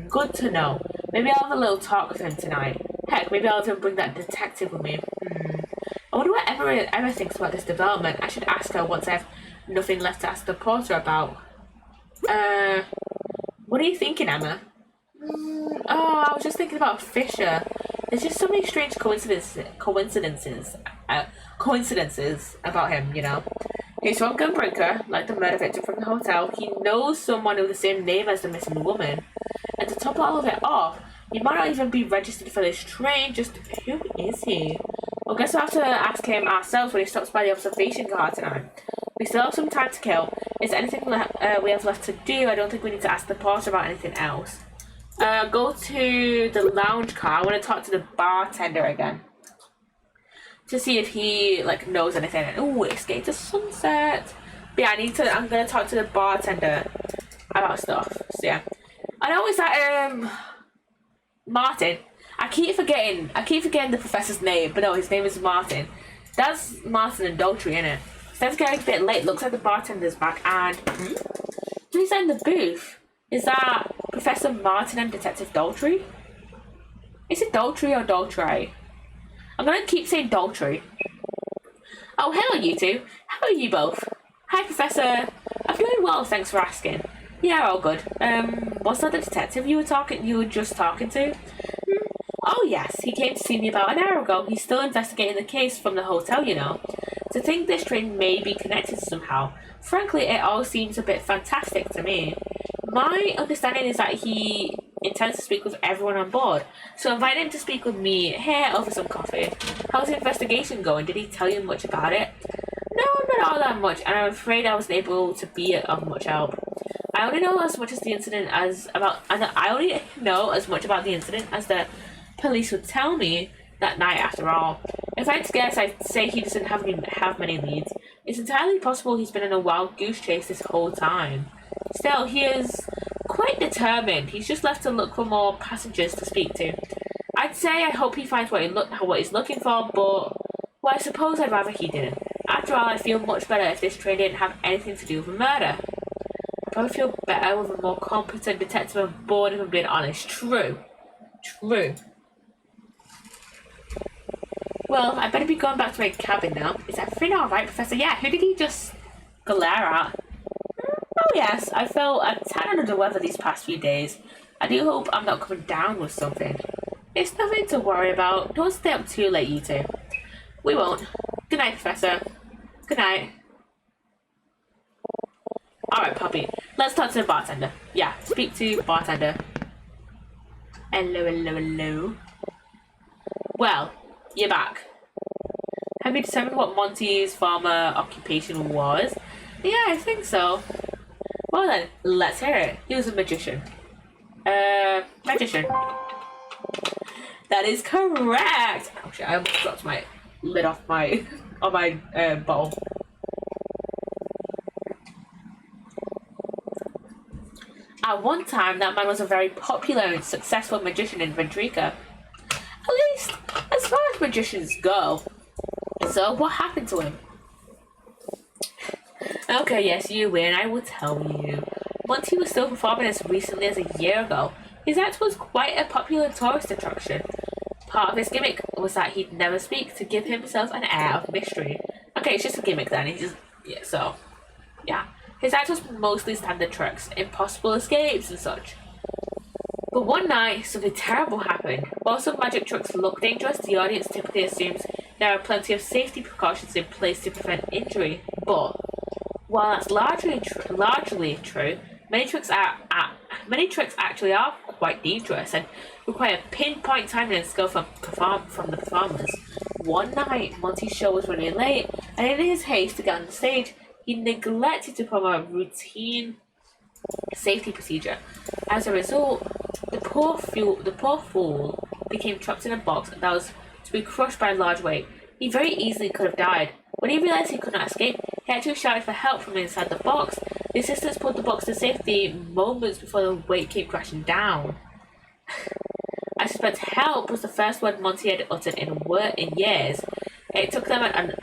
Good to know. Maybe I'll have a little talk with him tonight. Heck, maybe I'll have him bring that detective with me. I wonder what Emma thinks about this development. I should ask her once I have nothing left to ask the porter about. What are you thinking, Emma? Oh, I was just thinking about Fisher. There's just so many strange coincidences about him, you know. He's from Gunbreaker, like the murder victim from the hotel. He knows someone with the same name as the missing woman. And to top all of it off, he might not even be registered for this train. Just who is he? Well, guess we'll have to ask him ourselves when he stops by the observation car tonight. We still have some time to kill. Is there anything we have left to do? I don't think we need to ask the porter about anything else. Go to the lounge car. I want to talk to the bartender again. To see if he, like, knows anything. Oh, it's getting to sunset. But yeah, I'm going to talk to the bartender about stuff. So yeah. I know it's that, Martin. I keep forgetting the professor's name, but no, his name is Martin. That's Martin and Daltrey, innit? It's getting a bit late. Looks like the bartender's back, and who's in the booth? Is that Professor Martin and Detective Daltrey? Is it Daltrey or Daltrey? I'm gonna keep saying Daltrey. Oh, hello, you two. How are you both? Hi, Professor. I'm doing well, thanks for asking. Yeah, all good. Was that the detective you were just talking to? Oh yes, he came to see me about an hour ago. He's still investigating the case from the hotel, you know. To think this train may be connected somehow. Frankly, it all seems a bit fantastic to me. My understanding is that he intends to speak with everyone on board. So invite him to speak with me here over some coffee. How's the investigation going? Did he tell you much about it? No, not all that much, and I'm afraid I wasn't able to be of much help. I only know as much about the incident as the police would tell me that night, after all. If I had to guess, I'd say he doesn't have many leads. It's entirely possible he's been in a wild goose chase this whole time. Still, he is quite determined. He's just left to look for more passengers to speak to. I'd say I hope he finds what he's looking for, but well, I suppose I'd rather he didn't. After all, I feel much better if this train didn't have anything to do with a murder. I'd probably feel better with a more competent detective on board, if I'm being honest. True. Well, I better be going back to my cabin now. Is everything alright, Professor? Yeah, who did he just glare at? Oh yes, I felt a tad under the weather these past few days. I do hope I'm not coming down with something. It's nothing to worry about. Don't stay up too late, you two. We won't. Good night, Professor. Good night. Alright, Poppy. Let's talk to the bartender. Yeah, speak to bartender. Hello. Well, you're back. Have you determined what Monty's former occupation was? Yeah, I think so. Well then, let's hear it. He was a magician. Magician. That is correct! Oh shit, I almost dropped my lid off my bowl. At one time, that man was a very popular and successful magician in Vendrika. At least, as far as magicians go. So, what happened to him? Okay, yes, you win. I will tell you. Monty was still performing as recently as a year ago. His act was quite a popular tourist attraction. Part of his gimmick was that he'd never speak to give himself an air of mystery. Okay, it's just a gimmick then. Yeah. His act was mostly standard tricks, impossible escapes and such. But one night, something terrible happened. While some magic tricks look dangerous, the audience typically assumes there are plenty of safety precautions in place to prevent injury. But while that's largely true, many tricks actually are quite dangerous and require pinpoint timing and skill from the performers. One night, Monty's show was running late, and in his haste to get on the stage, he neglected to perform a routine safety procedure. As a result, the poor fool became trapped in a box that was to be crushed by a large weight. He very easily could have died. When he realized he could not escape, he actually shouted for help from inside the box. The assistants pulled the box to safety moments before the weight came crashing down. I suspect help was the first word Monty had uttered in years. It took them an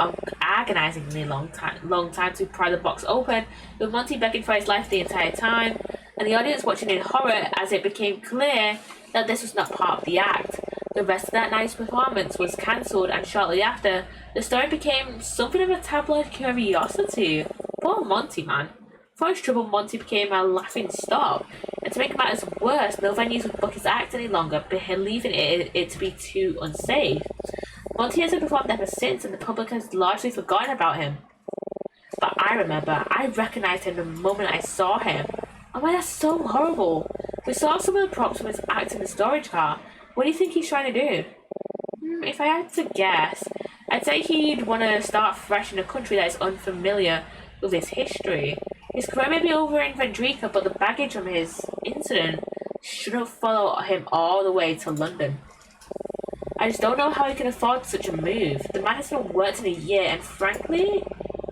agonizingly long time to pry the box open, with Monty begging for his life the entire time, and the audience watching in horror as it became clear that this was not part of the act. The rest of that night's performance was cancelled, and shortly after, the story became something of a tabloid curiosity. Poor Monty, man. For his trouble, Monty became a laughing stock, and to make matters worse, no venues would book his act any longer, believing it to be too unsafe. Monty hasn't performed ever since, and the public has largely forgotten about him. But I remember, I recognized him the moment I saw him. Oh my, that's so horrible. We saw some of the props from his act in the storage car. What do you think he's trying to do? If I had to guess, I'd say he'd want to start fresh in a country that is unfamiliar with his history. His career may be over in Vendrika, but the baggage from his incident shouldn't follow him all the way to London. I just don't know how he can afford such a move. The man hasn't worked in a year, and frankly,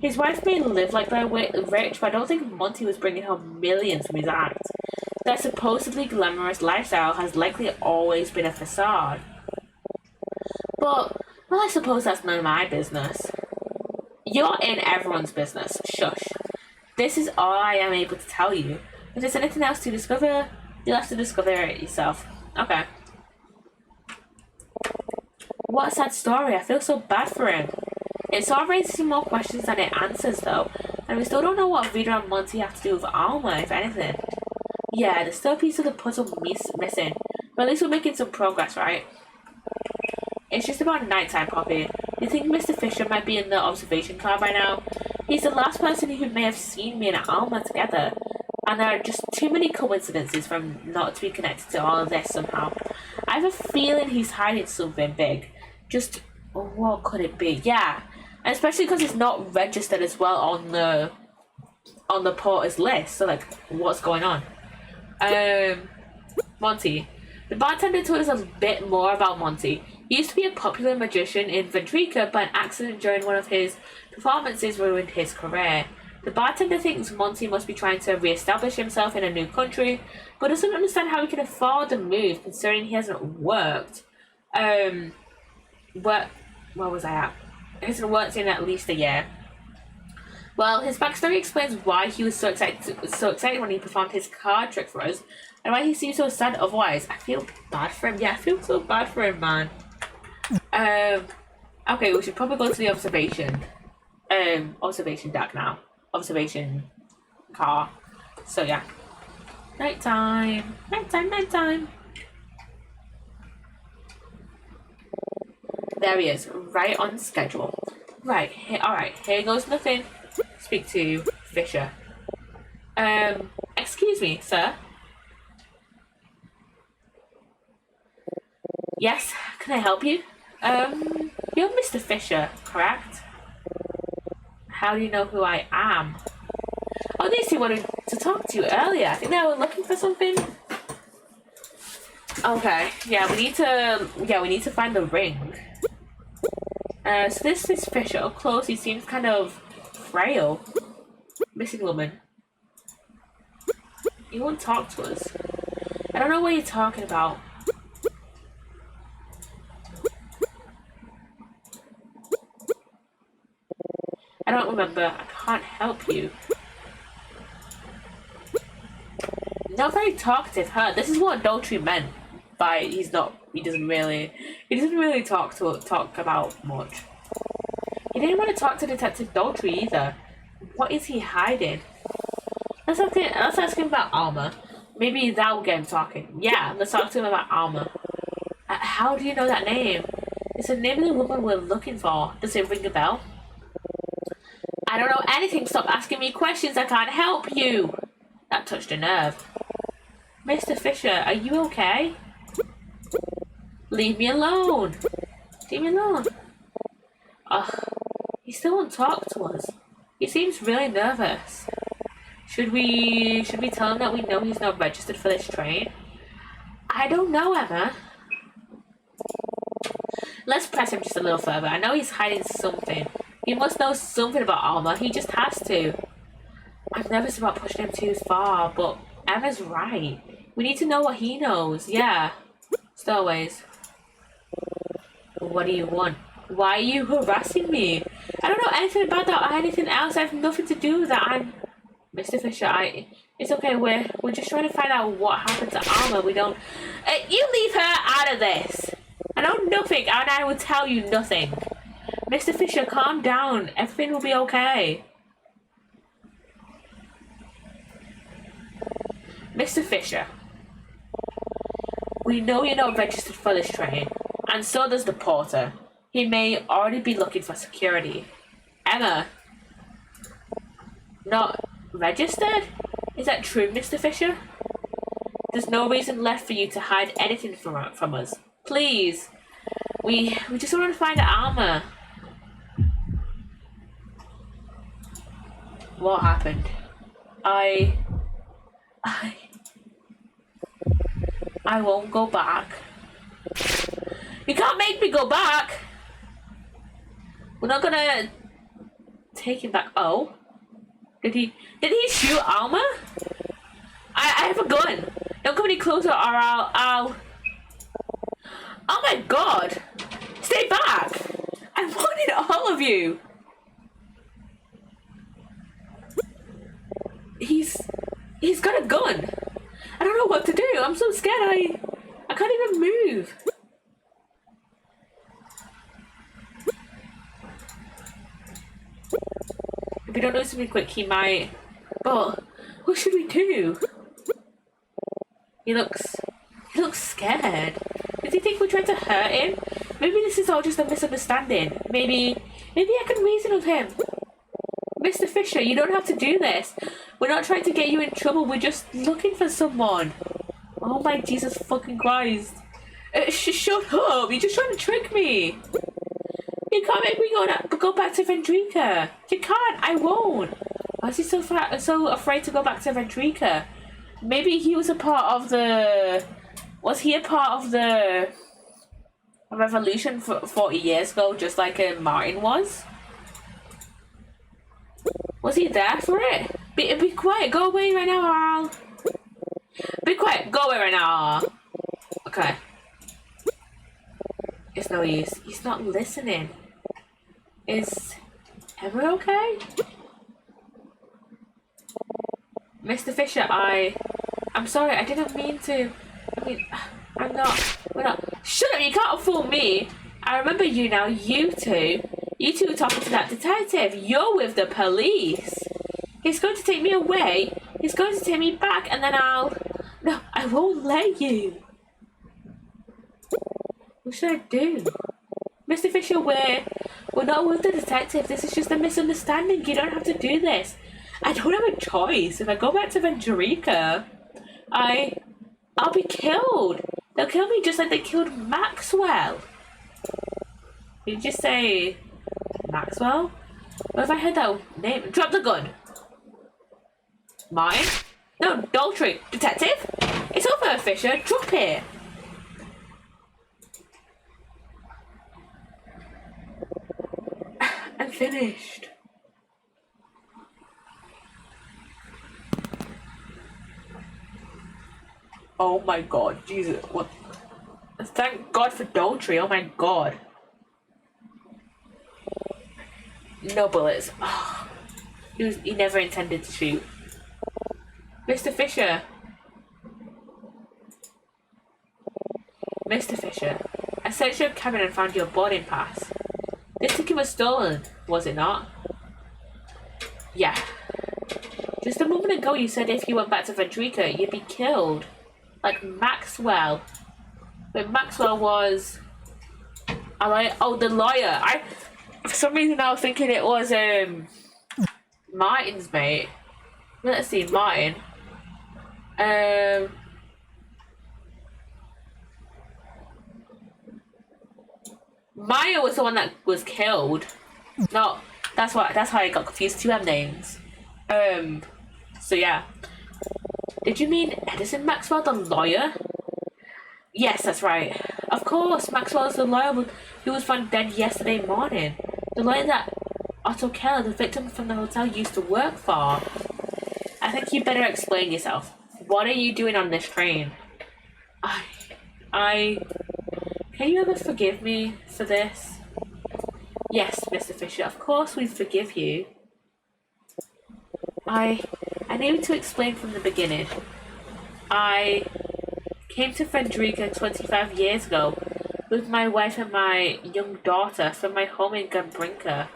his wife may live like they're rich, but I don't think Monty was bringing home millions from his act. Their supposedly glamorous lifestyle has likely always been a facade. But, well, I suppose that's none of my business. You're in everyone's business. Shush. This is all I am able to tell you. If there's anything else to discover, you'll have to discover it yourself. Okay. What a sad story. I feel so bad for him. It sort of raises some more questions than it answers, though, and we still don't know what Vida and Monty have to do with Alma, if anything. Yeah, there's still a piece of the puzzle missing, but at least we're making some progress, right? It's just about nighttime, Poppy. You think Mr. Fisher might be in the observation car by now? He's the last person who may have seen me and Alma together, and there are just too many coincidences for him not to be connected to all of this somehow. I have a feeling he's hiding something big. Just, what could it be? Yeah, and especially because it's not registered as well on the porter's list. So, like, what's going on? Monty. The bartender told us a bit more about Monty. He used to be a popular magician in Vendrika, but an accident during one of his performances ruined his career. The bartender thinks Monty must be trying to re-establish himself in a new country, but doesn't understand how he can afford the move, considering he hasn't worked. Where was I at? He hasn't worked in at least a year. Well, his backstory explains why he was so excited when he performed his card trick for us, and why he seems so sad otherwise. I feel bad for him. Yeah, I feel so bad for him, man. Okay, we should probably go to the observation deck now. Observation car. So yeah. Nighttime. Nighttime. There he is, right on schedule. Right, alright, here goes nothing. Speak to Fisher. Excuse me, sir. Yes, can I help you? You're Mr. Fisher, correct? How do you know who I am? Oh, these two wanted to talk to you earlier. I think they were looking for something. Okay, yeah, we need to find the ring. So this is Fisher. Up close, he seems kind of frail. Missing woman. He won't talk to us. I don't know what you're talking about. I don't remember. I can't help you. Not very talkative, huh? This is what adultery meant. By he doesn't really talk about much. He didn't want to talk to Detective Daltrey either. What is he hiding? Let's ask him about Alma. Maybe that will get him talking. Yeah, let's talk to him about Alma. How do you know that name? It's the name of the woman we're looking for. Does it ring a bell? I don't know anything. Stop asking me questions. I can't help you. That touched a nerve. Mr. Fisher, are you okay? Leave me alone. Leave me alone. Ugh. He still won't talk to us. He seems really nervous. Should we tell him that we know he's not registered for this train? I don't know, Emma. Let's press him just a little further. I know he's hiding something. He must know something about Alma. He just has to. I'm nervous about pushing him too far, but Emma's right. We need to know what he knows. Yeah. Stowaways. What do you want? Why are you harassing me? I don't know anything about that or anything else. I have nothing to do with that. I'm Mr. Fisher. It's okay. We're just trying to find out what happened to Alma. We don't. You leave her out of this. I know nothing, and I will tell you nothing. Mr. Fisher, calm down. Everything will be okay. Mr. Fisher, we know you're not registered for this train, and so does the porter. He may already be looking for security. Emma, not registered? Is that true, Mr. Fisher? There's no reason left for you to hide anything from us. Please. We just want to find Alma. What happened? I won't go back. You can't make me go back. We're not gonna take him back. Oh, did he shoot Alma? I have a gun. Don't come any closer, or I'll. Oh my God! Stay back! I'm warning all of you. He's got a gun. I don't know what to do. I'm so scared. I can't even move. If we don't do something quick, he might. But what should we do? He looks scared. Does he think we're trying to hurt him? Maybe this is all just a misunderstanding. Maybe I can reason with him. Mr. Fisher, you don't have to do this. We're not trying to get you in trouble. We're just looking for someone. Oh my Jesus fucking Christ. Shut up. You're just trying to trick me. You can't make me go back to Vendrika. You can't. I won't. Why is he so afraid to go back to Vendrika? Maybe he was a part of the... Was he a part of the revolution 40 years ago, just like Martin was? Was he there for it? Be quiet. Go away right now, or I'll... Be quiet. Go away right now. Okay. It's no use. He's not listening. Is Emma okay? Mr. Fisher, I'm sorry. I didn't mean to. I mean, we're not. Shut up. You can't fool me. I remember you now. You two are talking to that detective. You're with the police. He's going to take me away. He's going to take me back, and then No, I won't let you. What should I do? Mr. Fisher, we're not with the detective. This is just a misunderstanding. You don't have to do this. I don't have a choice. If I go back to Vendrika, I'll be killed. They'll kill me just like they killed Maxwell. Did you just say Maxwell? What if I heard that name? Drop the gun. Mine? No, Daltrey. Detective? It's over, Fisher. Drop it. I'm finished. Oh my God, Jesus! What? Thank God for Daltrey. Oh my God. No bullets. Oh, he never intended to shoot. Mr. Fisher. Mr. Fisher, I searched your cabin and found your boarding pass. This ticket was stolen, was it not? Yeah. Just a moment ago you said if you went back to Vendrika, you'd be killed. Like Maxwell. But Maxwell was... Oh, the lawyer. For some reason I was thinking it was Martin's mate. Let's see, Martin. Maya was the one that was killed. No, that's how I got confused. Two M names. So yeah. Did you mean Edison Maxwell, the lawyer? Yes, that's right. Of course, Maxwell is the lawyer who was found dead yesterday morning. The lawyer that Otto Keller, the victim from the hotel, used to work for. I think you better explain yourself. What are you doing on this train? Can you ever forgive me for this? Yes, Mr. Fisher, of course we forgive you. I need to explain from the beginning. I came to Vendrika 25 years ago with my wife and my young daughter from my home in Gambrinka.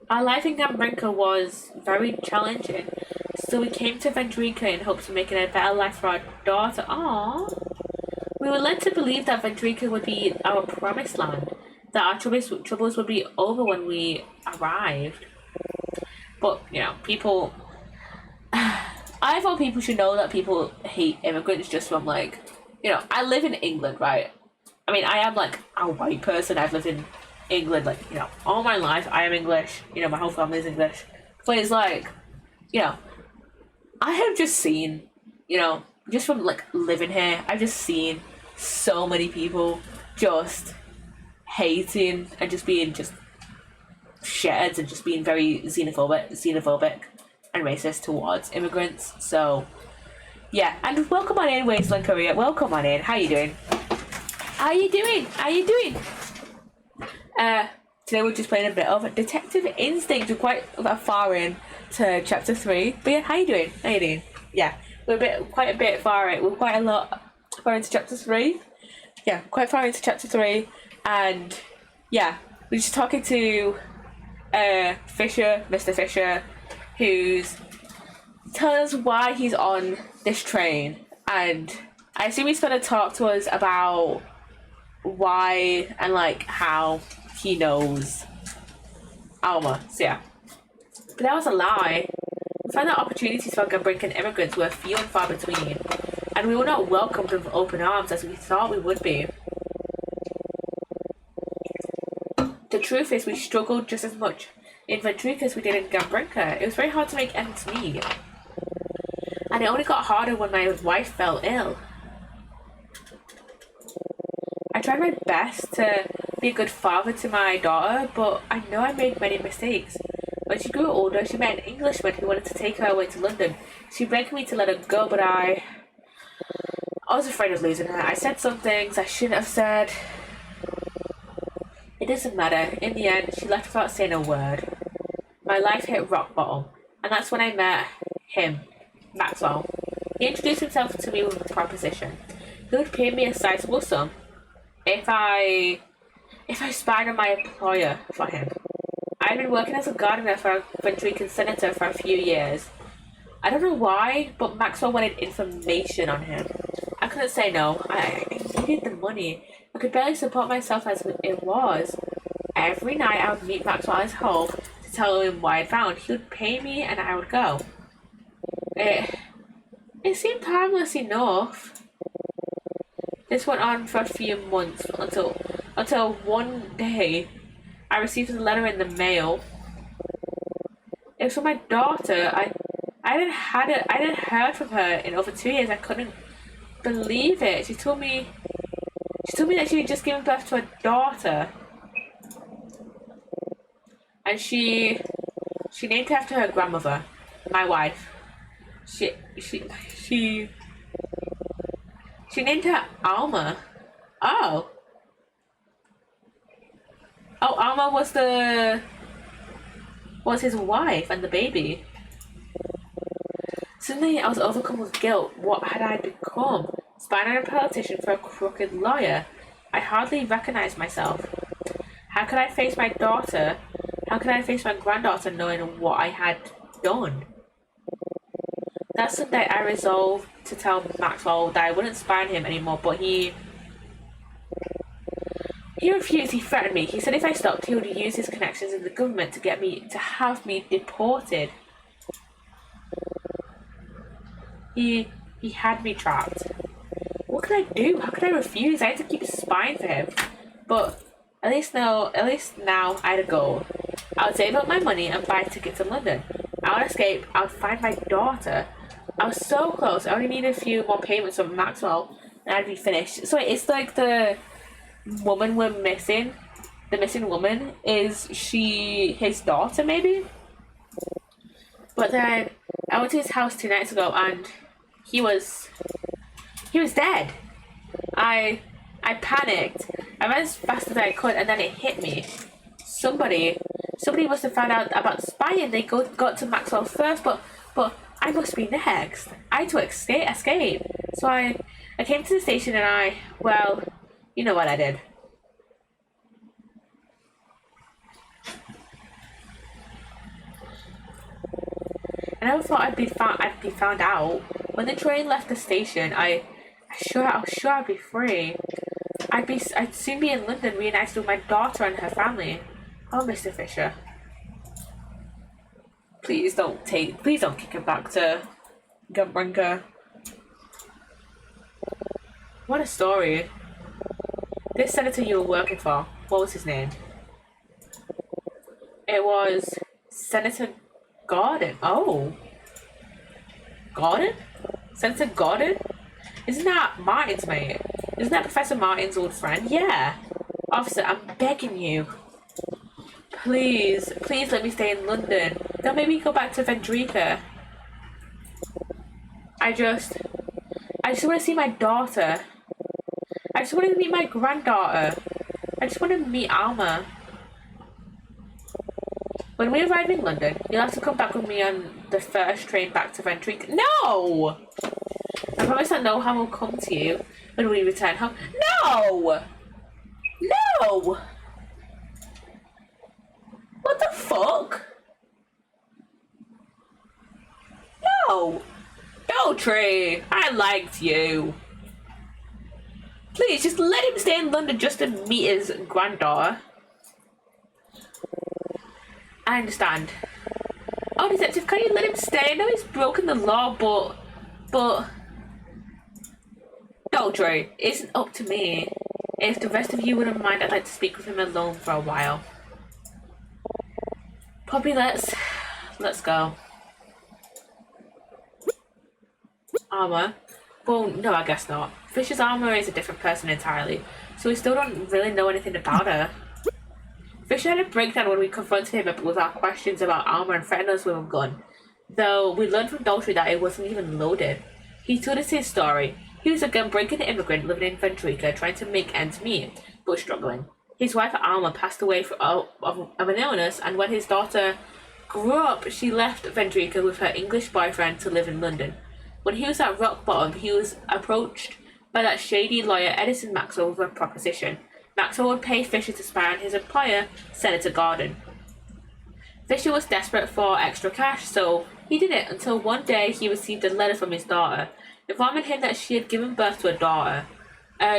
Our life in Gambrinka was very challenging, so we came to Vendrika in hopes of making a better life for our daughter. Aww. We were led to believe that Vendrika would be our promised land, that our troubles would be over when we arrived. But, you know, people... I thought people should know that people hate immigrants just from, like... You know, I live in England, right? I mean, I am, like, a white person. I've lived in England, like, you know, all my life. I am English. You know, my whole family is English. But it's like, you know, I have just seen, you know, just from, like, living here, I've just seen so many people just hating and just being just shitheads and just being very xenophobic and racist towards immigrants. So yeah, and welcome on in, Wasteland Korea. Welcome on in. How you doing? Today we're just playing a bit of Detective Instinct. We're quite far in to chapter 3. But yeah, how you doing? Yeah, we're quite a bit far in. We're quite a lot far into chapter 3. Yeah, quite far into chapter 3, and yeah, we're just talking to Mr. Fisher, who's telling us why he's on this train, and I assume he's gonna talk to us about why and like how he knows Alma. So yeah, but that was a lie. We found that opportunities for Gambrinkan immigrants were few and far between, and we were not welcomed with open arms as we thought we would be. The truth is, we struggled just as much in Vendrika as we did in Gambrinka. It was very hard to make ends meet, and it only got harder when my wife fell ill. I tried my best to be a good father to my daughter, but I know I made many mistakes. When she grew older, she met an Englishman who wanted to take her away to London. She begged me to let her go, but I was afraid of losing her. I said some things I shouldn't have said. It doesn't matter. In the end, she left without saying a word. My life hit rock bottom, and that's when I met him, Maxwell. He introduced himself to me with a proposition. He would pay me a sizable sum if I spied on my employer for him. I'd been working as a gardener for a Vendrikan senator for a few years. I don't know why, but Maxwell wanted information on him. I couldn't say no. I needed the money. I could barely support myself as it was. Every night I would meet Maxwell at his home to tell him what I'd found. He would pay me and I would go. It seemed harmless enough. This went on for a few months until one day I received a letter in the mail. It was from my daughter. I didn't heard from her in over 2 years. I couldn't believe it. She told me that she had just given birth to a daughter, and she named her after her grandmother, my wife. She named her Alma. Oh, Alma was his wife and the baby. Suddenly I was overcome with guilt. What had I become? Spying on a politician for a crooked lawyer? I hardly recognized myself. How could I face my daughter? How could I face my granddaughter knowing what I had done? That Sunday I resolved to tell Maxwell that I wouldn't spy on him anymore, but he refused. He threatened me. He said if I stopped, he would use his connections in the government to have me deported. He had me trapped. What could I do? How could I refuse? I had to keep spying for him. But at least now I had a goal. I would save up my money and buy a ticket to London. I would escape. I would find my daughter. I was so close. I only needed a few more payments from Maxwell and I'd be finished. So it's like the woman we're missing. The missing woman, is she his daughter maybe? But then I went to his house 2 nights ago and he was dead. I panicked. I ran as fast as I could and then it hit me. Somebody must have found out about spying. They got to Maxwell first, but But I must be next. I had to escape. So I came to the station and well, you know what I did. I never thought I'd be found out. When the train left the station, I was sure I'd be free. I'd soon be in London reunited with my daughter and her family. Oh, Mr. Fisher. Please don't kick him back to Gunbrinker. What a story. This senator you were working for, what was his name? It was Senator Gordon. Oh. Gordon? Senator Gordon? Isn't that Martin's mate? Isn't that Professor Martin's old friend? Yeah. Officer, I'm begging you. Please let me stay in London. Don't make me go back to Vendrika. I just want to see my daughter. I just want to meet my granddaughter. I just want to meet Alma. When we arrive in London, you'll have to come back with me on the first train back to Vendrika. No! I promise that no harm will come to you when we return home. No! No! What the fuck? No! Beltry! I liked you. Please, just let him stay in London just to meet his granddaughter. I understand. Oh, detective, can you let him stay? I know he's broken the law, but... Beltry, it isn't up to me. If the rest of you wouldn't mind, I'd like to speak with him alone for a while. Poppy, let's go. Armor? Well, no, I guess not. Fisher's armor is a different person entirely, so we still don't really know anything about her. Fisher had a breakdown when we confronted him with our questions about armor and threatened us with a gun, though we learned from Daltrey that it wasn't even loaded. He told us his story. He was a gun-breaking immigrant living in Vendrika trying to make ends meet, but struggling. His wife Alma passed away of an illness, and when his daughter grew up, she left Vendrika with her English boyfriend to live in London. When he was at rock bottom, he was approached by that shady lawyer Edison Maxwell with a proposition. Maxwell would pay Fisher to spy on his employer, Senator Gordon. Fisher was desperate for extra cash, so he did it until one day he received a letter from his daughter, informing him that she had given birth to a daughter.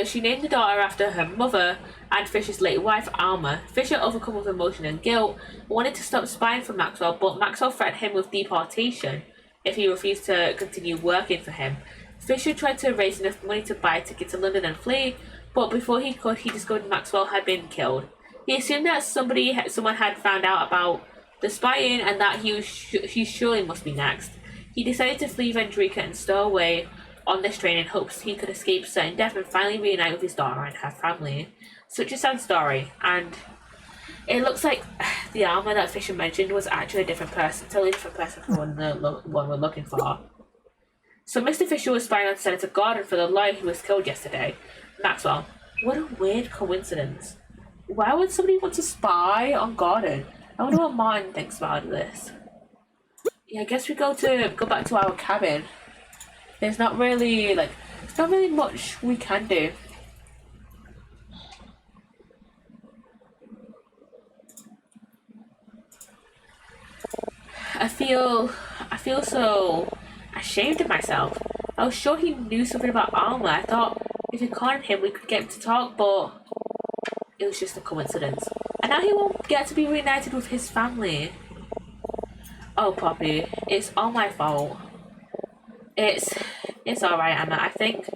She named the daughter after her mother and Fisher's late wife, Alma. Fisher, overcome with emotion and guilt, wanted to stop spying for Maxwell, but Maxwell threatened him with deportation if he refused to continue working for him. Fisher tried to raise enough money to buy a ticket to London and flee, but before he could, he discovered Maxwell had been killed. He assumed that someone had found out about the spying and that he surely must be next. He decided to flee Vendrika and stow away on this train in hopes he could escape certain death and finally reunite with his daughter and her family. Such a sad story, and it looks like the armor that Fisher mentioned was actually a different person, totally different person from the one we're looking for. So Mr. Fisher was spying on Senator Gordon for the lawyer who was killed yesterday, Maxwell. What a weird coincidence. Why would somebody want to spy on Gordon? I wonder what Martin thinks about this. Yeah, I guess we go back to our cabin. There's not really much we can do. I feel so ashamed of myself. I was sure he knew something about Alma. I thought if we conned him we could get him to talk, but it was just a coincidence. And now he won't get to be reunited with his family. Oh, Poppy, it's all my fault. It's alright, Emma. I think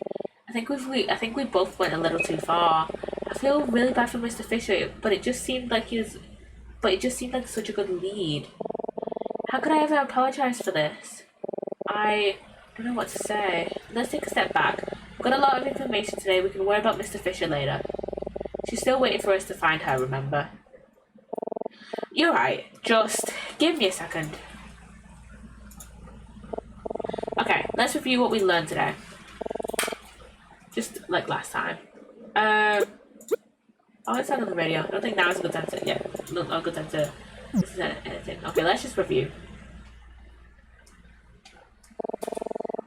we both went a little too far. I feel really bad for Mr. Fisher, but it just seemed like such a good lead. How could I ever apologize for this? I don't know what to say. Let's take a step back. We've got a lot of information today. We can worry about Mr. Fisher later. She's still waiting for us to find her, remember? You're right. Just give me a second. Okay, let's review what we learned today. Just like last time. Oh, it's on the radio. I don't think now is a good time to... Yeah, not a good time to listen to anything. Okay, let's just review.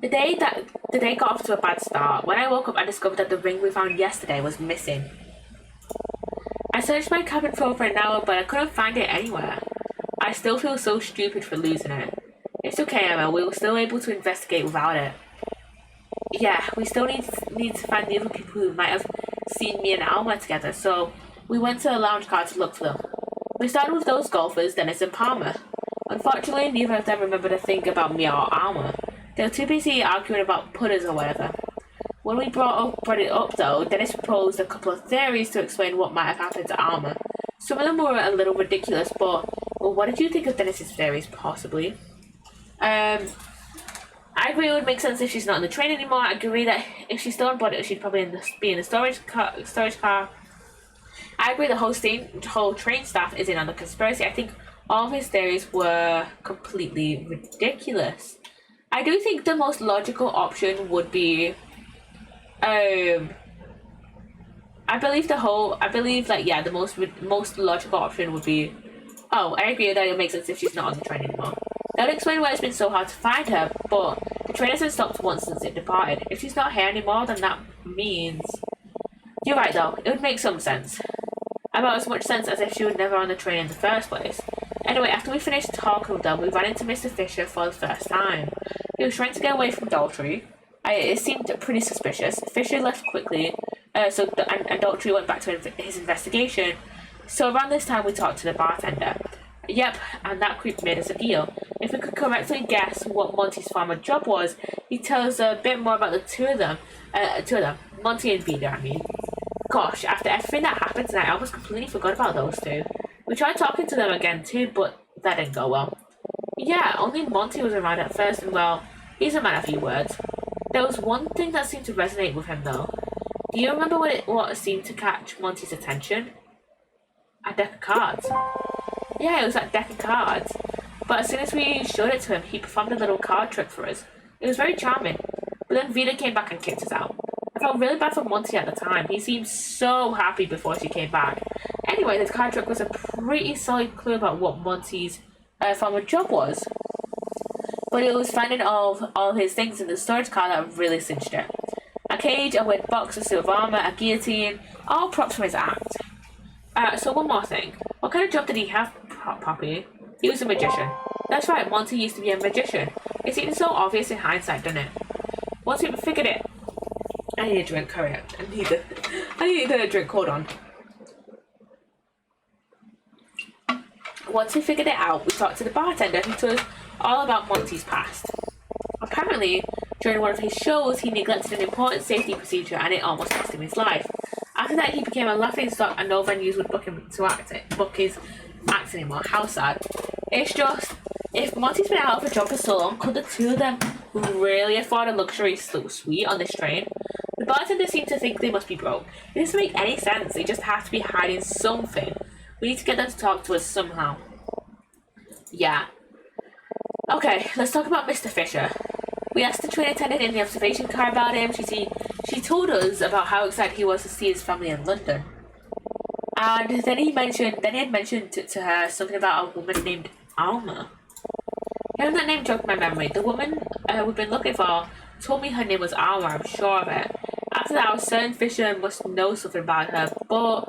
The day got off to a bad start. When I woke up, I discovered that the ring we found yesterday was missing. I searched my cabin for over an hour, but I couldn't find it anywhere. I still feel so stupid for losing it. It's okay, Emma. We were still able to investigate without it. Yeah, we still need to find the other people who might have seen me and Alma together, so we went to the lounge car to look for them. We started with those golfers, Dennis and Palmer. Unfortunately, neither of them remembered a thing about me or Alma. They were too busy arguing about putters or whatever. When we brought it up though, Dennis proposed a couple of theories to explain what might have happened to Alma. Some of them were a little ridiculous, but well, what did you think of Dennis's theories, possibly? I agree it would make sense if she's not in the train anymore. I agree that if she's still on board, she'd probably be in the storage car. I agree the whole train staff is in on the conspiracy. I think all of his theories were completely ridiculous. I do think the most logical option would be, the most logical option would be, oh, I agree that it makes sense if she's not on the train anymore. That would explain why it's been so hard to find her, but the train hasn't stopped once since it departed. If she's not here anymore, then that means... You're right though, it would make some sense. About as much sense as if she was never on the train in the first place. Anyway, after we finished talking with them, we ran into Mr. Fisher for the first time. He was trying to get away from Daltrey. It seemed pretty suspicious. Fisher left quickly, and Daltrey went back to his investigation. So around this time, we talked to the bartender. Yep, and that creep made us a deal. If we could correctly guess what Monty's farmer job was, he'd tell us a bit more about the two of them, Monty and Vida, I mean. Gosh, after everything that happened tonight, I almost completely forgot about those two. We tried talking to them again too, but that didn't go well. Yeah, only Monty was around at first, and well, he's a man of few words. There was one thing that seemed to resonate with him though. Do you remember what seemed to catch Monty's attention? A deck of cards. Yeah, it was that deck of cards. But as soon as we showed it to him, he performed a little card trick for us. It was very charming. But then Vida came back and kicked us out. I felt really bad for Monty at the time. He seemed so happy before she came back. Anyway, the card trick was a pretty solid clue about what Monty's farmer job was. But it was finding all his things in the storage car that really cinched it. A cage, a weird box, a suit of armor, a guillotine, all props from his act. So one more thing. What kind of job did he have, Poppy? He was a magician. That's right, Monty used to be a magician. It seems so obvious in hindsight, doesn't it? Once we figured it... I need a drink, hurry up. I need a drink, hold on. Once we figured it out, we talked to the bartender who told us all about Monty's past. Apparently, during one of his shows, he neglected an important safety procedure and it almost cost him his life. After that, he became a laughingstock and no venues would book his act anymore. How sad. It's just, if Monty's been out of a job for so long, could the two of them really afford a luxury suite on this train? The bartender seemed to think they must be broke. It doesn't make any sense. They just have to be hiding something. We need to get them to talk to us somehow. Yeah. Okay, let's talk about Mr. Fisher. We asked the train attendant in the observation car about him. She told us about how excited he was to see his family in London. And then he had mentioned to her something about a woman named Alma. Hearing that name jogged my memory. The woman we've been looking for told me her name was Alma, I'm sure of it. After that, I was certain Fisher must know something about her, but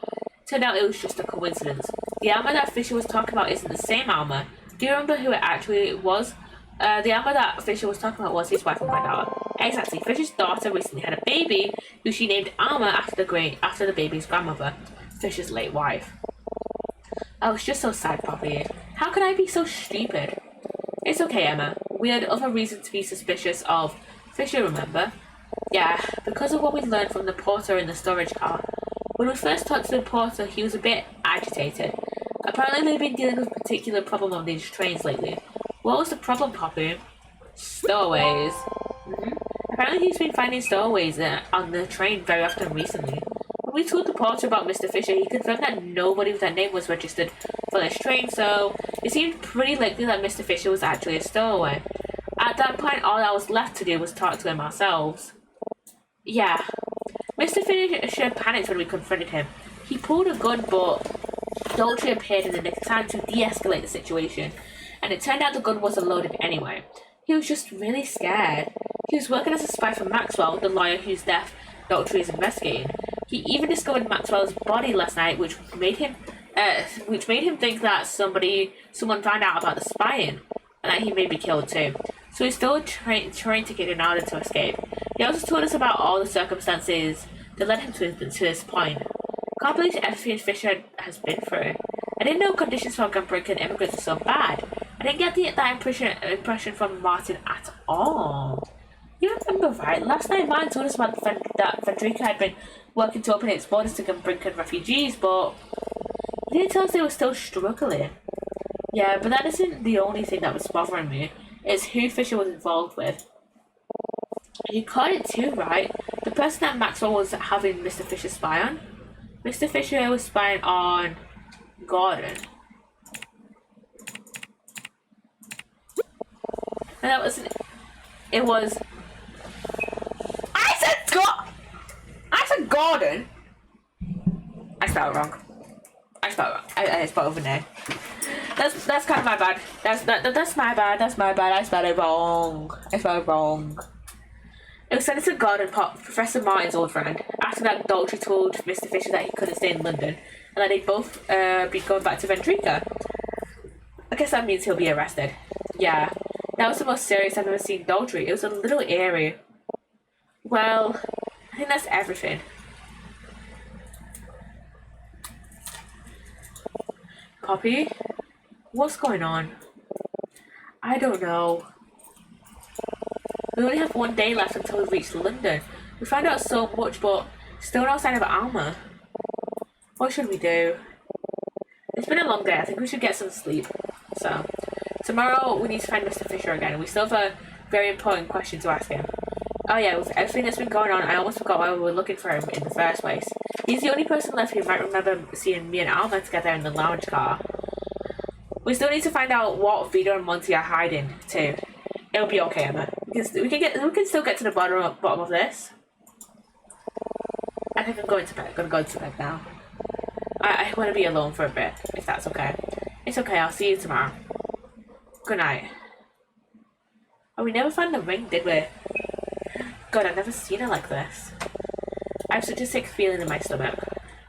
turned out it was just a coincidence. The Alma that Fisher was talking about isn't the same Alma. Do you remember who it actually was? The Alma that Fisher was talking about was his wife and granddaughter. Exactly. Fisher's daughter recently had a baby, who she named Alma after the baby's grandmother, Fisher's late wife. I was just so sad, Poppy. How could I be so stupid? It's okay, Emma. We had other reasons to be suspicious of Fisher, remember? Yeah, because of what we learned from the porter in the storage car. When we first talked to the porter, he was a bit agitated. Apparently they've been dealing with a particular problem on these trains lately. What was the problem, Poppy? Stowaways. Apparently he's been finding stowaways on the train very often recently. When we told the porter about Mr. Fisher, he confirmed that nobody with that name was registered for this train, so it seemed pretty likely that Mr. Fisher was actually a stowaway. At that point, all that was left to do was talk to him ourselves. Yeah. Mr. Fisher panicked when we confronted him. He pulled a gun, but Daltrey appeared in the nick of time to de-escalate the situation, and it turned out the gun wasn't loaded anyway. He was just really scared. He was working as a spy for Maxwell, the lawyer whose death Dr. is investigating. He even discovered Maxwell's body last night, which made him think that someone found out about the spying, and that he may be killed too. So he's still trying to get in order to escape. He also told us about all the circumstances that led him to this point. Can't believe everything Fisher has been through. I didn't know conditions for gun-breaking immigrants were so bad. I didn't get that impression from Martin at all. You remember, right? Last night Martin told us about that Frederica had been working to open its borders to gun-breaking refugees, but he didn't tell us they were still struggling. Yeah, but that isn't the only thing that was bothering me. It's who Fisher was involved with. You caught it too, right? The person that Maxwell was having Mr. Fisher spy on? Mr. Fisher was spying on Gordon. And that wasn't... It was... I said Gordon! I spelled it wrong. I spelled over there. That's kind of my bad. That's my bad. I spelled it wrong. It was Senator Gordon, Professor Martin's old friend. After that, Daltrey told Mr. Fisher that he couldn't stay in London and that they'd both be going back to Vendrika. I guess that means he'll be arrested. Yeah, that was the most serious I've ever seen Daltrey. It was a little eerie. Well, I think that's everything. Poppy? What's going on? I don't know. We only have one day left until we reach London. We found out so much, but still no sign of Alma. What should we do? It's been a long day. I think we should get some sleep. So, tomorrow we need to find Mr. Fisher again. We still have a very important question to ask him. Oh yeah, with everything that's been going on, I almost forgot why we were looking for him in the first place. He's the only person left who might remember seeing me and Alma together in the lounge car. We still need to find out what Vito and Monty are hiding too. It'll be okay, Emma. We can still get to the bottom of this. I think I'm going to bed. I'm gonna go to bed now. I want to be alone for a bit, if that's okay. It's okay. I'll see you tomorrow. Good night. Oh, we never found the ring, did we? God, I've never seen her like this. I have such a sick feeling in my stomach.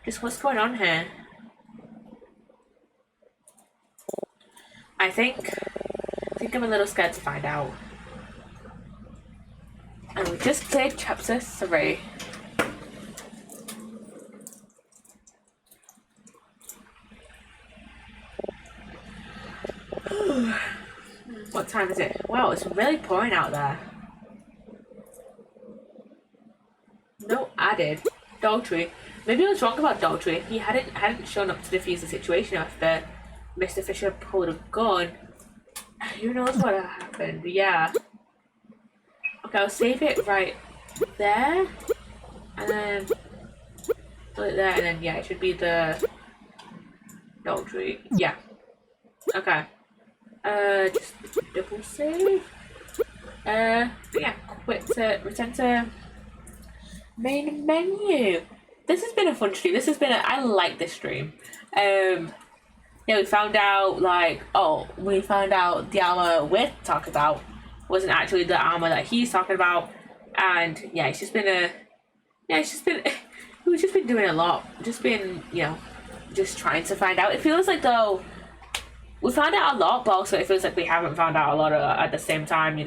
Just what's going on here? I think I'm a little scared to find out. And we just played chapter 3. What time is it? Wow, it's really pouring out there. No added. Daltrey. Maybe I was wrong about Daltrey. He hadn't shown up to defuse the situation after Mr. Fisher pulled a gun. Who knows what happened? Yeah. Okay, I'll save it right there. And then put it there, and then yeah, it should be the Daltrey. Yeah. Okay. Just double save. Yeah, return to main menu. This has been a fun stream. I like this stream. Yeah, we found out the armor we're talking about wasn't actually the armor that he's talking about, and yeah, we've just been doing a lot. Just been, just trying to find out. It feels like though we found out a lot, but also it feels like we haven't found out a lot at the same time,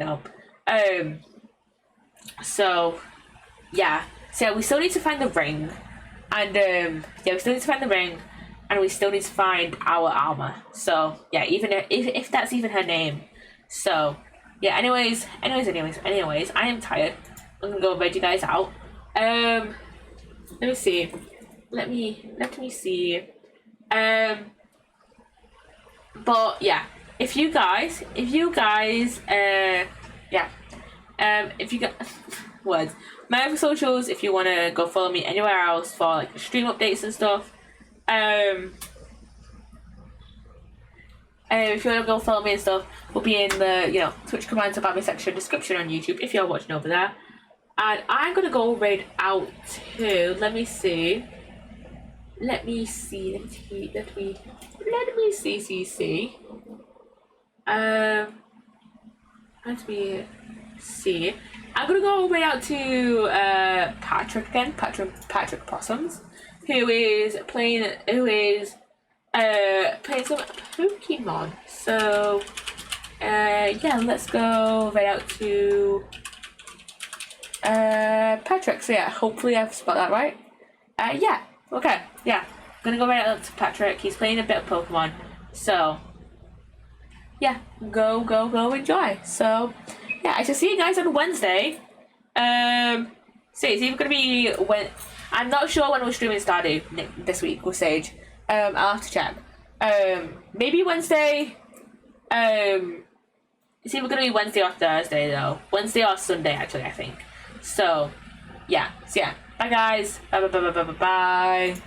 So yeah, we still need to find the ring, and we still need to find the ring. And we still need to find our Alma. So yeah, even if that's even her name. So yeah. Anyways, I am tired. I'm gonna go bed you guys out. Let me see. Let me see. But yeah, if you guys, words. My other socials, if you wanna go follow me anywhere else for like stream updates and stuff. If you want to go follow me and stuff, we'll be in the Twitch commands about me section description on YouTube if you're watching over there. And I'm gonna go raid out to let me see. Let me see. I'm gonna go right out to Patrick again, Patrick Possums, who is playing some Pokemon. So yeah, let's go right out to Patrick. So yeah, hopefully I've spelled that right. Yeah, okay, yeah. Gonna go right out to Patrick. He's playing a bit of Pokemon. So yeah, go enjoy. So yeah, I shall see you guys on Wednesday. So it's either gonna be when I'm not sure when we're streaming Stardew this week with Sage. I'll have to check. Maybe Wednesday. It's either gonna be Wednesday or Thursday though. Wednesday or Sunday actually, I think. So yeah. Bye guys. Bye.